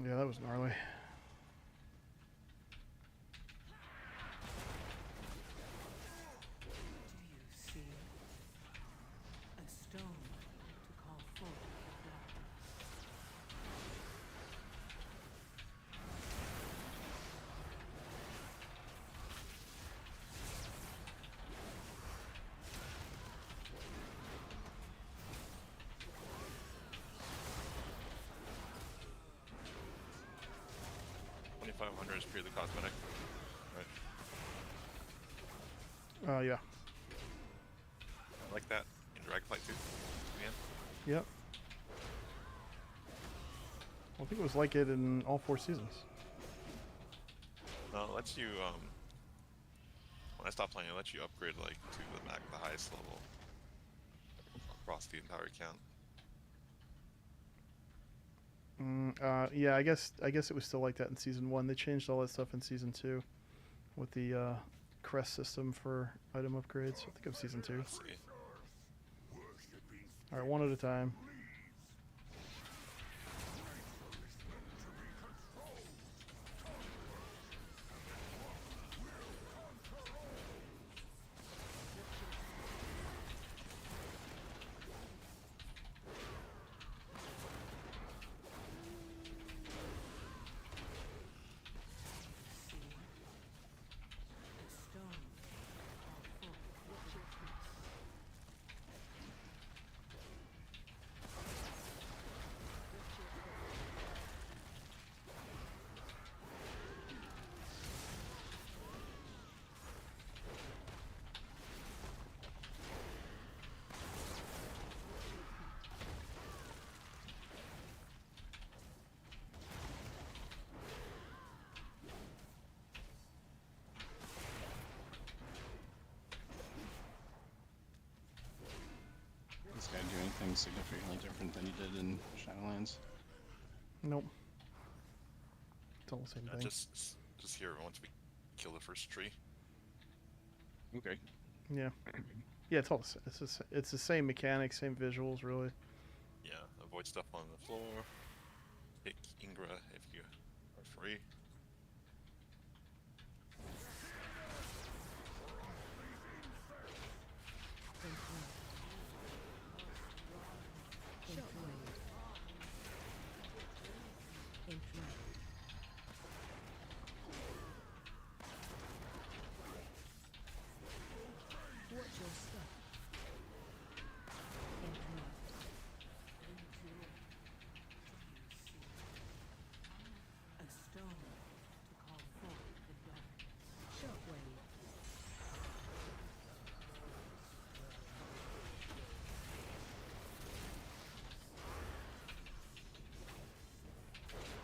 Yeah, that was gnarly. See a stone to call forth the darkness. $2,500 is purely cosmetic, right? Yeah. I like that in Dragonflight too. Man. Yep. I think it was like it in all 4 seasons. No, it lets you when I stopped playing, it lets you upgrade like to the highest level across the entire account. Yeah, I guess it was still like that in season 1. They changed all that stuff in season 2 with the crest system for item upgrades. I think it was season 2. All right, one at a time. anything significantly different than you did in Shadowlands. Nope. It's all the same thing. Just here once we kill the first tree. Okay. Yeah. Yeah, it's all it's the same mechanics, same visuals, really. Yeah, avoid stuff on the floor. Pick Ingra if you are free.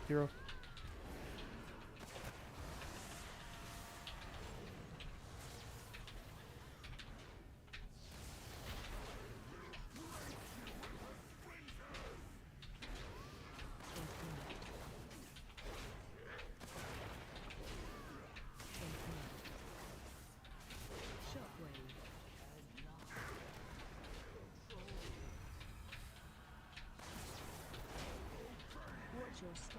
Hero. Your step.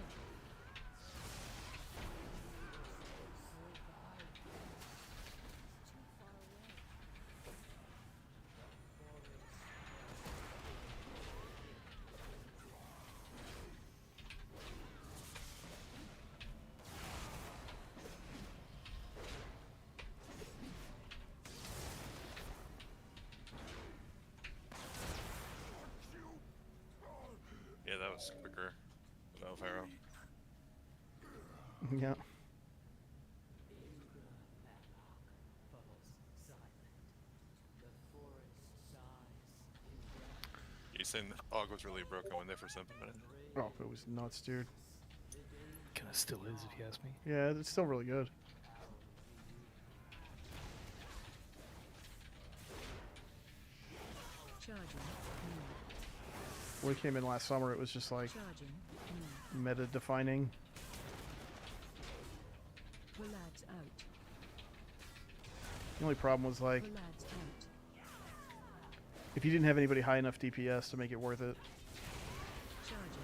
Yeah, that was quicker without Pharaoh. Yeah. You saying the fog was really broken when they first implemented it? Oh, it was nuts, dude. Kind of still is, if you ask me. Yeah, it's still really good. Charging. When it came in last summer, it was just like Charging. meta defining. Pull lads out. The only problem was like Pull lads out. if you didn't have anybody high enough DPS to make it worth it. Charging.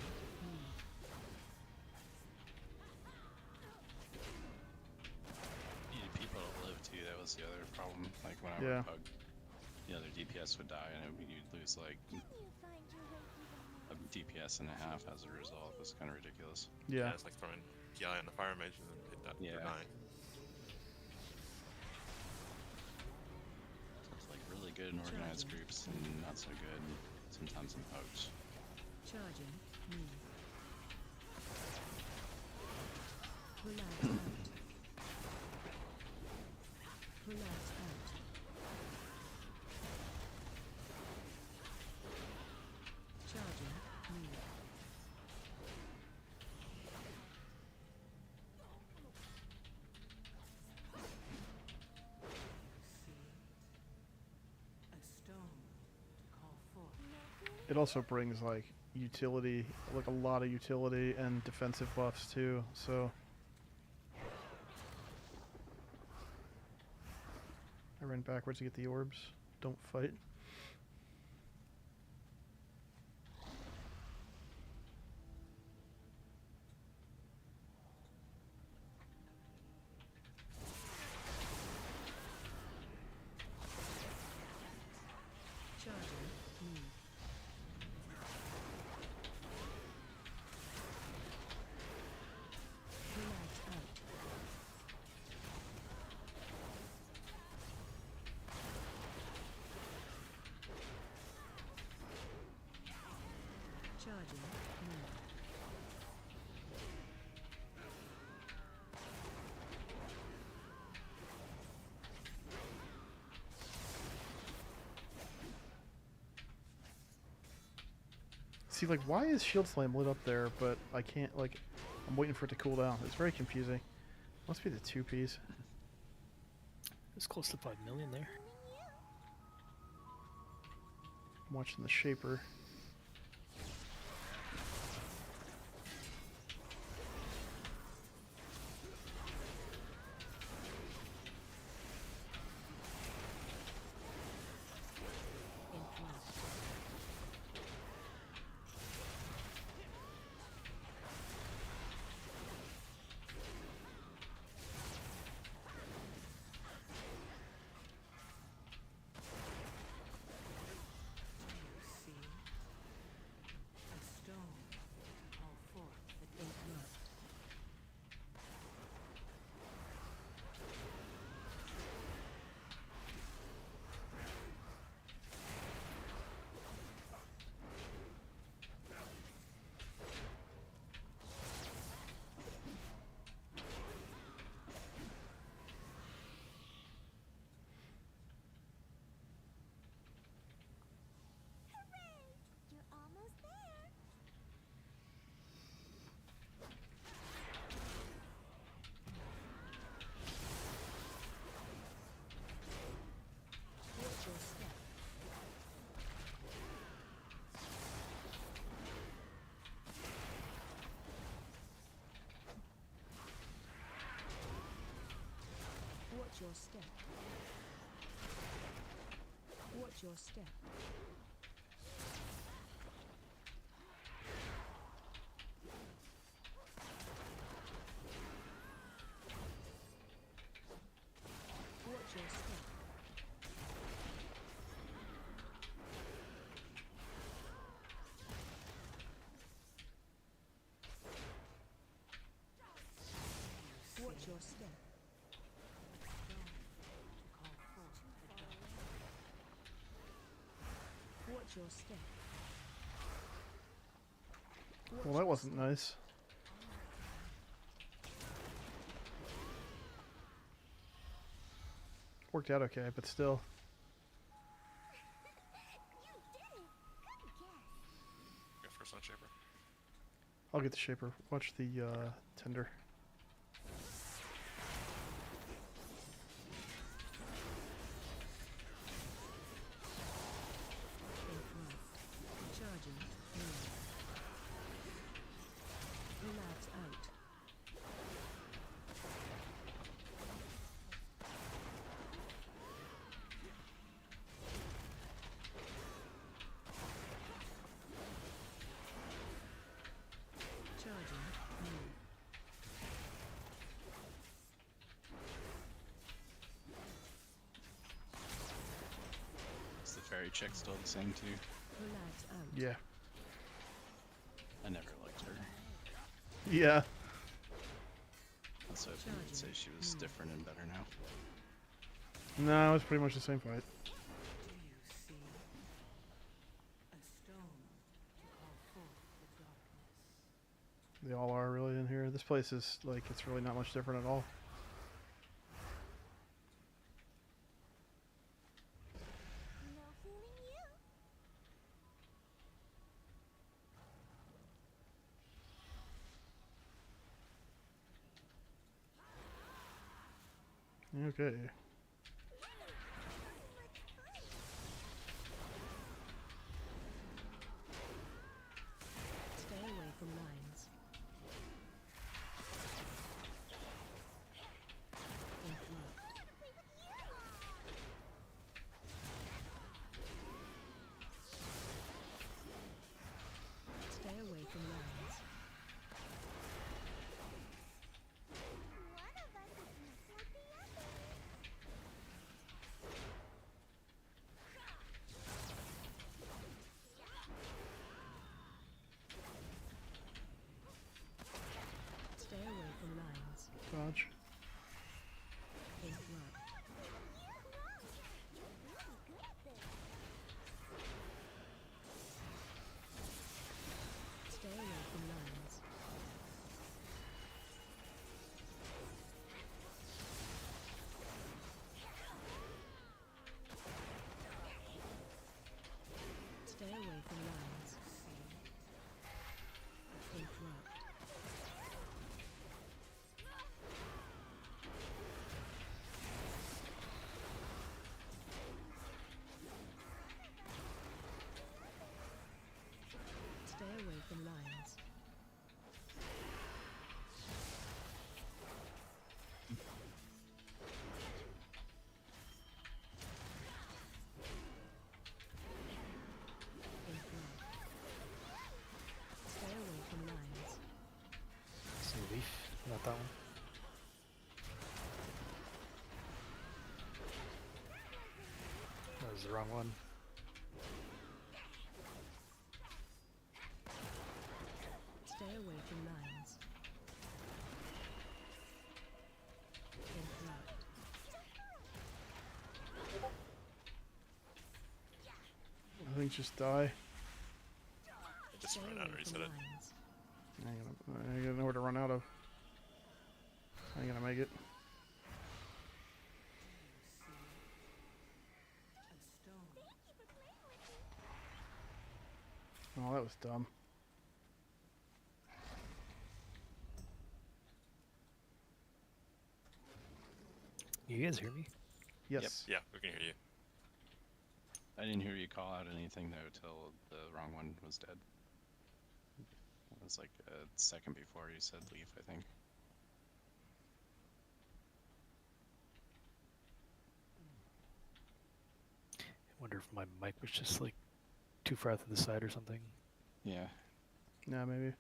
You need people to live too. That was the other problem. Like when I Yeah. would bug, the other DPS would die, and you'd lose like a DPS and a half as a result. It was kind of ridiculous. Yeah. It's like throwing PI on the fire mage and then hit that Yeah. for 9. So it's like really good in organized groups and not so good sometimes in pokes. Charging. Pull lads out. Pull lads out. Charging. A stone to call forth. It also brings like utility, like a lot of utility and defensive buffs too. So I ran backwards to get the orbs. Don't fight. Charging. Pull lads out. Charging. See, like, why is Shield Slam lit up there, but I can't, like, I'm waiting for it to cool down. It's very confusing. Must be the 2-piece. It's close to 5 million there. I'm watching the Shaper. your step. Watch your step. Watch your step. Watch your step. Watch your step. Well, that wasn't nice. Worked out okay, but still. Go first on Shaper. I'll get the Shaper. Watch the Tender. Charging. Relax out. Charging. Is the fairy chick still the same too? Relax out. Yeah. I never liked her. Yeah. I was hoping you'd say she was different and better now. No, it was pretty much the same fight. Do you see a stone to call forth the darkness? They all are really in here. This place is like, it's really not much different at all. Okay. Stay away from lines. Interrupt. Stay away from lines. Stay away from lines. Dodge. Interrupt. Stay away from lines. Stay away from lines. Interrupt. Stay away from lines. Interrupt. Stay away from lines. See leaf, not that one. That was the wrong one. Stay away from lines. Interrupt. I think just die. Just Stay run out away and from reset it. lines. I ain't gonna know where to run out of. I ain't gonna make it. A stone. Oh, that was dumb. You guys hear me? Yes. Yeah, we can hear you. I didn't hear you call out anything though till the wrong one was dead. It was like a second before you said leave, I think. Wonder if my mic was just like too far to the side or something. Yeah. Yeah, maybe.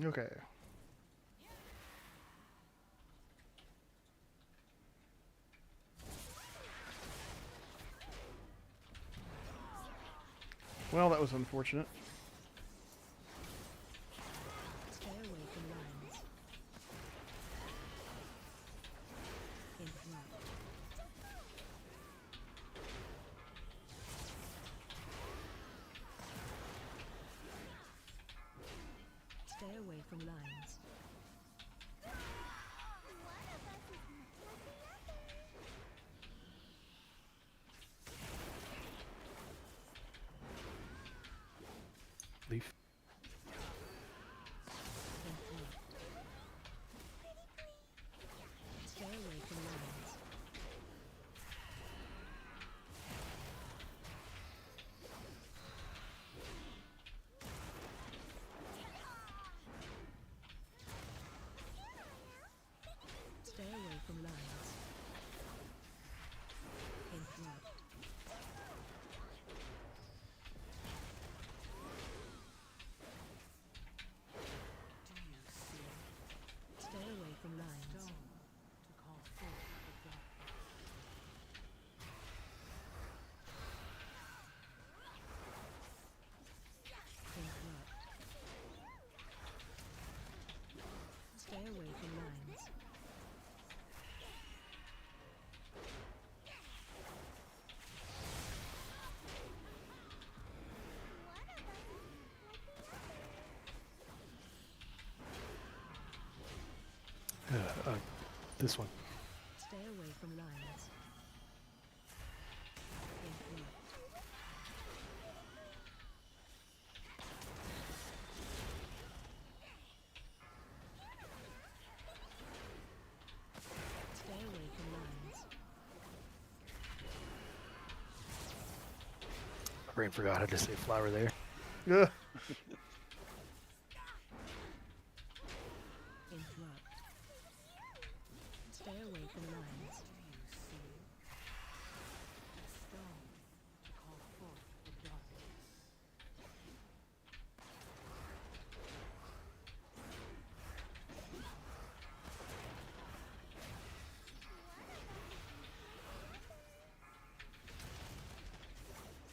Okay. Well, that was unfortunate. Stay away from lines. Interrupt. Stay away from lines. Leaf. Interrupt. Stay away from lines. Stay away from lines. Interrupt. Stay away from lines. To call forth the dark. Interrupt. Stay away from lines. This one. Stay away from lines. Interrupt. Stay away from lines. My brain forgot how to say flower there. Yeah. Interrupt. Stay away from lines. Stone to call forth the darkness.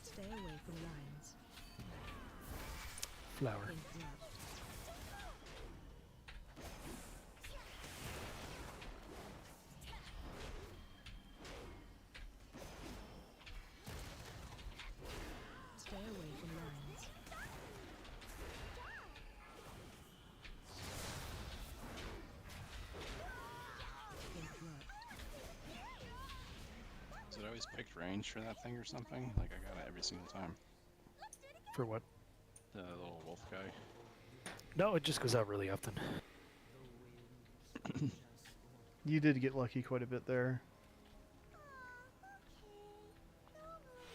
Stay away from lines. Flower. Interrupt. Stay away from lines. Interrupt. Is it always picked range for that thing or something? Like I got it every single time. For what? The little wolf guy. No, it just goes out really often. You did get lucky quite a bit there.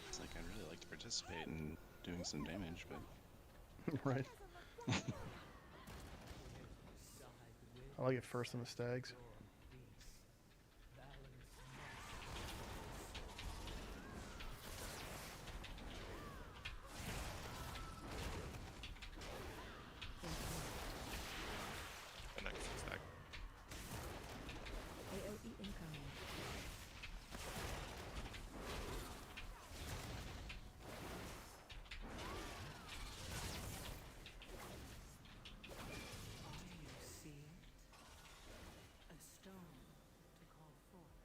It's like I'd really like to participate in doing some damage, but Right. I like it first on the stags. The next stack. AOE incoming. See it? A stone to call forth.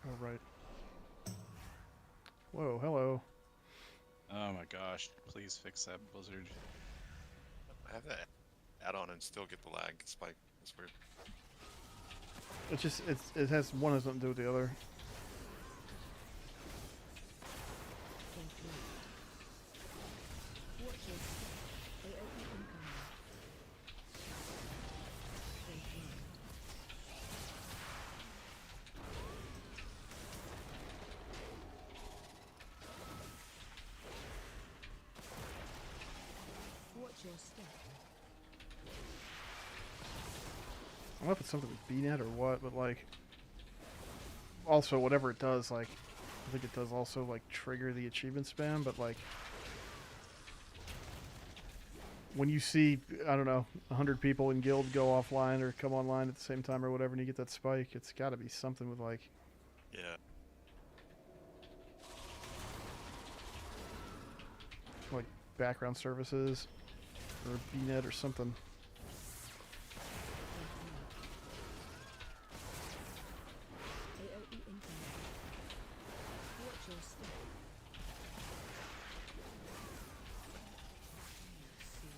Oh, right. Whoa, hello. oh my gosh, please fix that blizzard. I have that add-on and still get the lag spike. That's weird. It's just, it has one has nothing to do with the other. Interrupt. Watch your step. AOE incoming. Interrupt. step. I don't know if it's something with BNet or what, but like, also whatever it does, like, I think it does also like trigger the achievement spam, but like, when you see, I don't know, 100 people in guild go offline or come online at the same time or whatever, and you get that spike, it's got to be something with like, Yeah. like background services or BNet or something. AOE incoming. Watch your step. See?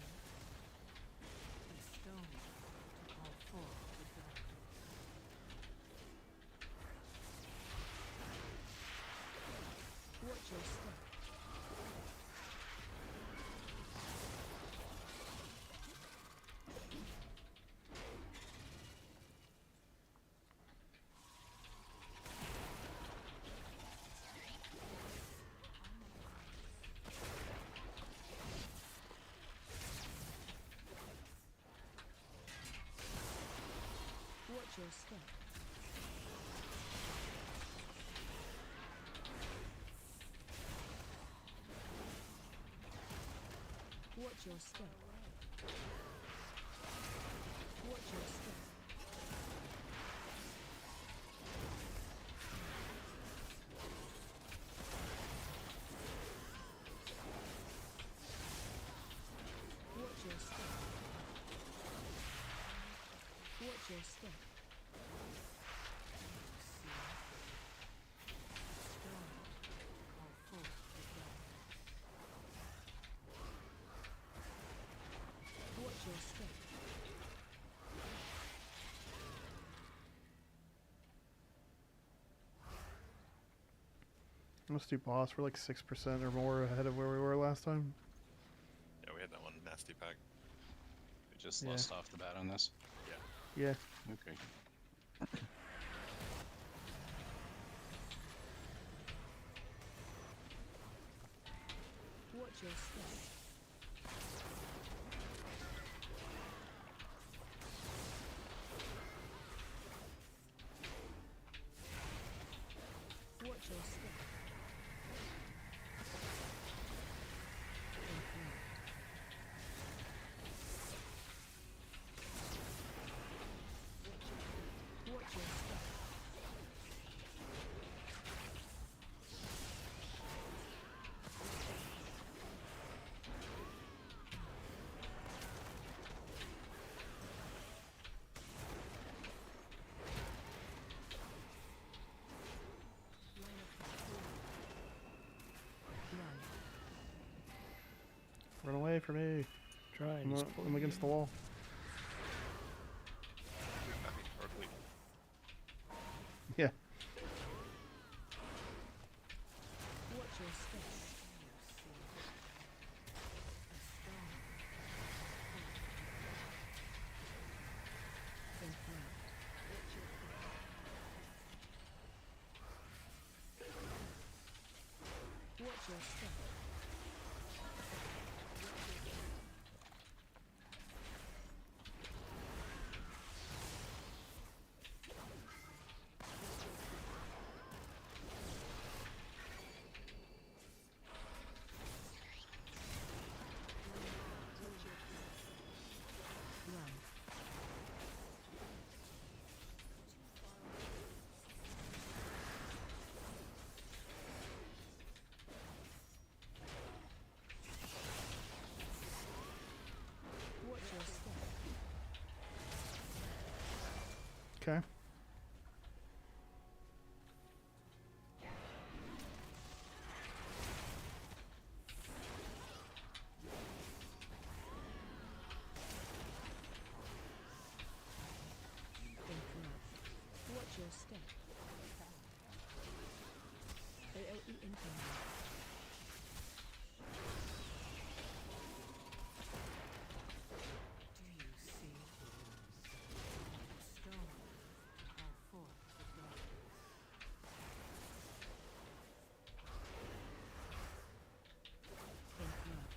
A stone to call forth the darkness. Watch your step. Watch your step. Watch your step. Watch your step. Watch your step. Watch your step. See? Stone call forth the darkness. Watch your step. Let's do boss. We're like 6% or more ahead of where we were last time. Yeah, we had that one nasty pack. We just Yeah. lost off the bat on this. Yeah. Yeah. Okay. Watch your step. Watch your step. Watch your step. Run away from me. Try and I'm against the wall. Yeah. Watch your step. A stone. Confirmed. Watch your step. Watch your step. Run. Watch your step. Okay. Confirmed. Watch your step. AOE incoming. Do you see? Stone. Call forth the darkness. Confirmed.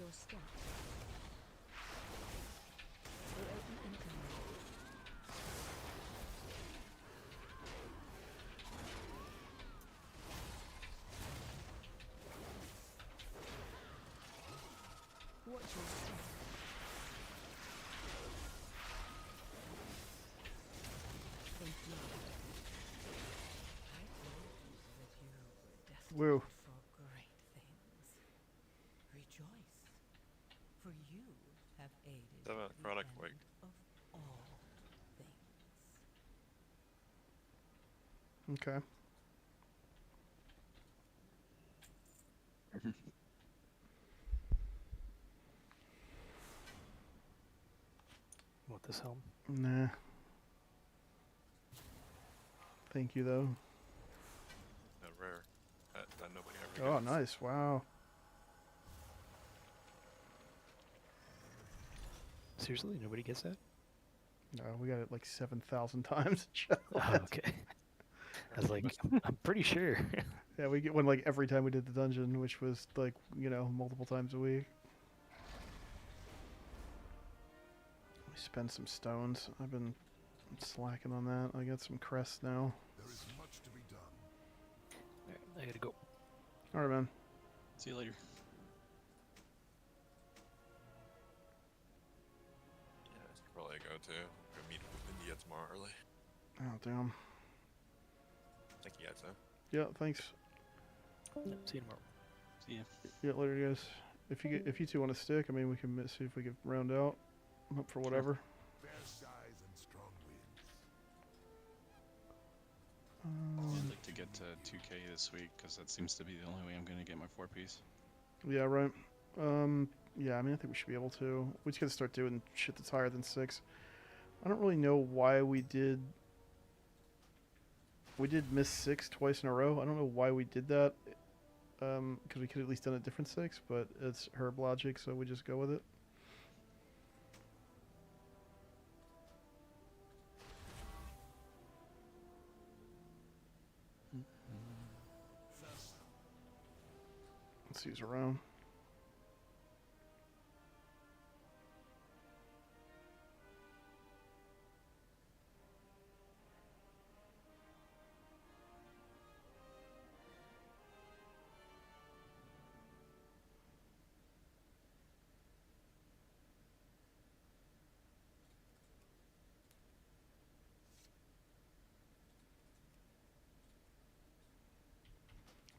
your step? OAE incoming. Watch your step. Think not. I told you that you were Woo. destined for great things. Rejoice, for you have aided Seven the product end wig. of all things. Okay. Want this helm? Nah. Thank you though. Rare. That nobody ever Oh, gets. nice. Wow. Seriously, nobody gets that? No, we got it like 7,000 times. Oh, okay. I was like, I'm pretty sure. Yeah, we get one like every time we did the dungeon, which was like, you know, multiple times a week. We spend some stones. I've been slacking on that. I got some crests now. There is much to be done. Alright, I gotta go. Alright, man. See you later. Yeah, I should probably go too. Go meet up with India tomorrow early. Oh, damn. Thank you guys, though. Yeah, thanks. Yep, see you tomorrow. See ya. Yeah, later, guys. If you two want to stick, I mean, we can see if we can round out. I'm up for whatever. Fair skies and strong winds. I'd like to get to 2K this week because that seems to be the only way I'm going to get my 4-piece. Yeah, right. Yeah, I mean, I think we should be able to. We just gotta start doing shit that's higher than 6. I don't really know why we did miss 6 twice in a row. I don't know why we did that. Because we could at least done a different 6, but it's herb logic, so we just go with it. Let's use around.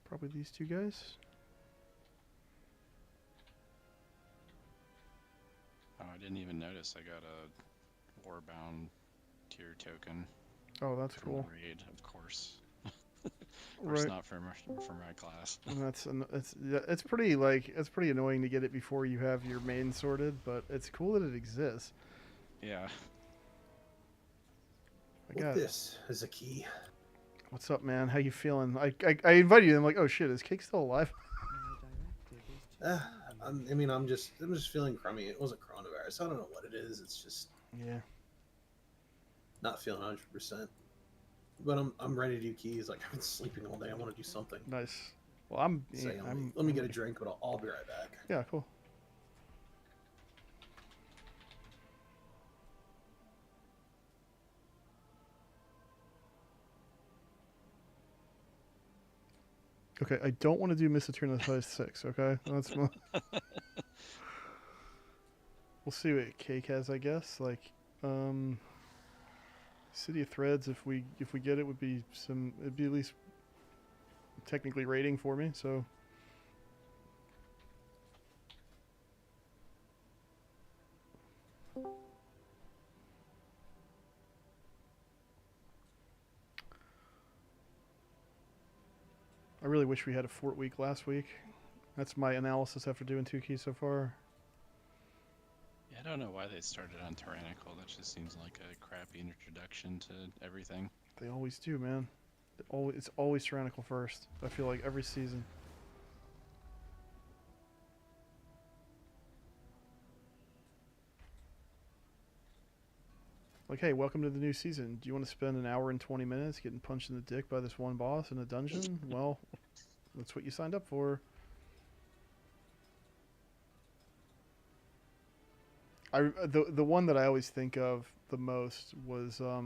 Probably these two guys. Oh, I didn't even notice I got a Warbound tier token. Oh, that's from cool. Raid, of course. Of course, Right. not for my class. And it's pretty it's pretty annoying to get it before you have your main sorted, but it's cool that it exists. Yeah. I got This is a key. What's up, man? How you feeling? I invited you. I'm like, oh shit, is Cake still alive? I mean, I'm just feeling crummy. It wasn't coronavirus. I don't know what it is. It's just Yeah. not feeling 100%. But I'm ready to do keys. Like I've been sleeping all day. I want to do something. Nice. Well, I'm. So, Yeah, let me get a drink, but I'll be right back. Yeah, cool. Okay, I don't want to do Miss Eterna size 6, okay? That's my... We'll see what Cake has, I guess. Like, City of Threads, if we get it, would be it'd be at least technically rating for me, so... I really wish we had a fort week last week. That's my analysis after doing 2 keys so far. Yeah, I don't know why they started on Tyrannical. That just seems like a crappy introduction to everything. They always do, man. It's always Tyrannical first. I feel like every season. Like, hey, welcome to the new season. Do you want to spend an hour and 20 minutes getting punched in the dick by this one boss in a dungeon? Well, that's what you signed up for. The one that I always think of the most was I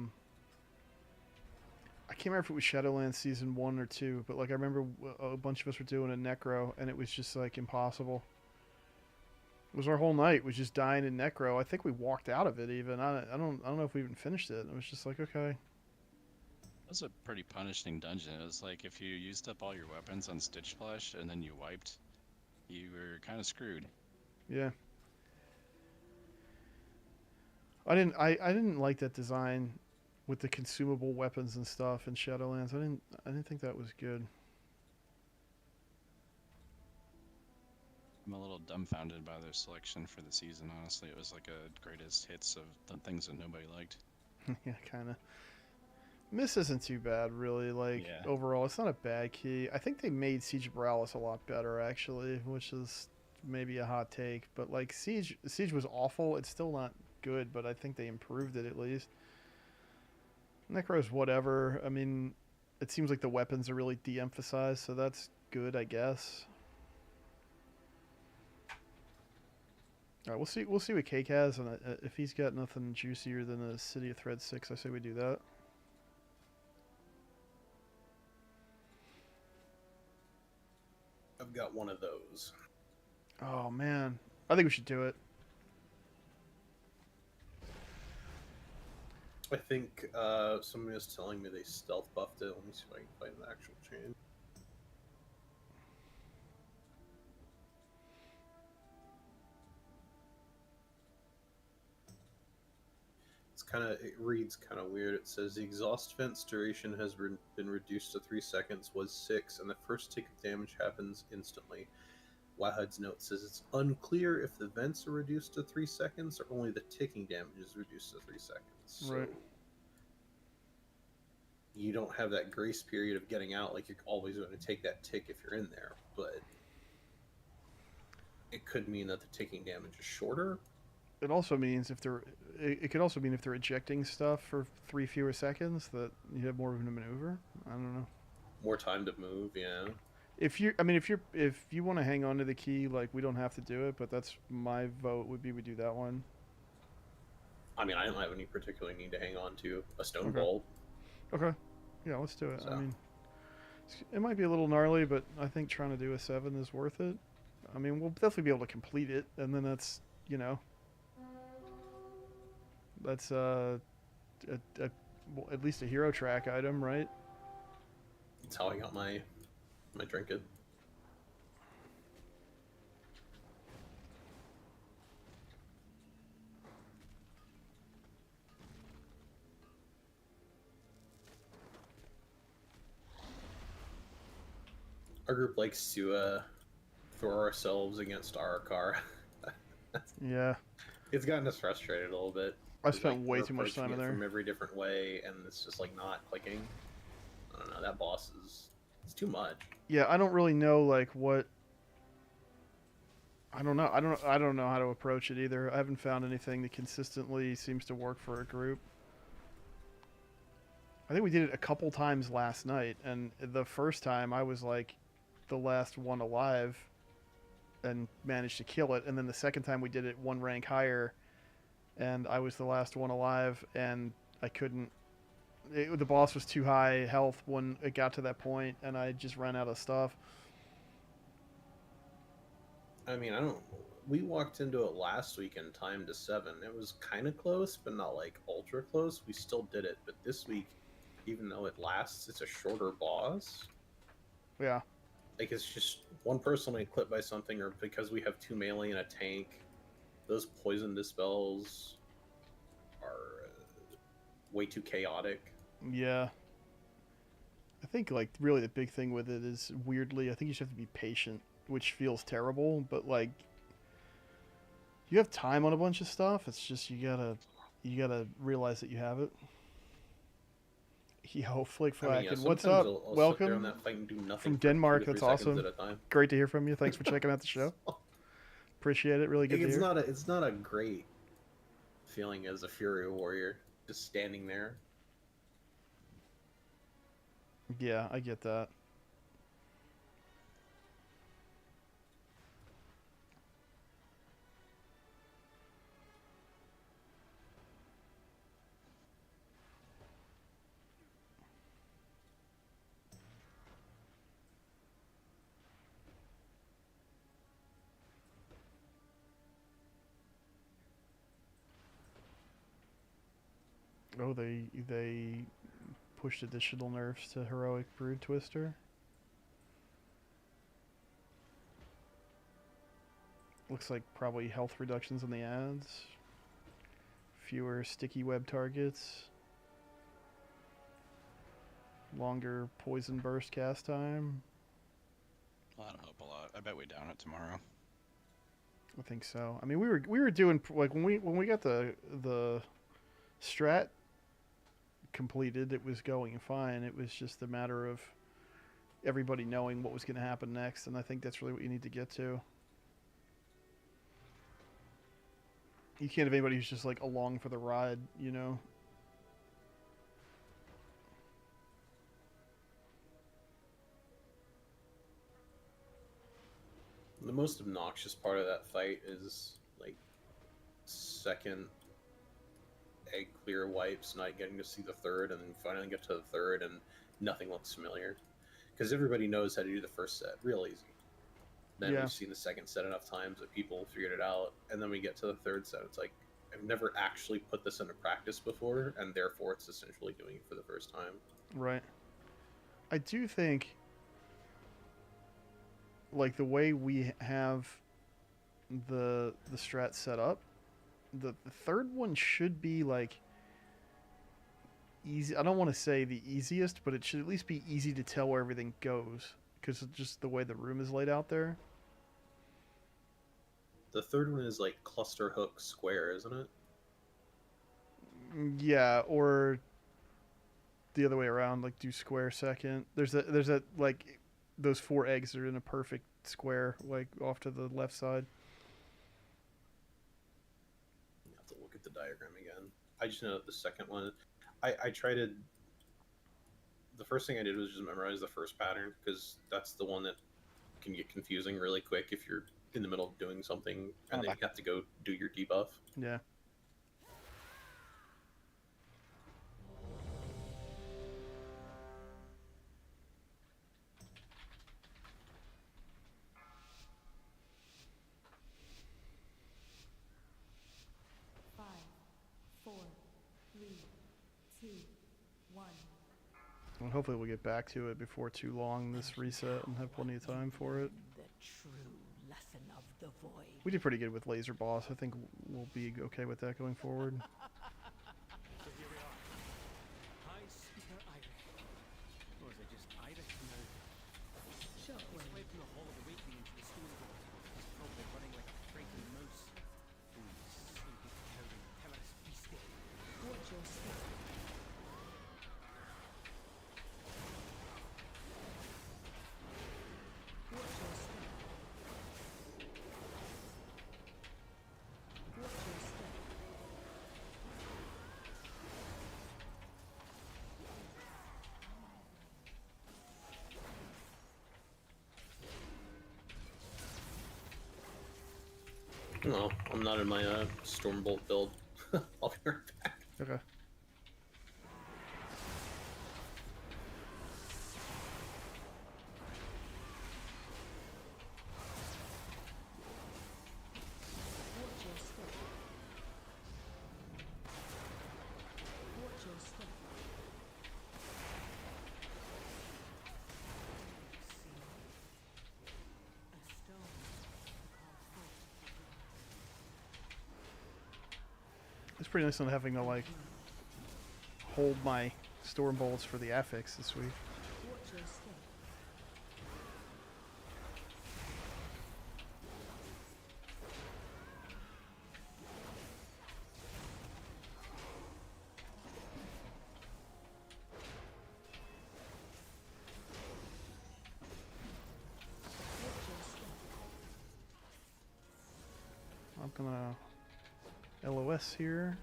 can't remember if it was Shadowlands season 1 or 2, but like I remember a bunch of us were doing a necro and it was just like impossible. It was our whole night was just dying in necro. I think we walked out of it even. I don't know if we even finished it. It was just like, okay. That was a pretty punishing dungeon. It was like if you used up all your weapons on Stitch Flesh and then you wiped, you were kind of screwed. Yeah. I didn't like that design with the consumable weapons and stuff in Shadowlands. I didn't think that was good. I'm a little dumbfounded by their selection for the season, honestly. It was like a greatest hits of the things that nobody liked. Yeah, kind of. Miss isn't too bad, really. Like, Yeah. overall, it's not a bad key. I think they made Siege of Borealis a lot better, actually, which is maybe a hot take. But, like, Siege was awful. It's still not good, but I think they improved it at least. Necro's whatever. I mean, it seems like the weapons are really de-emphasized, so that's good, I guess. All right, we'll see what Cake has, and if he's got nothing juicier than a City of Thread 6, I say we do that. I've got one of those. Oh man, I think we should do it. I think somebody was telling me they stealth buffed it. Let me see if I can find the actual chain. It reads kind of weird. It says the exhaust vent's duration has been reduced to 3 seconds, was 6, and the first tick of damage happens instantly. Wahid's note says it's unclear if the vents are reduced to 3 seconds or only the ticking damage is reduced to 3 seconds. So right. You don't have that grace period of getting out, like you're always going to take that tick if you're in there, but it could mean that the ticking damage is shorter. It also means it could also mean if they're ejecting stuff for 3 fewer seconds that you have more room to maneuver. I don't know. More time to move, yeah. If you want to hang on to the key, like we don't have to do it, but that's my vote would be we do that one. I mean, I don't have any particular need to hang on to a stone Okay. bolt. Okay. Yeah, let's do it. So. I mean, it might be a little gnarly, but I think trying to do a 7 is worth it. I mean, we'll definitely be able to complete it, and then that's, you know, that's at least a hero track item, right? That's how I got my trinket. Our group likes to throw ourselves against our car. Yeah. It's gotten us frustrated a little bit. I spent Like, way we're too much approaching time in it there. from every different way, and it's just like not clicking. I don't know. That boss it's too much. Yeah, I don't really know like what. I don't know. I don't know how to approach it either. I haven't found anything that consistently seems to work for a group. I think we did it a couple times last night, and the first time I was like the last one alive and managed to kill it, and then the second time we did it one rank higher and I was the last one alive and I couldn't. The boss was too high health when it got to that point, and I just ran out of stuff. I mean, we walked into it last week in time to 7. It was kind of close, but not like ultra close. We still did it, but this week, even though it lasts, it's a shorter boss. Yeah. Like, it's just one person may clip by something, or because we have 2 melee and a tank, those poison dispels are way too chaotic. Yeah. I think, like, really the big thing with it is, weirdly, I think you just have to be patient, which feels terrible, but, like, you have time on a bunch of stuff. It's just, you gotta realize that you have it. Yo, Flick Flack, and what's up? I'll sit there on Welcome that fight and do nothing from for 2 to Denmark. 3 That's seconds awesome. at a time. Great to hear from you. Thanks for checking out the show. Appreciate it. Really good to hear. It's not a great feeling as a Fury Warrior, just standing there. Yeah, I get that. Oh, they pushed additional nerfs to Heroic Brood Twister. Looks like probably health reductions on the ads. Fewer sticky web targets. Longer poison burst cast time. Well, that'll help a lot. I bet we down it tomorrow. I think so. I mean, we were doing like when we got the strat completed, it was going fine. It was just a matter of everybody knowing what was going to happen next, and I think that's really what you need to get to. You can't have anybody who's just like along for the ride, you know. The most obnoxious part of that fight is like second egg clear wipes, not getting to see the third, and then finally get to the third and nothing looks familiar. Because everybody knows how to do the first set real easy. Then Yeah. we've seen the second set enough times that people figured it out, and then we get to the third set. It's like, I've never actually put this into practice before, and therefore it's essentially doing it for the first time. Right. I do think, like, the way we have the strat set up, the third one should be like easy. I don't want to say the easiest, but it should at least be easy to tell where everything goes because of just the way the room is laid out there. The third one is like cluster hook square, isn't it? Yeah, or the other way around, like do square second. There's a like those 4 eggs are in a perfect square, like off to the left side. You have to look at the diagram again. I just know that the second one, I tried to. The first thing I did was just memorize the first pattern because that's the one that can get confusing really quick if you're in the middle of doing something and then you have to go do your debuff. Yeah. Well, hopefully we'll get back to it before too long this reset and have plenty of time for it. The true lesson of the void. We did pretty good with Laser Boss. I think we'll be okay with that going forward. So here we are. High Speaker Irish. Or is it just Irish? No. Shockwave. Away from the Hall of Awakening into the Stone Hall. He's probably running like a frightened mouse. Ooh, sleepy, cowering, terrorist beastie. Watch your step. No, I'm not in my Stormbolt build. I'll be right back. Okay. It's pretty nice not having to like hold my storm bolts for the affix this week. I'm gonna LOS here.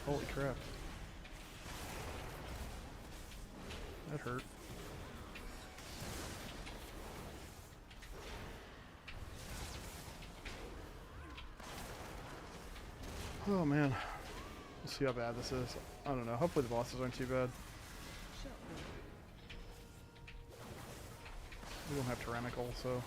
Holy crap. That hurt. Oh man. We'll see how bad this is. I don't know. Hopefully the bosses aren't too bad. We don't have tyrannical, so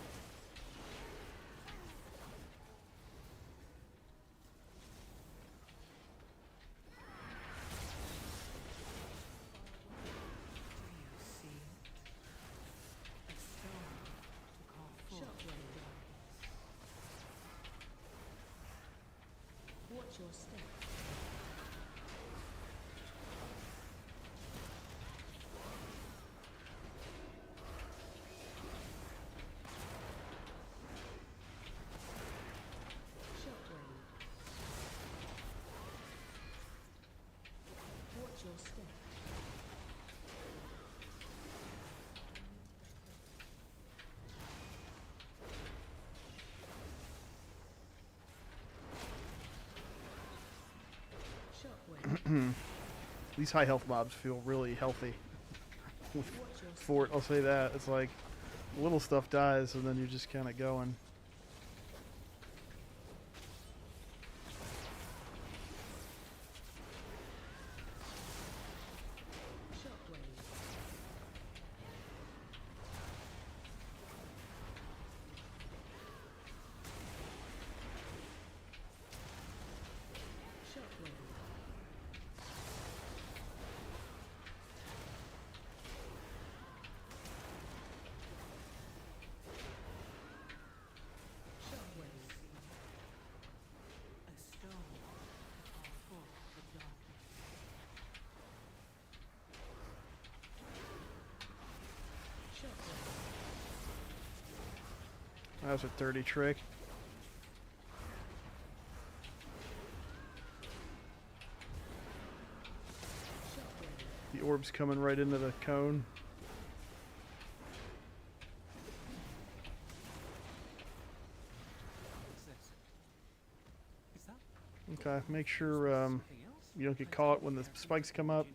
These high health mobs feel really healthy. With Fort, I'll say that. It's like little stuff dies and then you're just kind of going. That was a dirty trick. The orb's coming right into the cone. Okay, make sure you don't get caught when the spikes come up.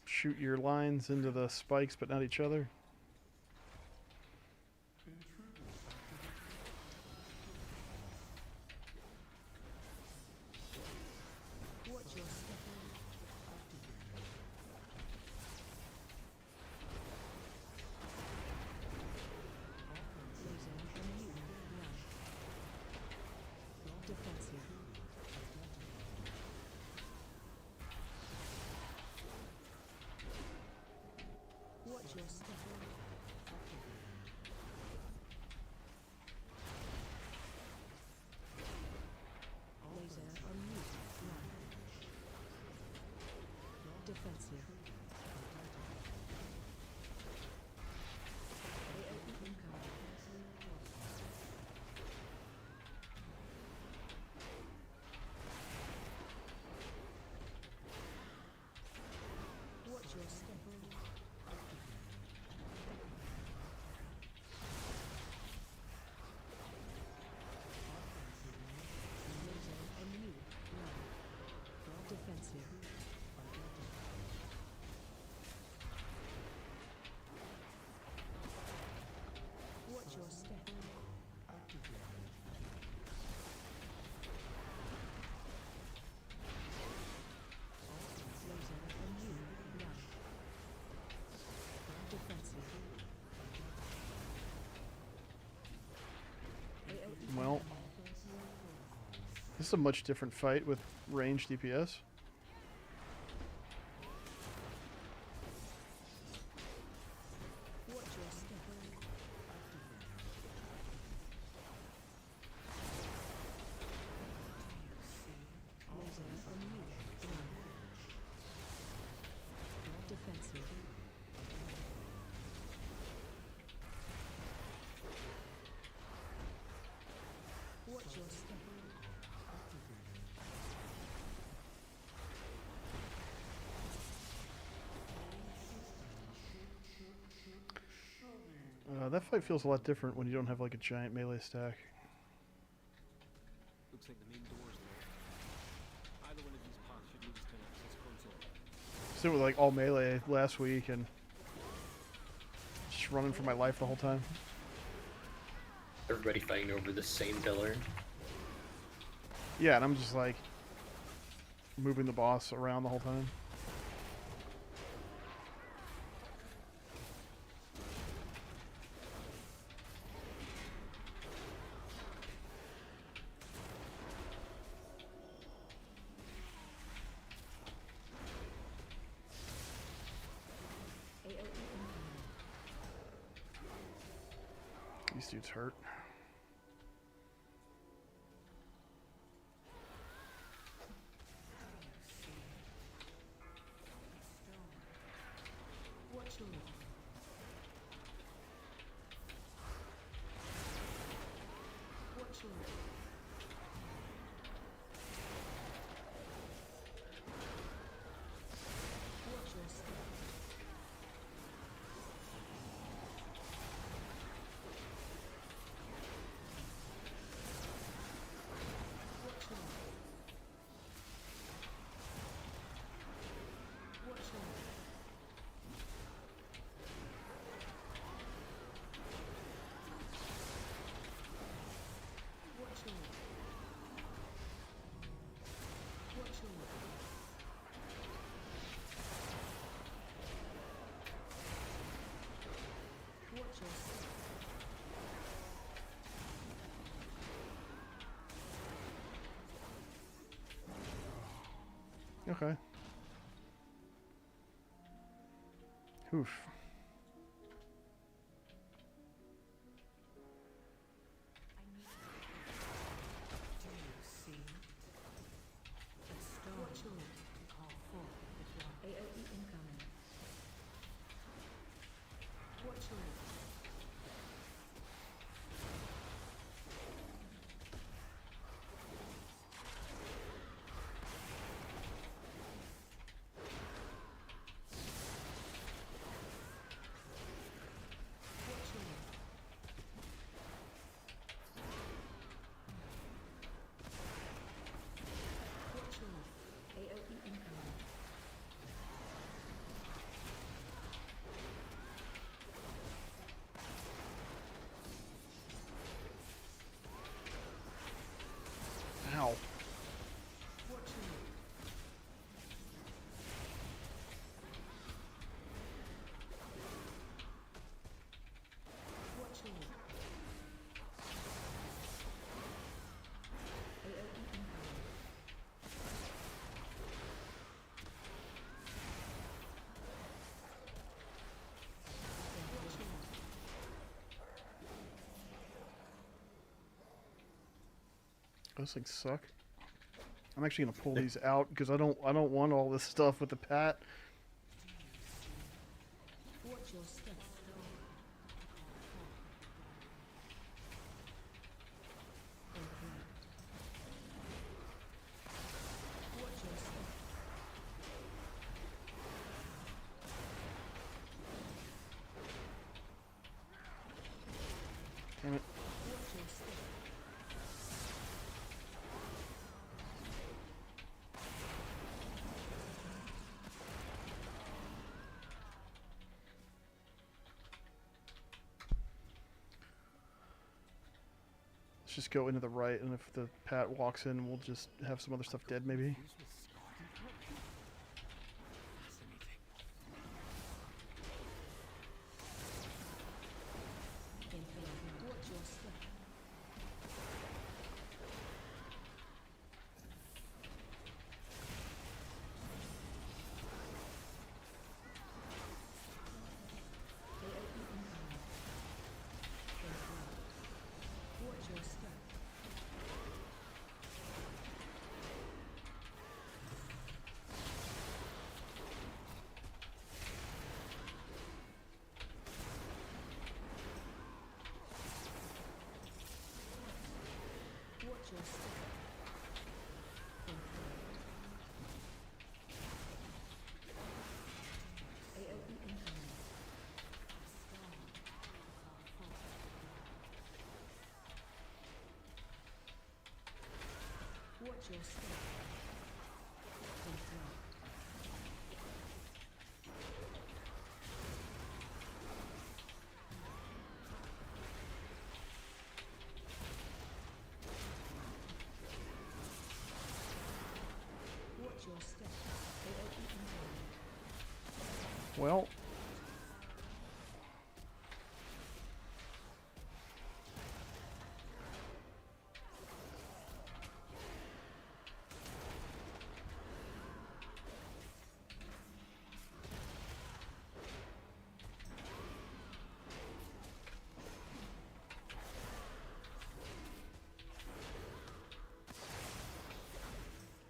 Shoot your lines into the spikes but not each other. Well, this is a much different fight with ranged DPS. That fight feels a lot different when you don't have like a giant melee stack. Looks like the main door's locked. Either one of these pods should lead us to an access console. Sit with like all melee last week and just running for my life the whole time. Everybody fighting over the same pillar. Yeah, and I'm just like moving the boss around the whole time. These dudes hurt. Okay. Oof. Ow. Those things suck. I'm actually gonna pull these out because I don't want all this stuff with the pat. Watch your step. Watch your step. Damn it. Watch your step. Let's just go into the right, and if the pat walks in, we'll just have some other stuff dead, maybe. Watch your step. Watch your step. Watch your step. AOE incoming. Watch your step. Watch your step. AOE incoming. Well.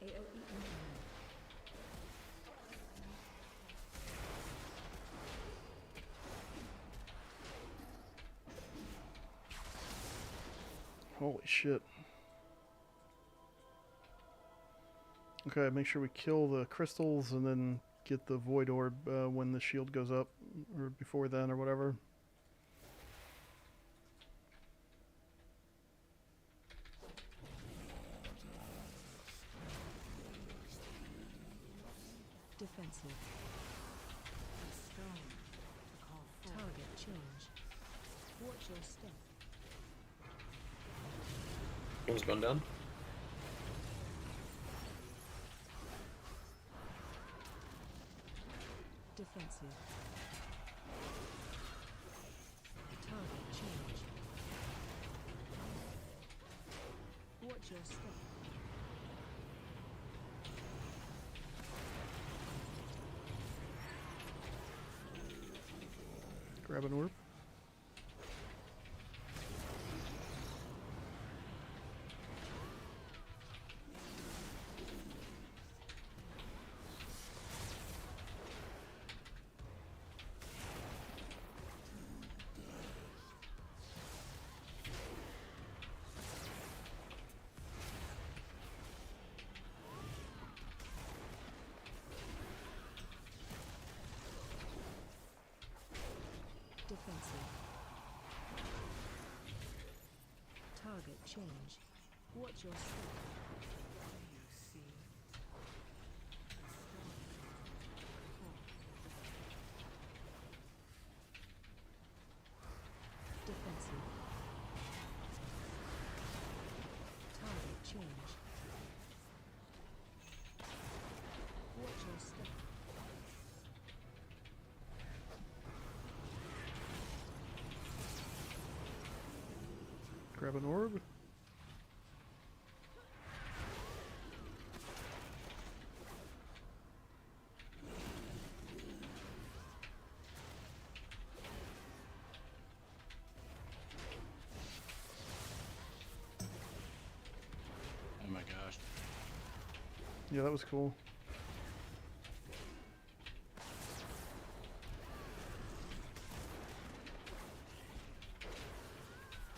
AOE incoming. Holy shit. Okay, make sure we kill the crystals and then get the void orb when the shield goes up, or before then, or whatever. Defensive. Strong. To call target change. Watch your step. One's gone down. Defensive. Target change. Watch your step. Grab an orb. Defensive. Target change. Watch your step. You see. Defensive. Target change. Watch your step. Grab an orb. Oh my gosh. Yeah, that was cool.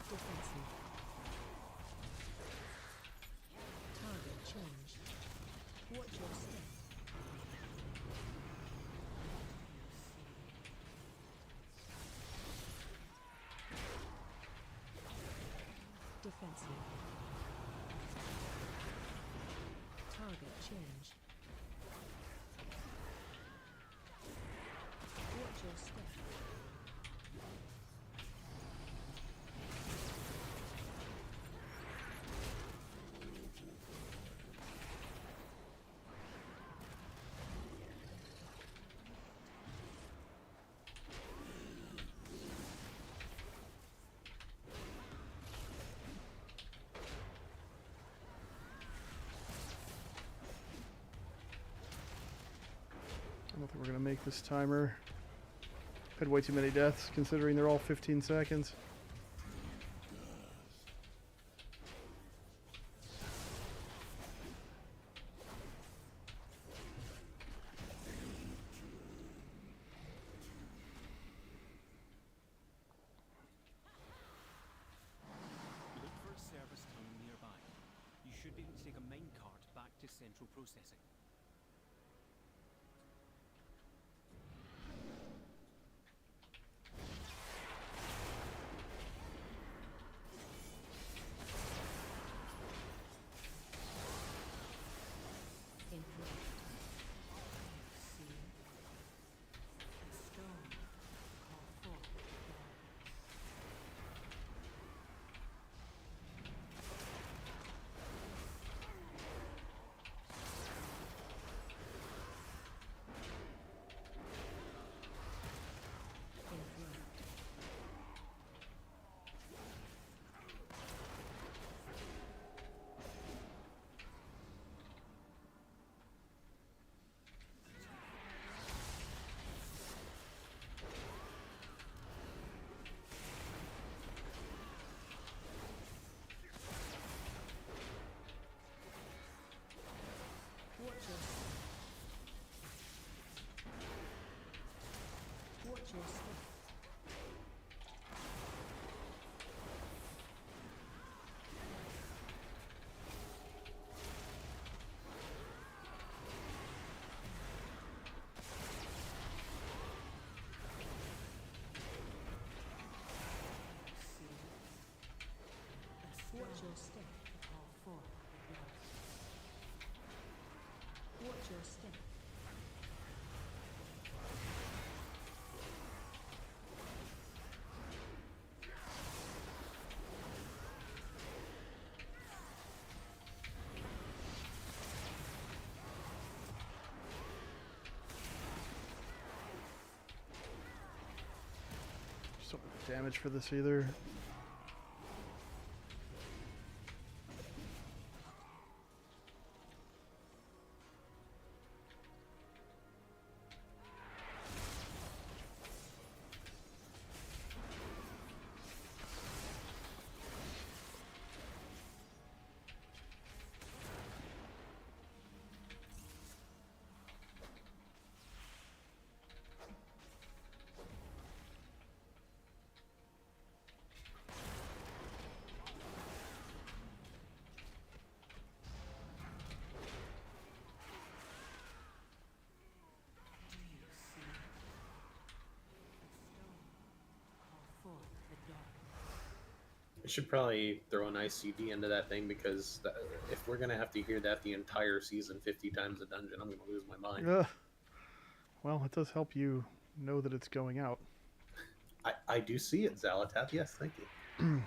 Defensive. Target change. Watch your step. Defensive. Target change. Watch your step. I don't think we're gonna make this timer. Had way too many deaths considering they're all 15 seconds. Look for a service tunnel nearby. You should be able to take a minecart back to central processing. Watch your step. Watch your step. All four. Watch your step. Just don't have damage for this either. We should probably throw an ICD into that thing because if we're gonna have to hear that the entire season 50 times a dungeon, I'm gonna lose my mind. Well, it does help you know that it's going out. I do see it, Zalatath. Yes, thank you.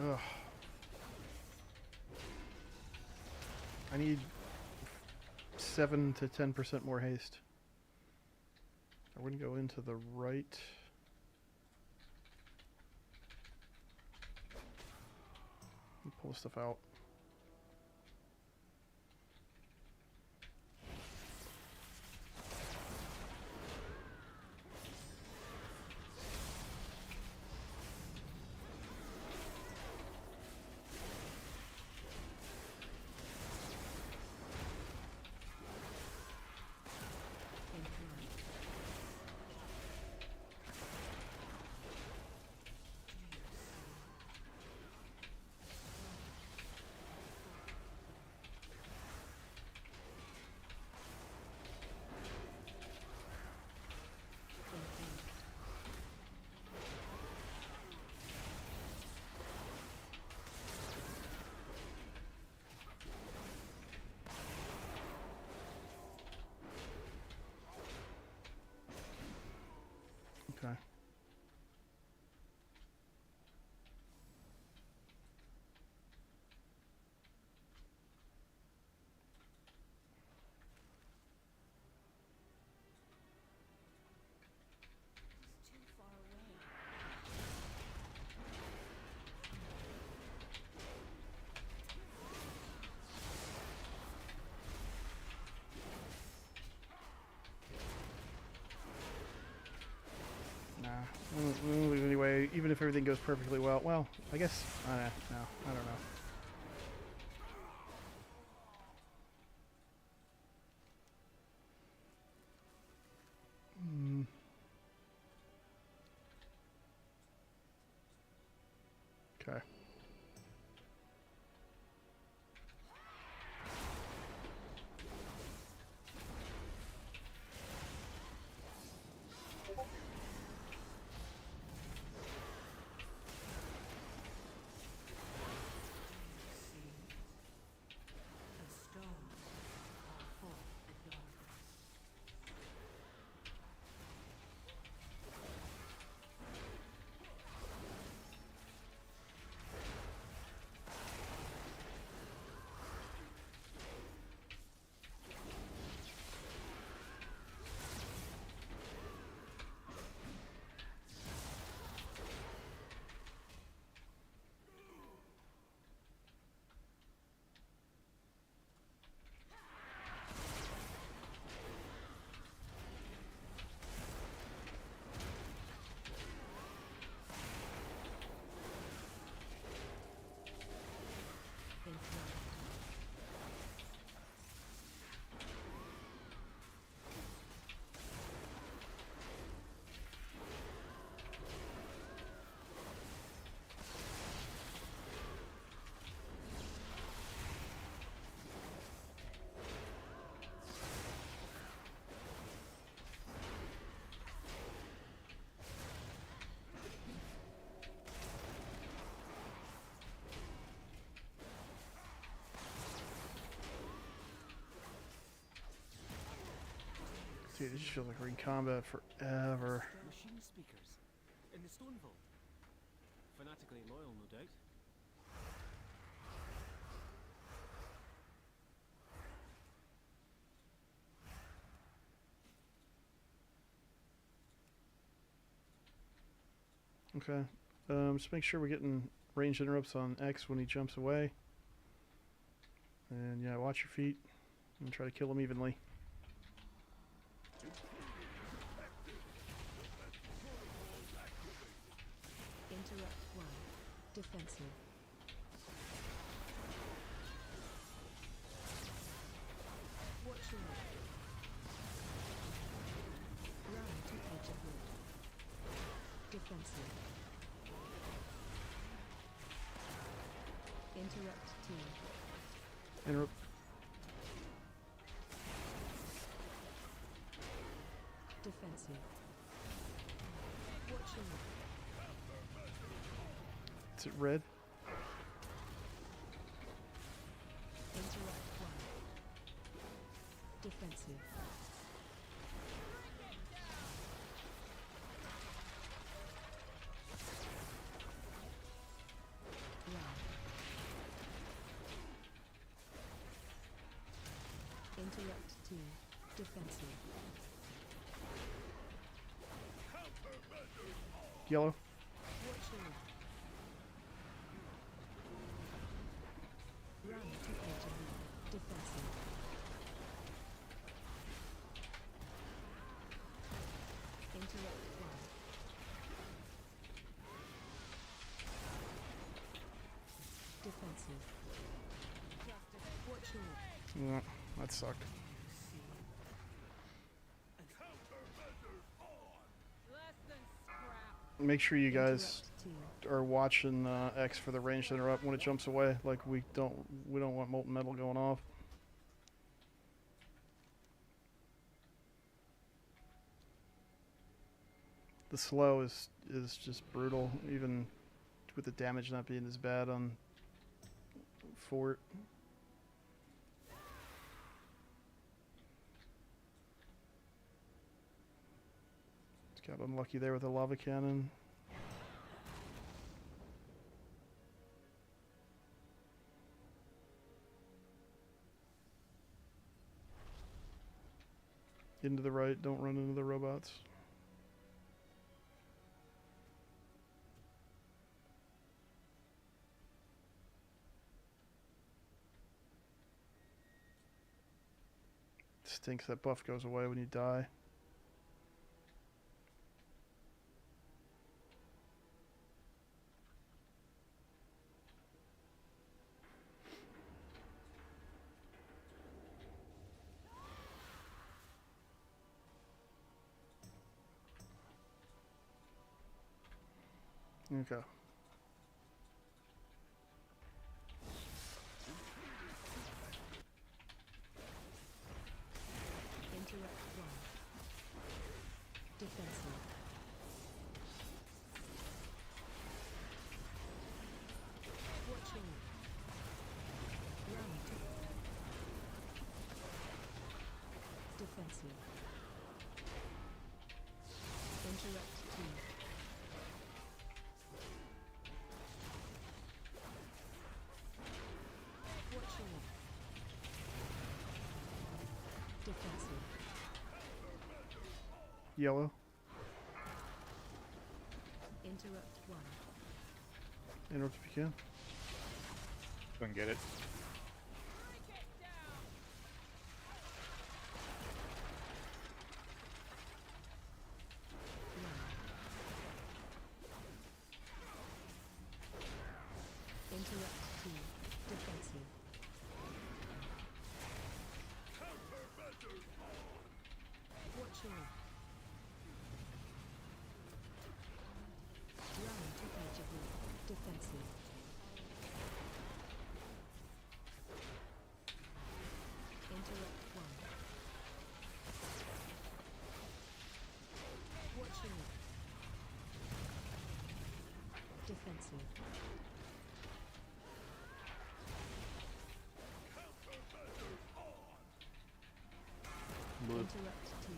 Ugh. I need 7 to 10% more haste. I wouldn't go into the right. Pull stuff out. Okay. Nah, we won't lose anyway, even if everything goes perfectly well. Well, I guess, no, I don't know. Okay. Dude, it just feels like we're in combat forever. Machine speakers in the stone vault. Fanatically loyal, no doubt. Okay. Just make sure we're getting range interrupts on X when he jumps away. And yeah, watch your feet and try to kill him evenly. Defensive. Watch your left. Run to edge of wood. Defensive. Interrupt team. Interrupt. Defensive. Watch your left. Is it red? Interrupt 1. Defensive. Run. Interrupt 2. Defensive. Yellow. Watch your left. Run to edge of wood. Defensive. Interrupt 1. Defensive. Watch your left. Yeah, that sucked. Make sure you guys are watching X for the ranged interrupt when it jumps away. Like we don't want molten metal going off. The slow is just brutal, even with the damage not being as bad on Fort. Got unlucky there with the lava cannon. Into the right, don't run into the robots. Stinks that buff goes away when you die. Okay. Interrupt 1. Defensive. Watch your left. Run to defensive. Interrupt 2. Watch your left. Defensive. Yellow. Interrupt 1. Interrupt if you can. Go and get it. Interrupt 2. Defensive. Watch your left. Run to edge of wood. Defensive. Interrupt 1. Watch your left. Defensive. Interrupt 2.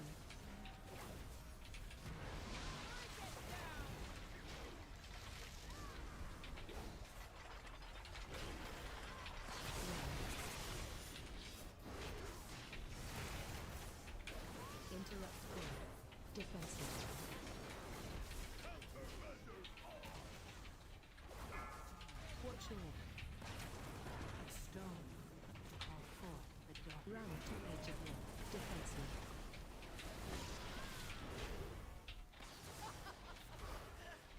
Interrupt 4. Defensive. Watch your left. Stone. Call forth the dark. Run to edge of wood. Defensive.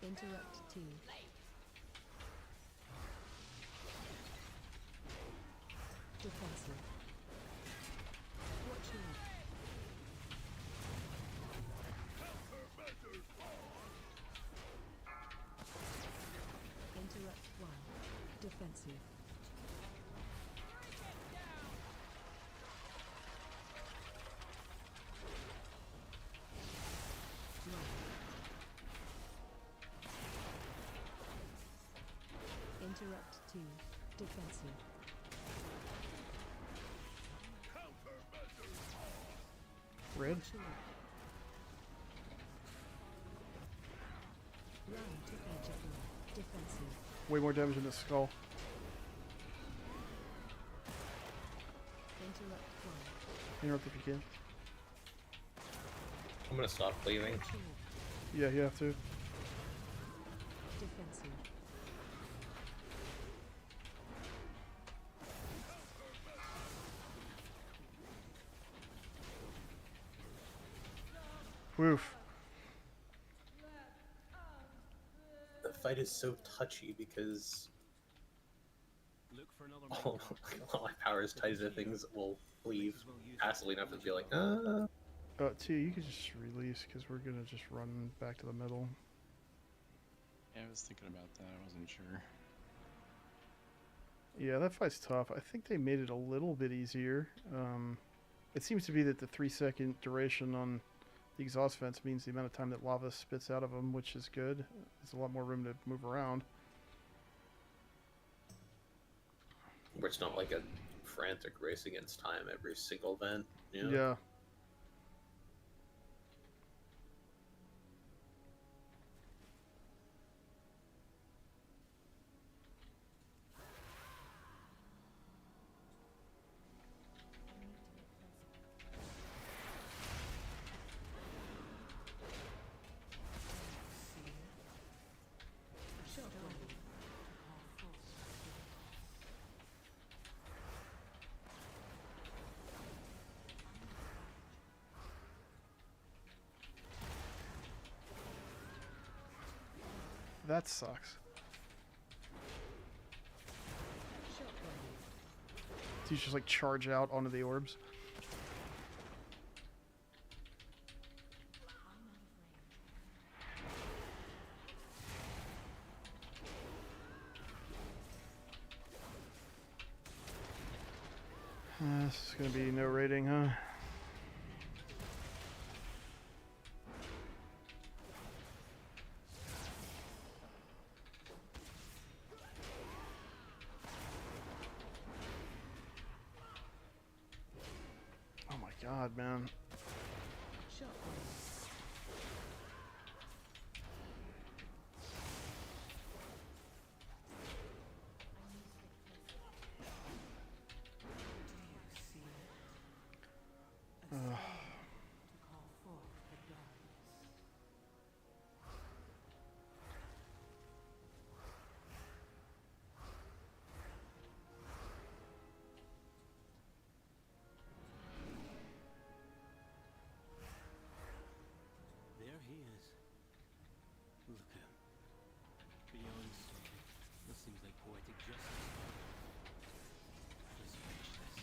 Interrupt 2. Defensive. Interrupt 2. Defensive. Red. Run to edge of law. Defensive. Way more damage in the skull. Interrupt 1. Interrupt if you can. I'm gonna stop leaving. Yeah, you have to. Defensive. Woof. The fight is so touchy because Look for another all my powers tied to things will leave passively enough to be like, T, you could just release because we're gonna just run back to the middle. Yeah, I was thinking about that. I wasn't sure. Yeah, that fight's tough. I think they made it a little bit easier. It seems to be that the 3-second duration on the exhaust vents means the amount of time that lava spits out of them, which is good. There's a lot more room to move around. where it's not like a frantic race against time every single vent. You know? Yeah. That sucks. Do you just like charge out onto the orbs? This is gonna be no rating, huh? Oh my god, man. Ugh. There he is. Look at him. Beyond story. This seems like poetic justice. Let's finish this.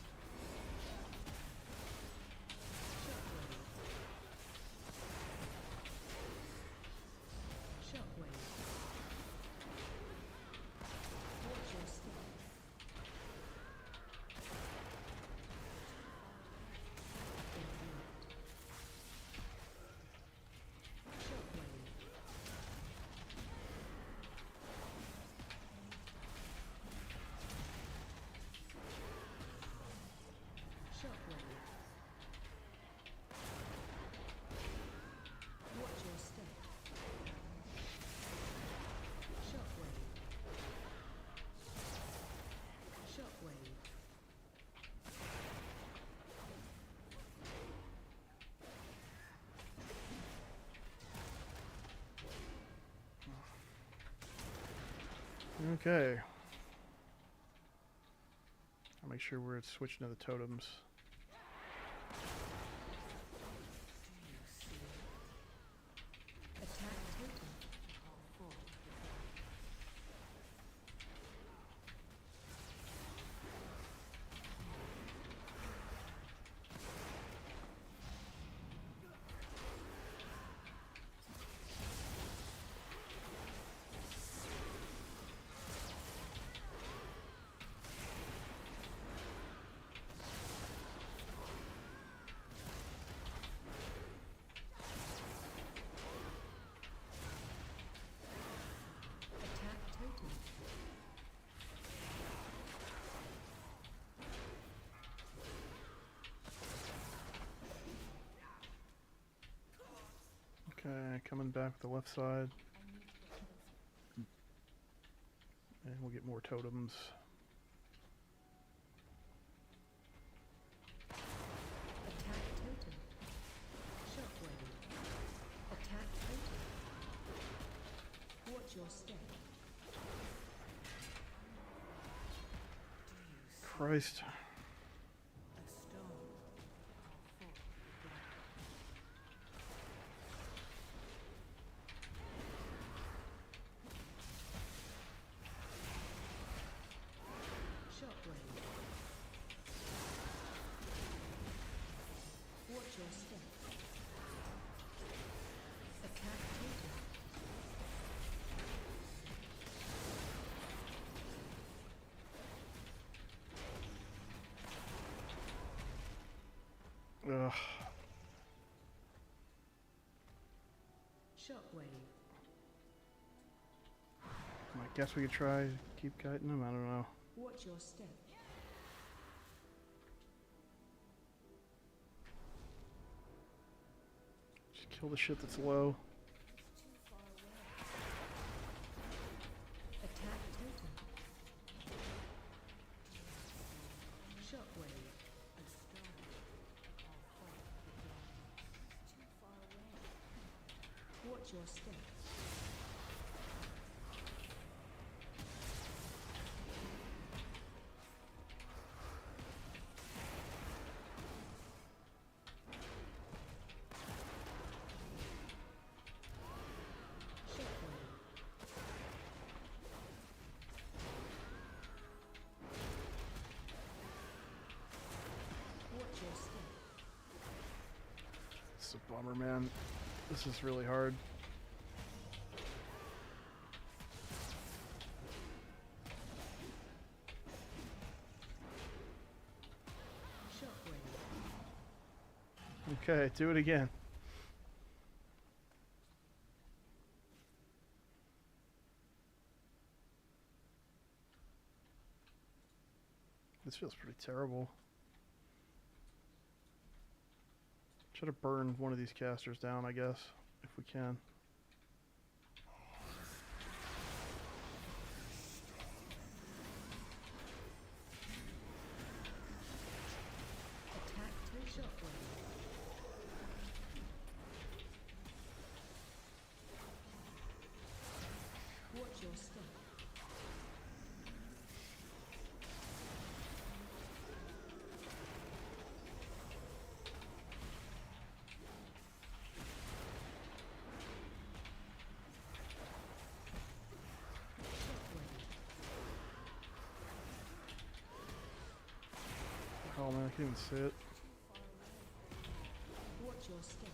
Shockwave. Watch your step. Shockwave. Watch your step. Shockwave. Shockwave. Okay. I'll make sure we're switching to the totems. Attack totem. Okay, coming back with the left side. And we'll get more totems. Attack totem. Shockwave. Attack totem. Watch your step. Christ. Shockwave. Watch your step. Attack totem. Ugh. Shockwave. I guess we could try to keep kiting him. I don't know. Watch your step. Just kill the shit that's low. Attack totem. Shockwave. Watch your step. Watch your step. It's a bummer, man. This is really hard. Okay, do it again. This feels pretty terrible. Should have burned one of these casters down, I guess, if we can. Attack to shockwave. Watch your step. Oh man, I can't even see it. Watch your step.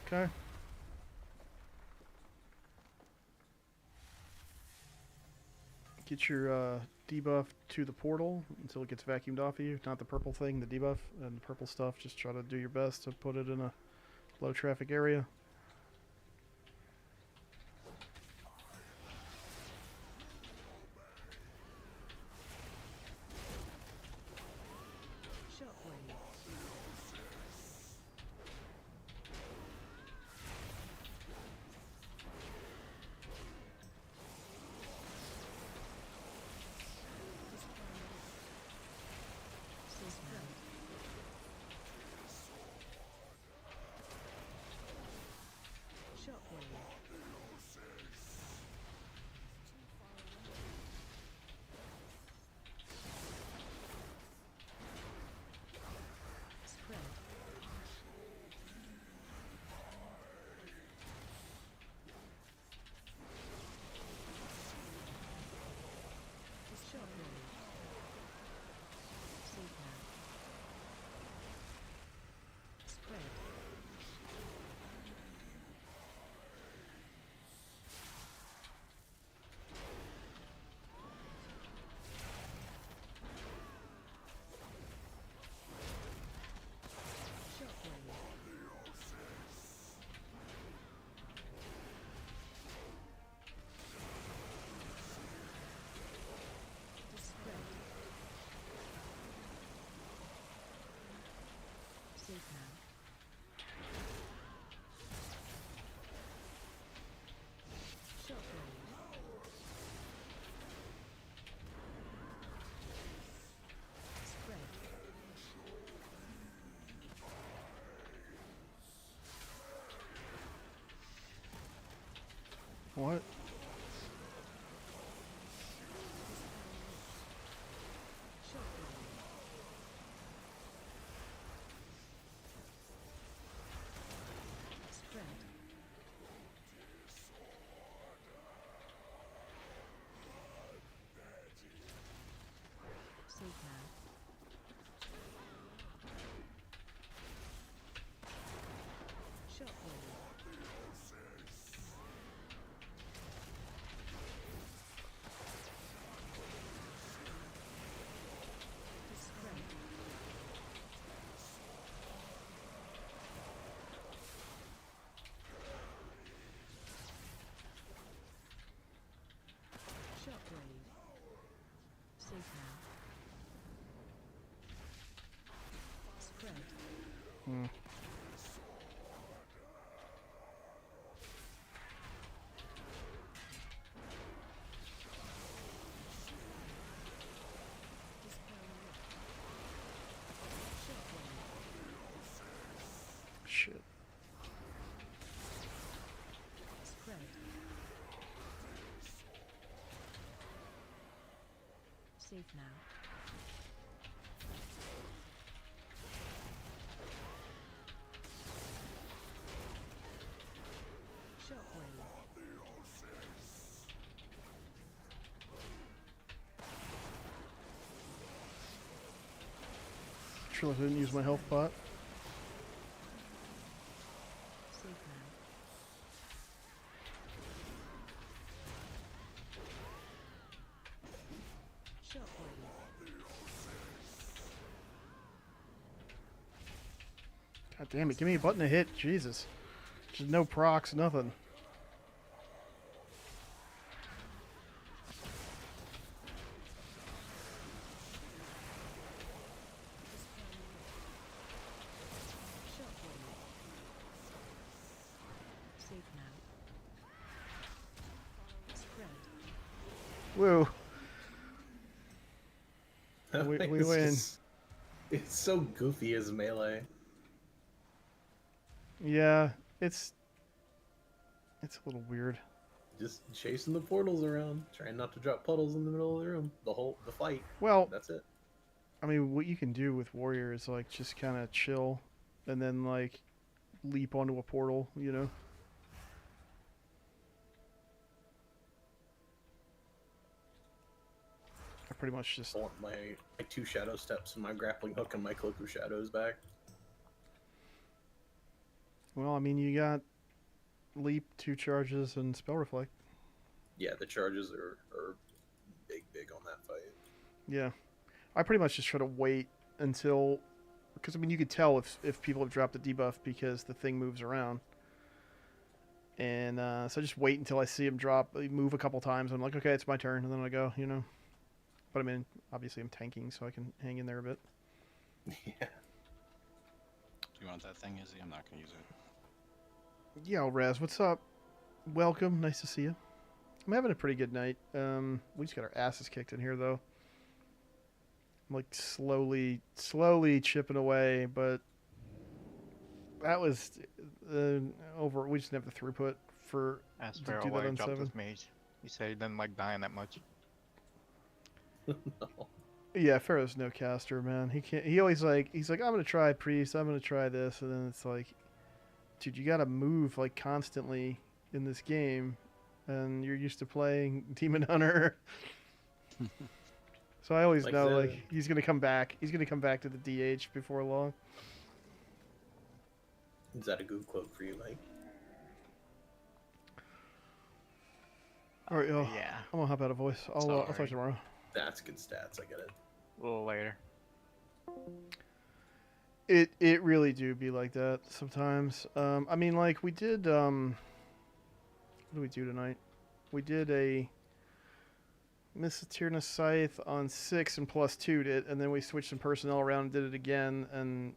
Okay. Get your debuff to the portal until it gets vacuumed off of you. Not the purple thing, the debuff. And the purple stuff, just try to do your best to put it in a low traffic area. Safe now. Shockwave. Spread. What? Spread. Safe now. Shockwave. Spread. Shockwave. Safe now. Spread. Hmm. Shit. Spread. Safe now. Shockwave. Sure, I didn't use my health pot. Safe now. Shockwave. God damn it, give me a button to hit. Jesus. Just no procs, nothing. Shockwave. Safe now. Spread. Woo. That We thing win. is just- it's so goofy as melee. Yeah, it's a little weird. Just chasing the portals around, trying not to drop puddles in the middle of the room. The fight. Well, That's it. I mean, what you can do with warrior is like just kind of chill, and then like leap onto a portal. You know. I pretty much just I want my 2 shadow steps and my grappling hook and my cloak of shadows back. Well, I mean, you got leap, 2 charges, and spell reflect. Yeah, the charges are big on that fight. Yeah, I pretty much just try to wait until, because I mean, you could tell if people have dropped the debuff because the thing moves around, and so I just wait until I see him move a couple times. I'm like, okay, it's my turn, and then I go, you know. But I mean, obviously I'm tanking, so I can hang in there a bit. Yeah. Do you want that thing, Izzy? I'm not gonna use it. Yo, Raz, what's up? Welcome, nice to see you. I'm having a pretty good night. We just got our asses kicked in here, though. I'm like slowly chipping away, but that was over. We just didn't have the throughput to Ask do Pharaoh that why he on dropped 7. his mage. He said he didn't like dying that much. No. Yeah, Pharaoh's no caster, man. He can't. He always he's like, I'm gonna try priest. I'm gonna try this, and then it's like, dude, you gotta move like constantly in this game, and you're used to playing Demon Hunter. So I always know like he's gonna come back. He's gonna come back to the DH before long. Is that a good quote for you, Mike? All right, yo. Yeah. I'm gonna hop out of voice. I'll talk to you tomorrow. That's good stats. I get it. A little later. It really do be like that sometimes. I mean, like we did. What did we do tonight? We did a Misatyrna Scythe on 6 and +2'd it, and then we switched some personnel around and did it again, and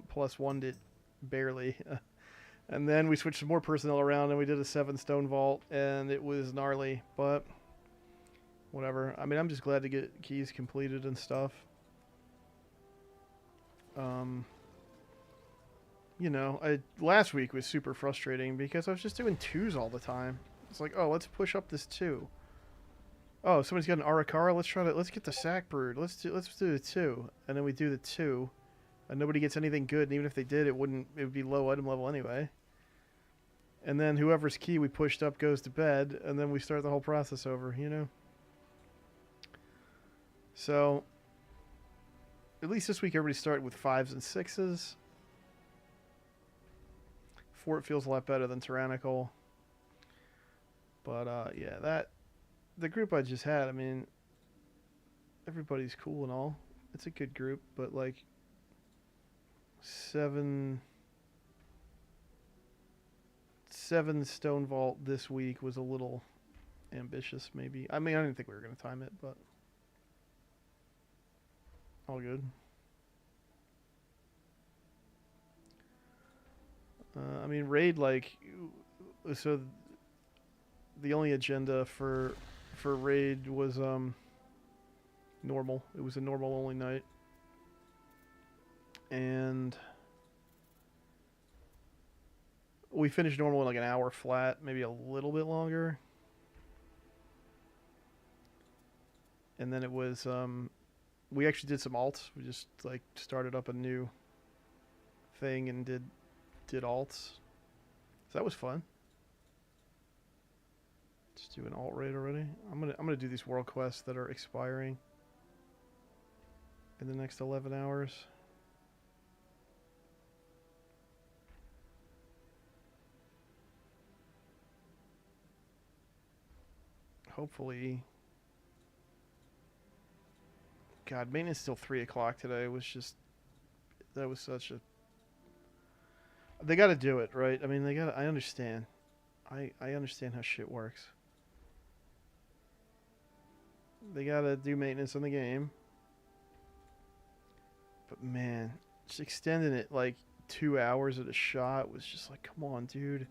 plus one it barely. And then we switched some more personnel around and we did a 7 stone vault and it was gnarly, but whatever. I mean, I'm just glad to get keys completed and stuff. You know, last week was super frustrating because I was just doing 2s all the time. It's like, oh, let's push up this 2. Oh, somebody's got an Arakara. Let's get the sack brood. Let's do the 2, and then we do the 2, and nobody gets anything good. And even if they did, it would be low item level anyway. And then whoever's key we pushed up goes to bed, and then we start the whole process over. You know. So at least this week everybody started with 5s and 6s. Fort feels a lot better than Tyrannical. But yeah, the group I just had, I mean, everybody's cool and all. It's a good group, but like 7 stone vault this week was a little ambitious, maybe. I mean, I didn't think we were going to time it, but all good. I mean, raid, like, so the only agenda for raid was normal. It was a normal only night, and we finished normal in like an hour flat, maybe a little bit longer. And then it was we actually did some alts. We just like started up a new thing and did alts. So that was fun. Just do an alt raid already. I'm gonna do these world quests that are expiring in the next 11 hours. Hopefully. God, maintenance till 3 o'clock today was just, that was such a, they got to do it, right? I mean, they got. I understand. I understand how shit works. They got to do maintenance on the game. But man, just extending it like 2 hours at a shot was just like, come on, dude.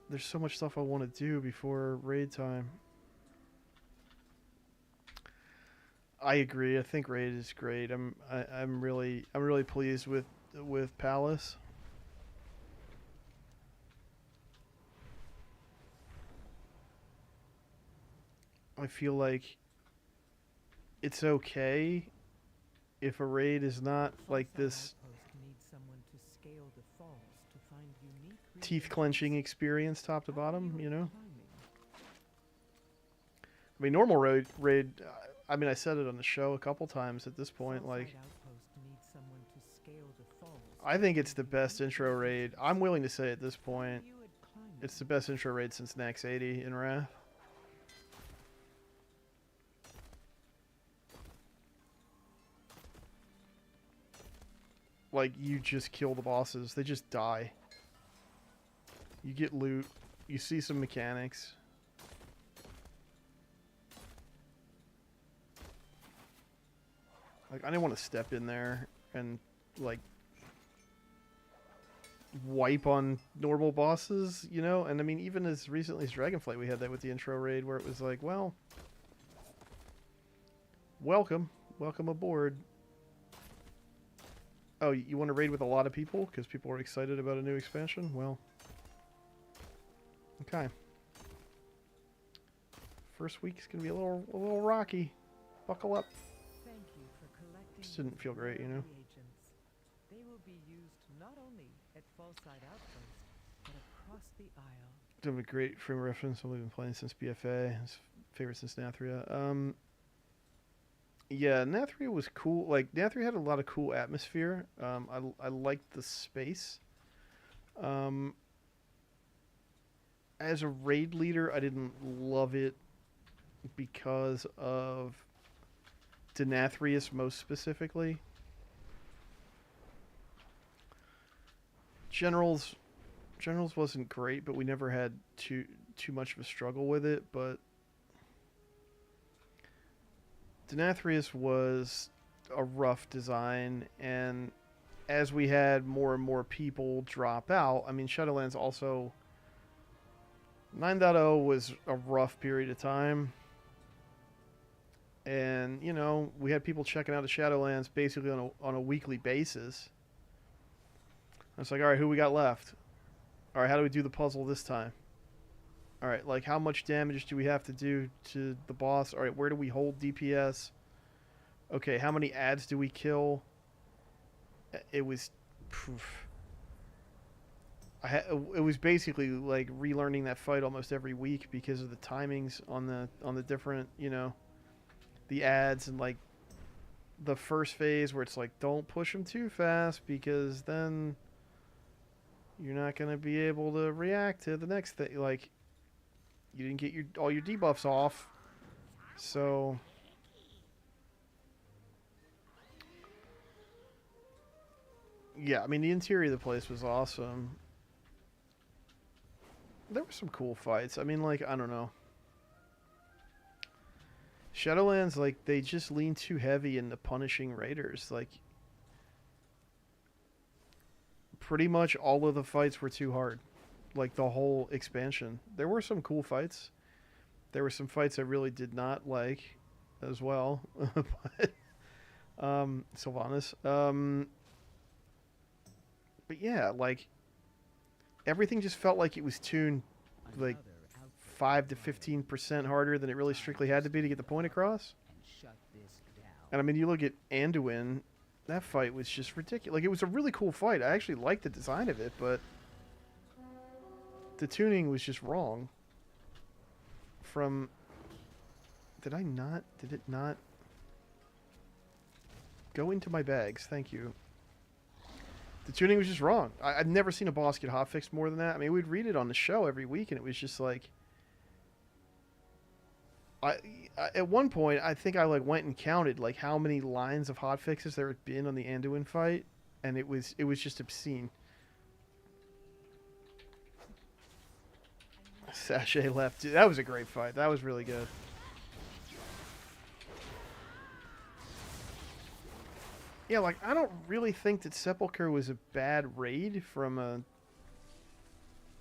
There's so much stuff I want to do before raid time. I agree. I think raid is great. I'm really pleased with Palace. I feel like it's okay if a raid is not like this teeth clenching experience top to bottom, you know? I mean, normal raid, I mean, I said it on the show a couple times at this point, like, I think it's the best intro raid. I'm willing to say at this point, it's the best intro raid since Nax 80 in Wrath. Like, you just kill the bosses. They just die. You get loot. You see some mechanics. Like, I didn't want to step in there and, like, wipe on normal bosses, you know? And, I mean, even as recently as Dragonflight, we had that with the intro raid where it was like, well, welcome. Welcome aboard. Oh, you want to raid with a lot of people because people are excited about a new expansion? Well, okay. First week's gonna be a little rocky. Buckle up. Thank you for collecting. Just didn't feel great, you know. Reagents. They will be used not only at Fallside Outpost, but across the Isle. Have a great frame reference. I've been playing since BFA. His favorite since Nathria. Yeah, Nathria was cool. Like, Nathria had a lot of cool atmosphere. I liked the space. As a raid leader, I didn't love it because of Denathrius most specifically. Generals wasn't great, but we never had too much of a struggle with it, but Denathrius was a rough design, and as we had more and more people drop out, I mean, Shadowlands also 9.0 was a rough period of time. And, you know, we had people checking out the Shadowlands basically on a weekly basis. I was like, all right, who we got left? All right, how do we do the puzzle this time? All right, like, how much damage do we have to do to the boss? All right, where do we hold DPS? Okay, how many ads do we kill? It was... Poof. It was basically like relearning that fight almost every week because of the timings on the different, you know, the ads, and like the first phase where it's like, don't push them too fast because then you're not going to be able to react to the next thing. Like, you didn't get all your debuffs off. So yeah, I mean, the interior of the place was awesome. There were some cool fights. I mean, like, I don't know. Shadowlands, like, they just lean too heavy into punishing raiders. Like, pretty much all of the fights were too hard. Like, the whole expansion. There were some cool fights. There were some fights I really did not like as well. But, Sylvanas. But yeah, like, everything just felt like it was tuned like 5 to 15% harder than it really strictly had to be to get the point across. And I mean, you look at Anduin, that fight was just ridiculous. Like, it was a really cool fight. I actually liked the design of it, but the tuning was just wrong. Did it not go into my bags? Thank you. The tuning was just wrong. I've never seen a boss get hotfixed more than that. I mean, we'd read it on the show every week, and it was just like... at one point, I think I like went and counted like how many lines of hotfixes there had been on the Anduin fight, and it was just obscene. Sachet left. Dude, that was a great fight. That was really good. Yeah, like, I don't really think that Sepulchre was a bad raid from a,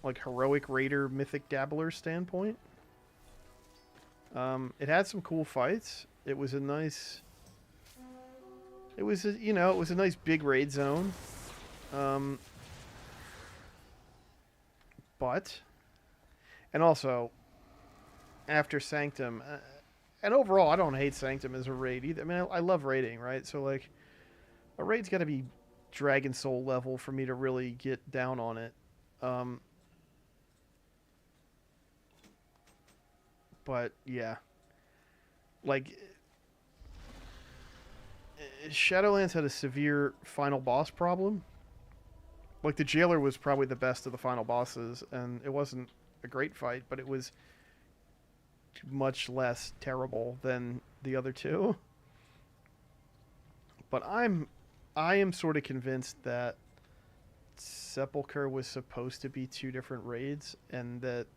like, heroic raider, mythic dabbler standpoint. It had some cool fights. It was a nice... It was a, you know, it was a nice big raid zone. But... And also, after Sanctum... and overall, I don't hate Sanctum as a raid either. I mean, I love raiding, right? So, like... A raid's got to be Dragon Soul level for me to really get down on it. But, yeah. Like, Shadowlands had a severe final boss problem. Like, the Jailer was probably the best of the final bosses, and it wasn't a great fight, but it was much less terrible than the other two. But I am sort of convinced that Sepulchre was supposed to be two different raids, and that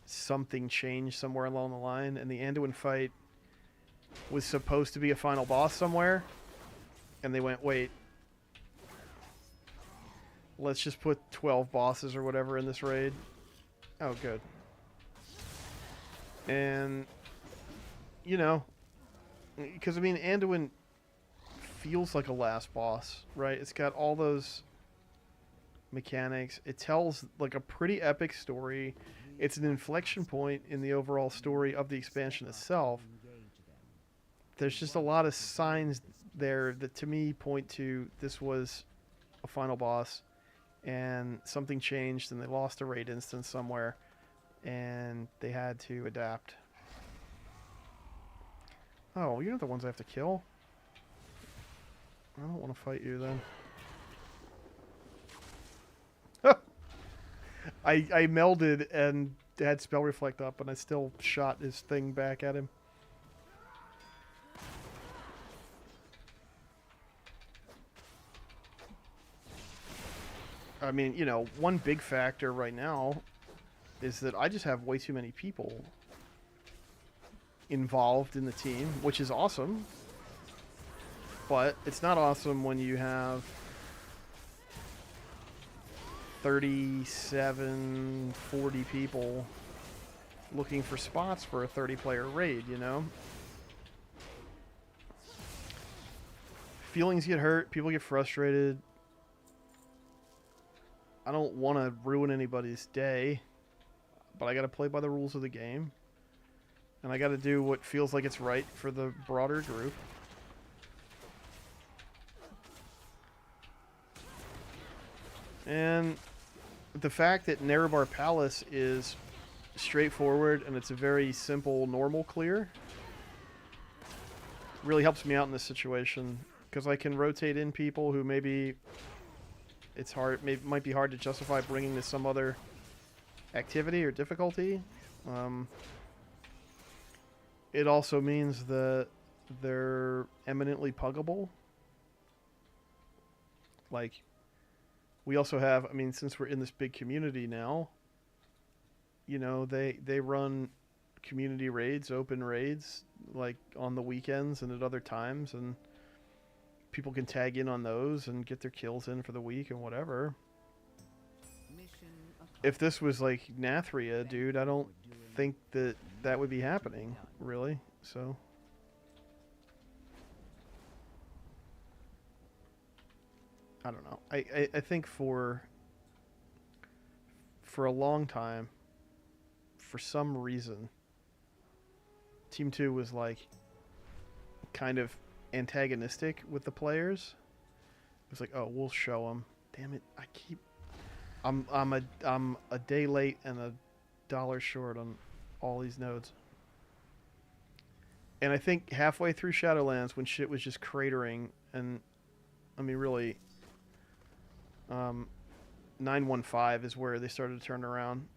something changed somewhere along the line, and the Anduin fight was supposed to be a final boss somewhere, and they went, wait, let's just put 12 bosses or whatever in this raid. Oh, good. And, you know, because, I mean, Anduin feels like a last boss, right? It's got all those mechanics. It tells like a pretty epic story. It's an inflection point in the overall story of the expansion itself. There's just a lot of signs there that to me point to this was a final boss, and something changed, and they lost a raid instance somewhere, and they had to adapt. Oh, you're not the ones I have to kill. I don't want to fight you then. I melded and had Spell Reflect up, and I still shot his thing back at him. I mean, you know, one big factor right now is that I just have way too many people involved in the team, which is awesome. But it's not awesome when you have 37, 40 people looking for spots for a 30-player raid, you know? Feelings get hurt, people get frustrated. I don't want to ruin anybody's day, but I got to play by the rules of the game. And I got to do what feels like it's right for the broader group. And the fact that Nerub-ar Palace is straightforward and it's a very simple normal clear really helps me out in this situation, because I can rotate in people who maybe it's hard, might be hard to justify bringing to some other activity or difficulty. It also means that they're eminently puggable. Like, we also have, I mean, since we're in this big community now, you know, they run community raids, open raids, like on the weekends and at other times, and people can tag in on those and get their kills in for the week and whatever. If this was like Nathria, dude, I don't think that that would be happening, really. So I don't know. I think for a long time, for some reason, Team 2 was like kind of antagonistic with the players. It was like, oh, we'll show them. Damn it! I'm a day late and $1 short on all these nodes. And I think halfway through Shadowlands, when shit was just cratering, and I mean, really, 915 is where they started to turn around.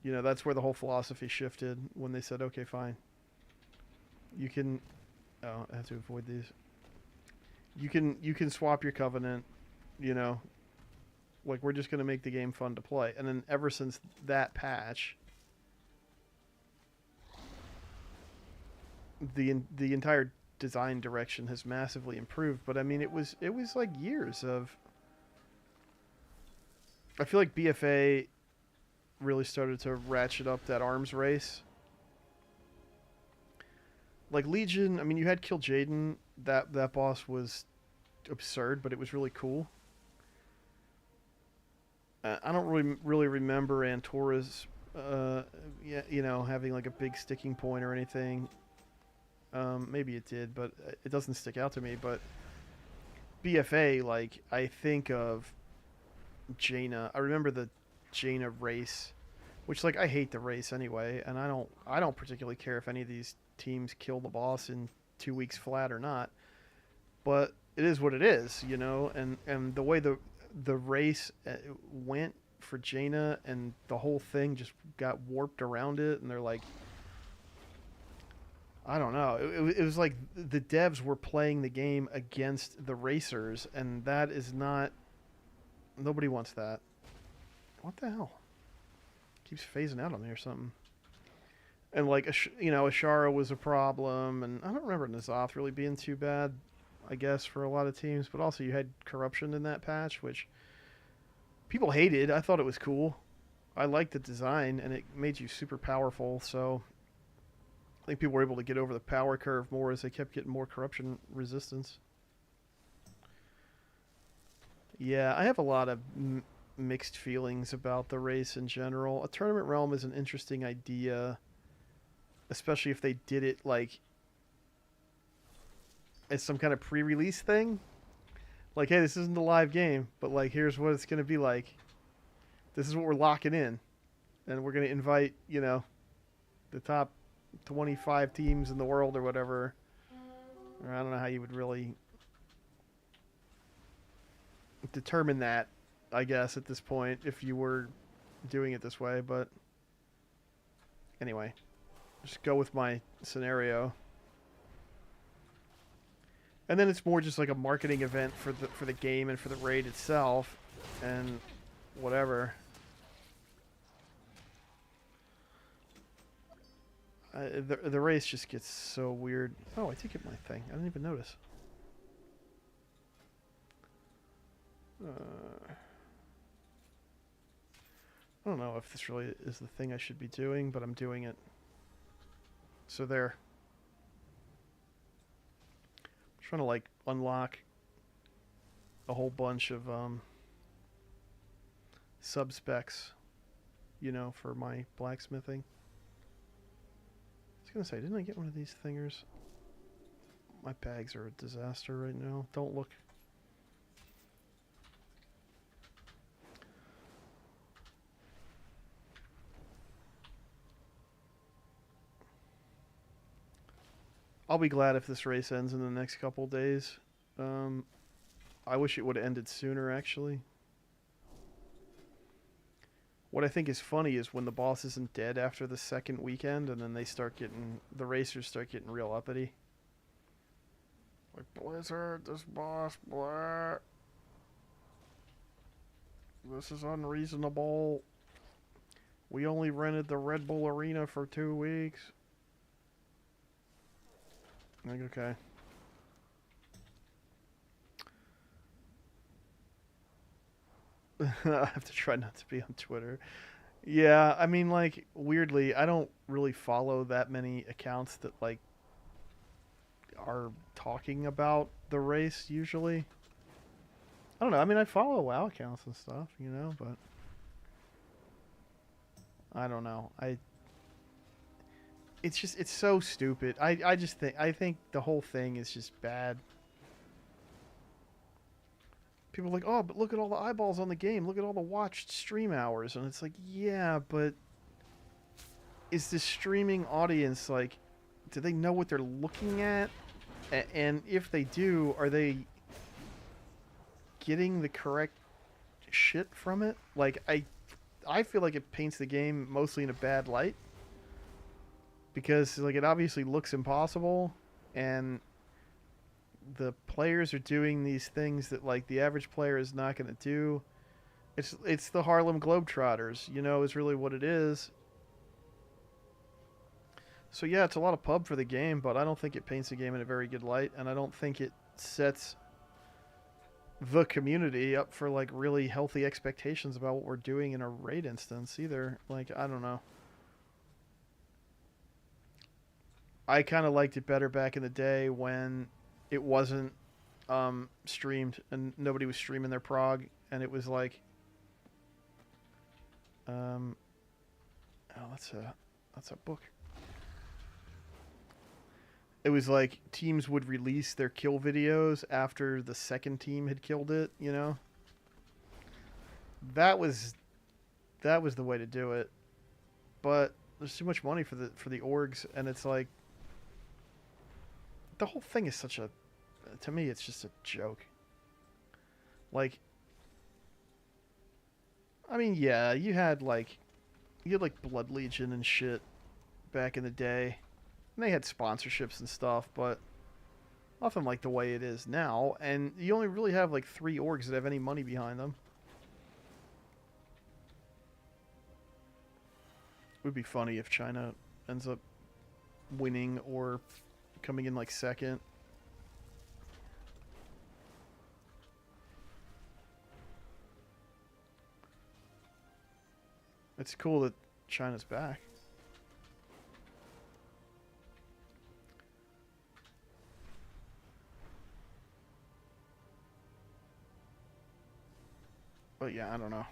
You know, that's where the whole philosophy shifted, when they said, okay, fine. You can... Oh, I have to avoid these. You can swap your covenant, you know. Like, we're just going to make the game fun to play. And then ever since that patch, the entire design direction has massively improved. But I mean, it was like years of... I feel like BFA really started to ratchet up that arms race. Like Legion, I mean, you had Kill Jaden. That boss was absurd, but it was really cool. I don't really remember Antora's, you know, having like a big sticking point or anything. Maybe it did, but it doesn't stick out to me. But BFA, like, I think of Jaina. I remember the Jaina race, which, like, I hate the race anyway, and I don't particularly care if any of these teams kill the boss in 2 weeks flat or not. But it is what it is, you know. And the way the race went for Jaina, and the whole thing just got warped around it, and they're like, I don't know. It was like the devs were playing the game against the racers, and that is not... Nobody wants that. What the hell? Keeps phasing out on me or something. And like, you know, Ashara was a problem, and I don't remember N'Zoth really being too bad, I guess, for a lot of teams. But also you had corruption in that patch, which people hated. I thought it was cool. I liked the design, and it made you super powerful, so I think people were able to get over the power curve more as they kept getting more corruption resistance. Yeah, I have a lot of mixed feelings about the race in general. A tournament realm is an interesting idea, especially if they did it like as some kind of pre-release thing. Like, hey, this isn't a live game, but like, here's what it's going to be like. This is what we're locking in, and we're going to invite, you know, the top 25 teams in the world or whatever. Or I don't know how you would really determine that, I guess, at this point, if you were doing it this way. But anyway, just go with my scenario. And then it's more just like a marketing event for the game and for the raid itself, and whatever. The race just gets so weird. Oh, I did get my thing. I didn't even notice. I don't know if this really is the thing I should be doing, but I'm doing it. So there. I'm trying to like unlock a whole bunch of sub specs, you know, for my blacksmithing. I was gonna say, didn't I get one of these thingers? My bags are a disaster right now. Don't look. I'll be glad if this race ends in the next couple days. I wish it would have ended sooner, actually. What I think is funny is when the boss isn't dead after the second weekend, and then they start getting, the racers start getting real uppity. Like, Blizzard, this boss, blah. This is unreasonable. We only rented the Red Bull Arena for 2 weeks. Like, okay. I have to try not to be on Twitter. Yeah, I mean, like, weirdly, I don't really follow that many accounts that, like, are talking about the race, usually. I don't know, I mean, I follow WoW accounts and stuff, you know, but... I don't know, It's just, it's so stupid. I think the whole thing is just bad. People are like, oh, but look at all the eyeballs on the game. Look at all the watched stream hours. And it's like, yeah, but is the streaming audience, like, do they know what they're looking at? And if they do, are they getting the correct shit from it? Like, I feel like it paints the game mostly in a bad light. Because, like, it obviously looks impossible, and the players are doing these things that, like, the average player is not going to do. It's the Harlem Globetrotters, you know, is really what it is. So, yeah, it's a lot of pub for the game, but I don't think it paints the game in a very good light, and I don't think it sets the community up for, like, really healthy expectations about what we're doing in a raid instance either. Like, I don't know. I kind of liked it better back in the day when it wasn't streamed and nobody was streaming their prog, and it was like, oh, that's a book. It was like teams would release their kill videos after the second team had killed it, you know? That was the way to do it. But there's too much money for the orgs, and it's like, the whole thing is such a, to me, it's just a joke. Like, I mean, yeah, you had like Blood Legion and shit back in the day. And they had sponsorships and stuff, but nothing like the way it is now. And you only really have like 3 orgs that have any money behind them. It would be funny if China ends up winning or coming in like second. It's cool that China's back. But yeah, I don't know.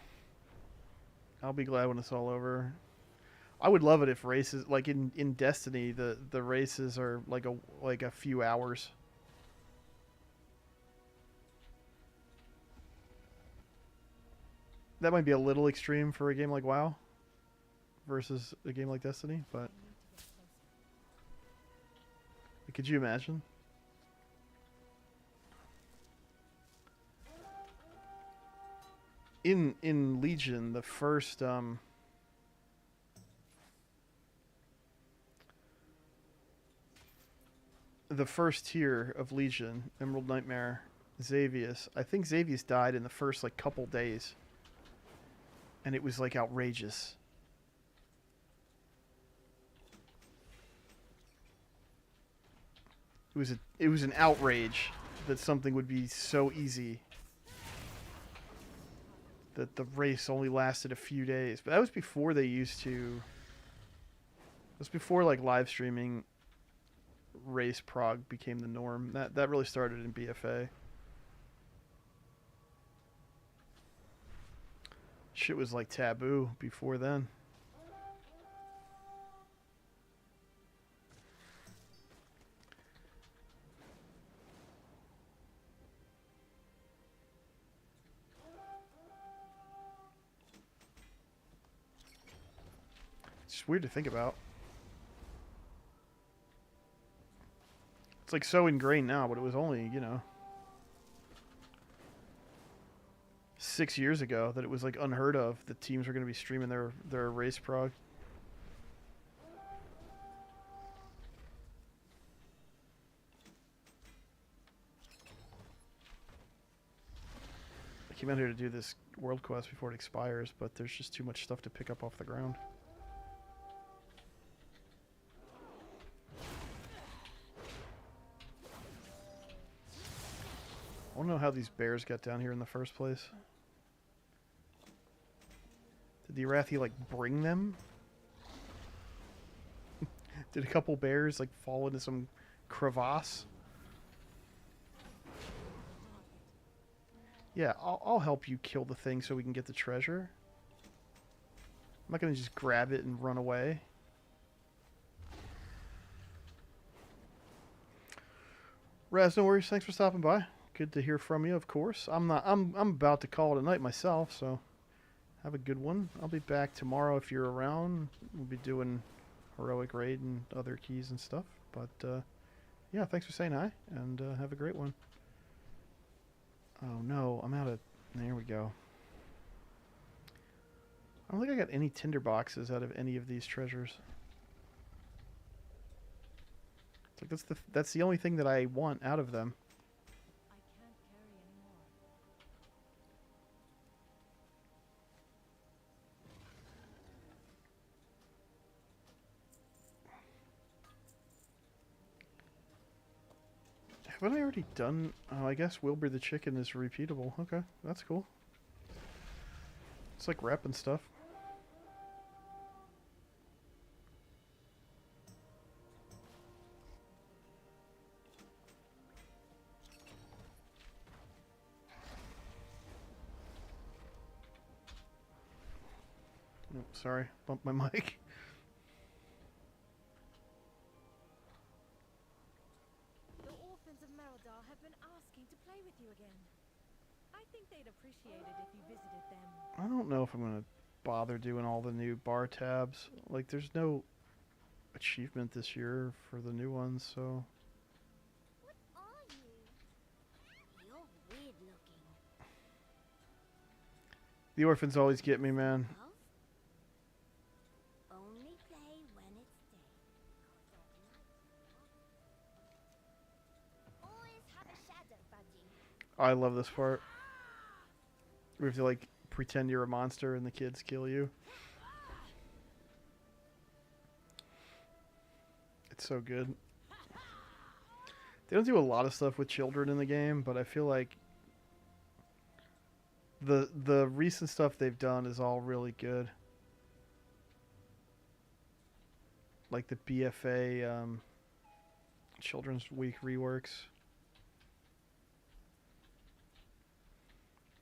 I'll be glad when it's all over. I would love it if races, like in Destiny, the races are like a few hours. That might be a little extreme for a game like WoW versus a game like Destiny, but could you imagine? In Legion, the first tier of Legion, Emerald Nightmare, Xavius. I think Xavius died in the first like couple days, and it was like outrageous. It was an outrage that something would be so easy. that the race only lasted a few days. But that was before they used to. It was before like live streaming race prog became the norm. That really started in BFA. Shit was like taboo before then. It's just weird to think about. It's like so ingrained now, but it was only, 6 years ago that it was like unheard of that teams were going to be streaming their race prog. I came out here to do this world quest before it expires, but there's just too much stuff to pick up off the ground. I don't know how these bears got down here in the first place. Did the Arathi, like, bring them? Did a couple bears, like, fall into some crevasse? Yeah, I'll help you kill the thing so we can get the treasure. I'm not going to just grab it and run away. Raz, no worries. Thanks for stopping by. Good to hear from you, of course. I'm about to call it a night myself, so have a good one. I'll be back tomorrow if you're around. We'll be doing heroic raid and other keys and stuff. But yeah, thanks for saying hi, and have a great one. Oh no, I'm out of... There we go. I don't think I got any tinder boxes out of any of these treasures. It's like that's the only thing that I want out of them. Haven't I already done... Oh, I guess Wilbur the Chicken is repeatable. Okay, that's cool. It's like repping stuff. Oh, sorry, bumped my mic. Have been asking to play with you again. I think they'd appreciate it if you visited them. I don't know if I'm going to bother doing all the new bar tabs. Like, there's no achievement this year for the new ones, so... What are you? You're weird looking. The orphans always get me, man. Only play when it's day. Always have a shadow budgie. I love this part. We have to, like, pretend you're a monster and the kids kill you. It's so good. They don't do a lot of stuff with children in the game, but I feel like the recent stuff they've done is all really good. Like the BFA Children's Week reworks.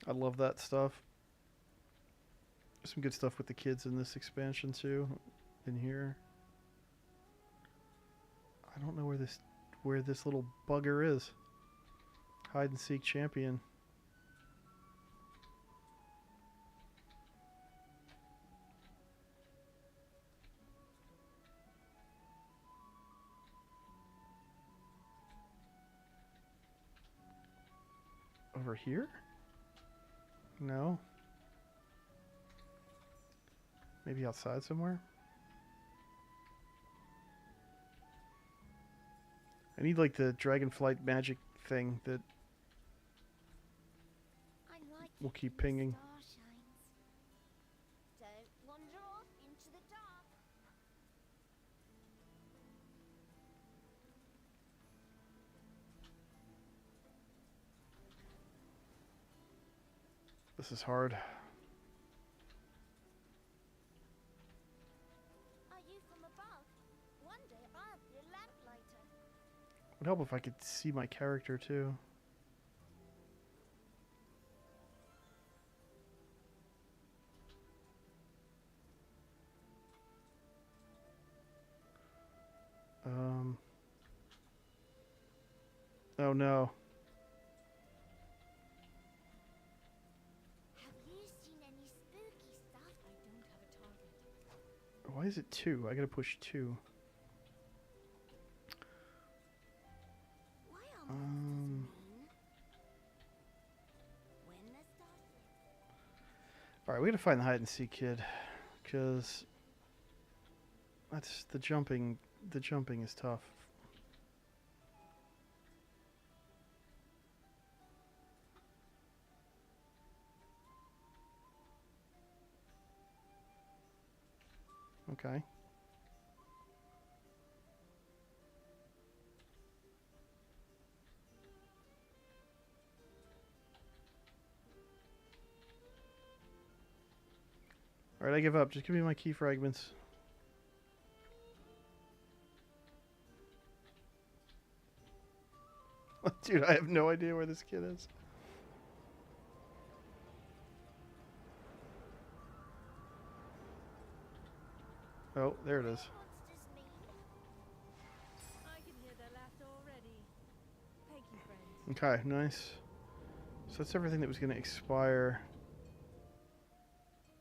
I love that stuff. There's some good stuff with the kids in this expansion too, in here. I don't know where this little bugger is. Hide and seek champion. Over here? No. Maybe outside somewhere? I need like the dragonflight magic thing that will keep pinging. Don't wander off into the dark. This is hard. Would help if I could see my character too. Oh no. Have you seen any spooky stuff? I don't have a target. Why is it 2? I gotta push 2. Why are monsters mean? When the stars Alright, we gotta find the hide and seek kid. Because that's the jumping is tough. Okay. Alright, I give up. Just give me my key fragments. Dude, I have no idea where this kid is. Oh, there it is. I can hear their laughter already. Thank you, friends. Okay, nice. So that's everything that was going to expire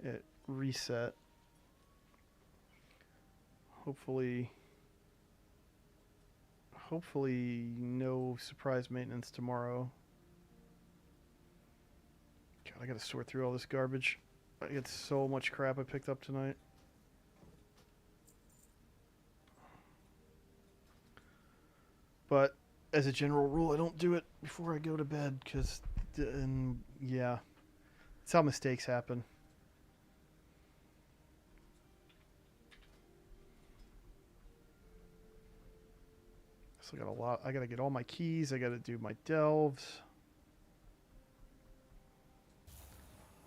at reset. Hopefully no surprise maintenance tomorrow. God, I gotta sort through all this garbage. I get so much crap I picked up tonight. But as a general rule, I don't do it before I go to bed because, yeah, it's how mistakes happen. So I got a lot. I gotta get all my keys. I gotta do my delves.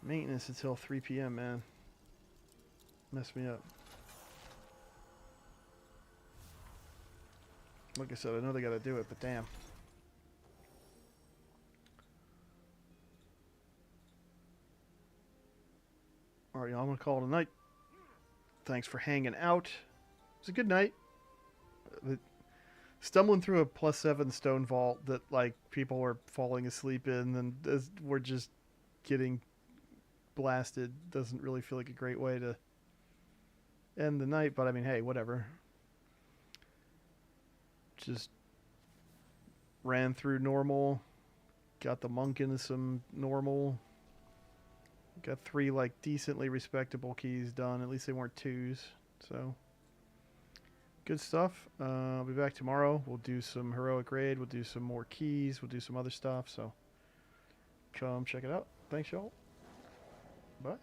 Maintenance until 3 p.m. man. Messed me up. Like I said, I know they gotta do it, but damn. Alright, y'all, I'm gonna call it a night. Thanks for hanging out. It was a good night. Stumbling through a +7 stone vault that like people were falling asleep in and we're just getting blasted doesn't really feel like a great way to end the night, but I mean, hey, whatever. Just ran through normal, got the monk into some normal, got 3 like decently respectable keys done. At least they weren't 2s, so good stuff. I'll be back tomorrow. We'll do some heroic raid, we'll do some more keys, we'll do some other stuff, so come check it out. Thanks, y'all. Bye.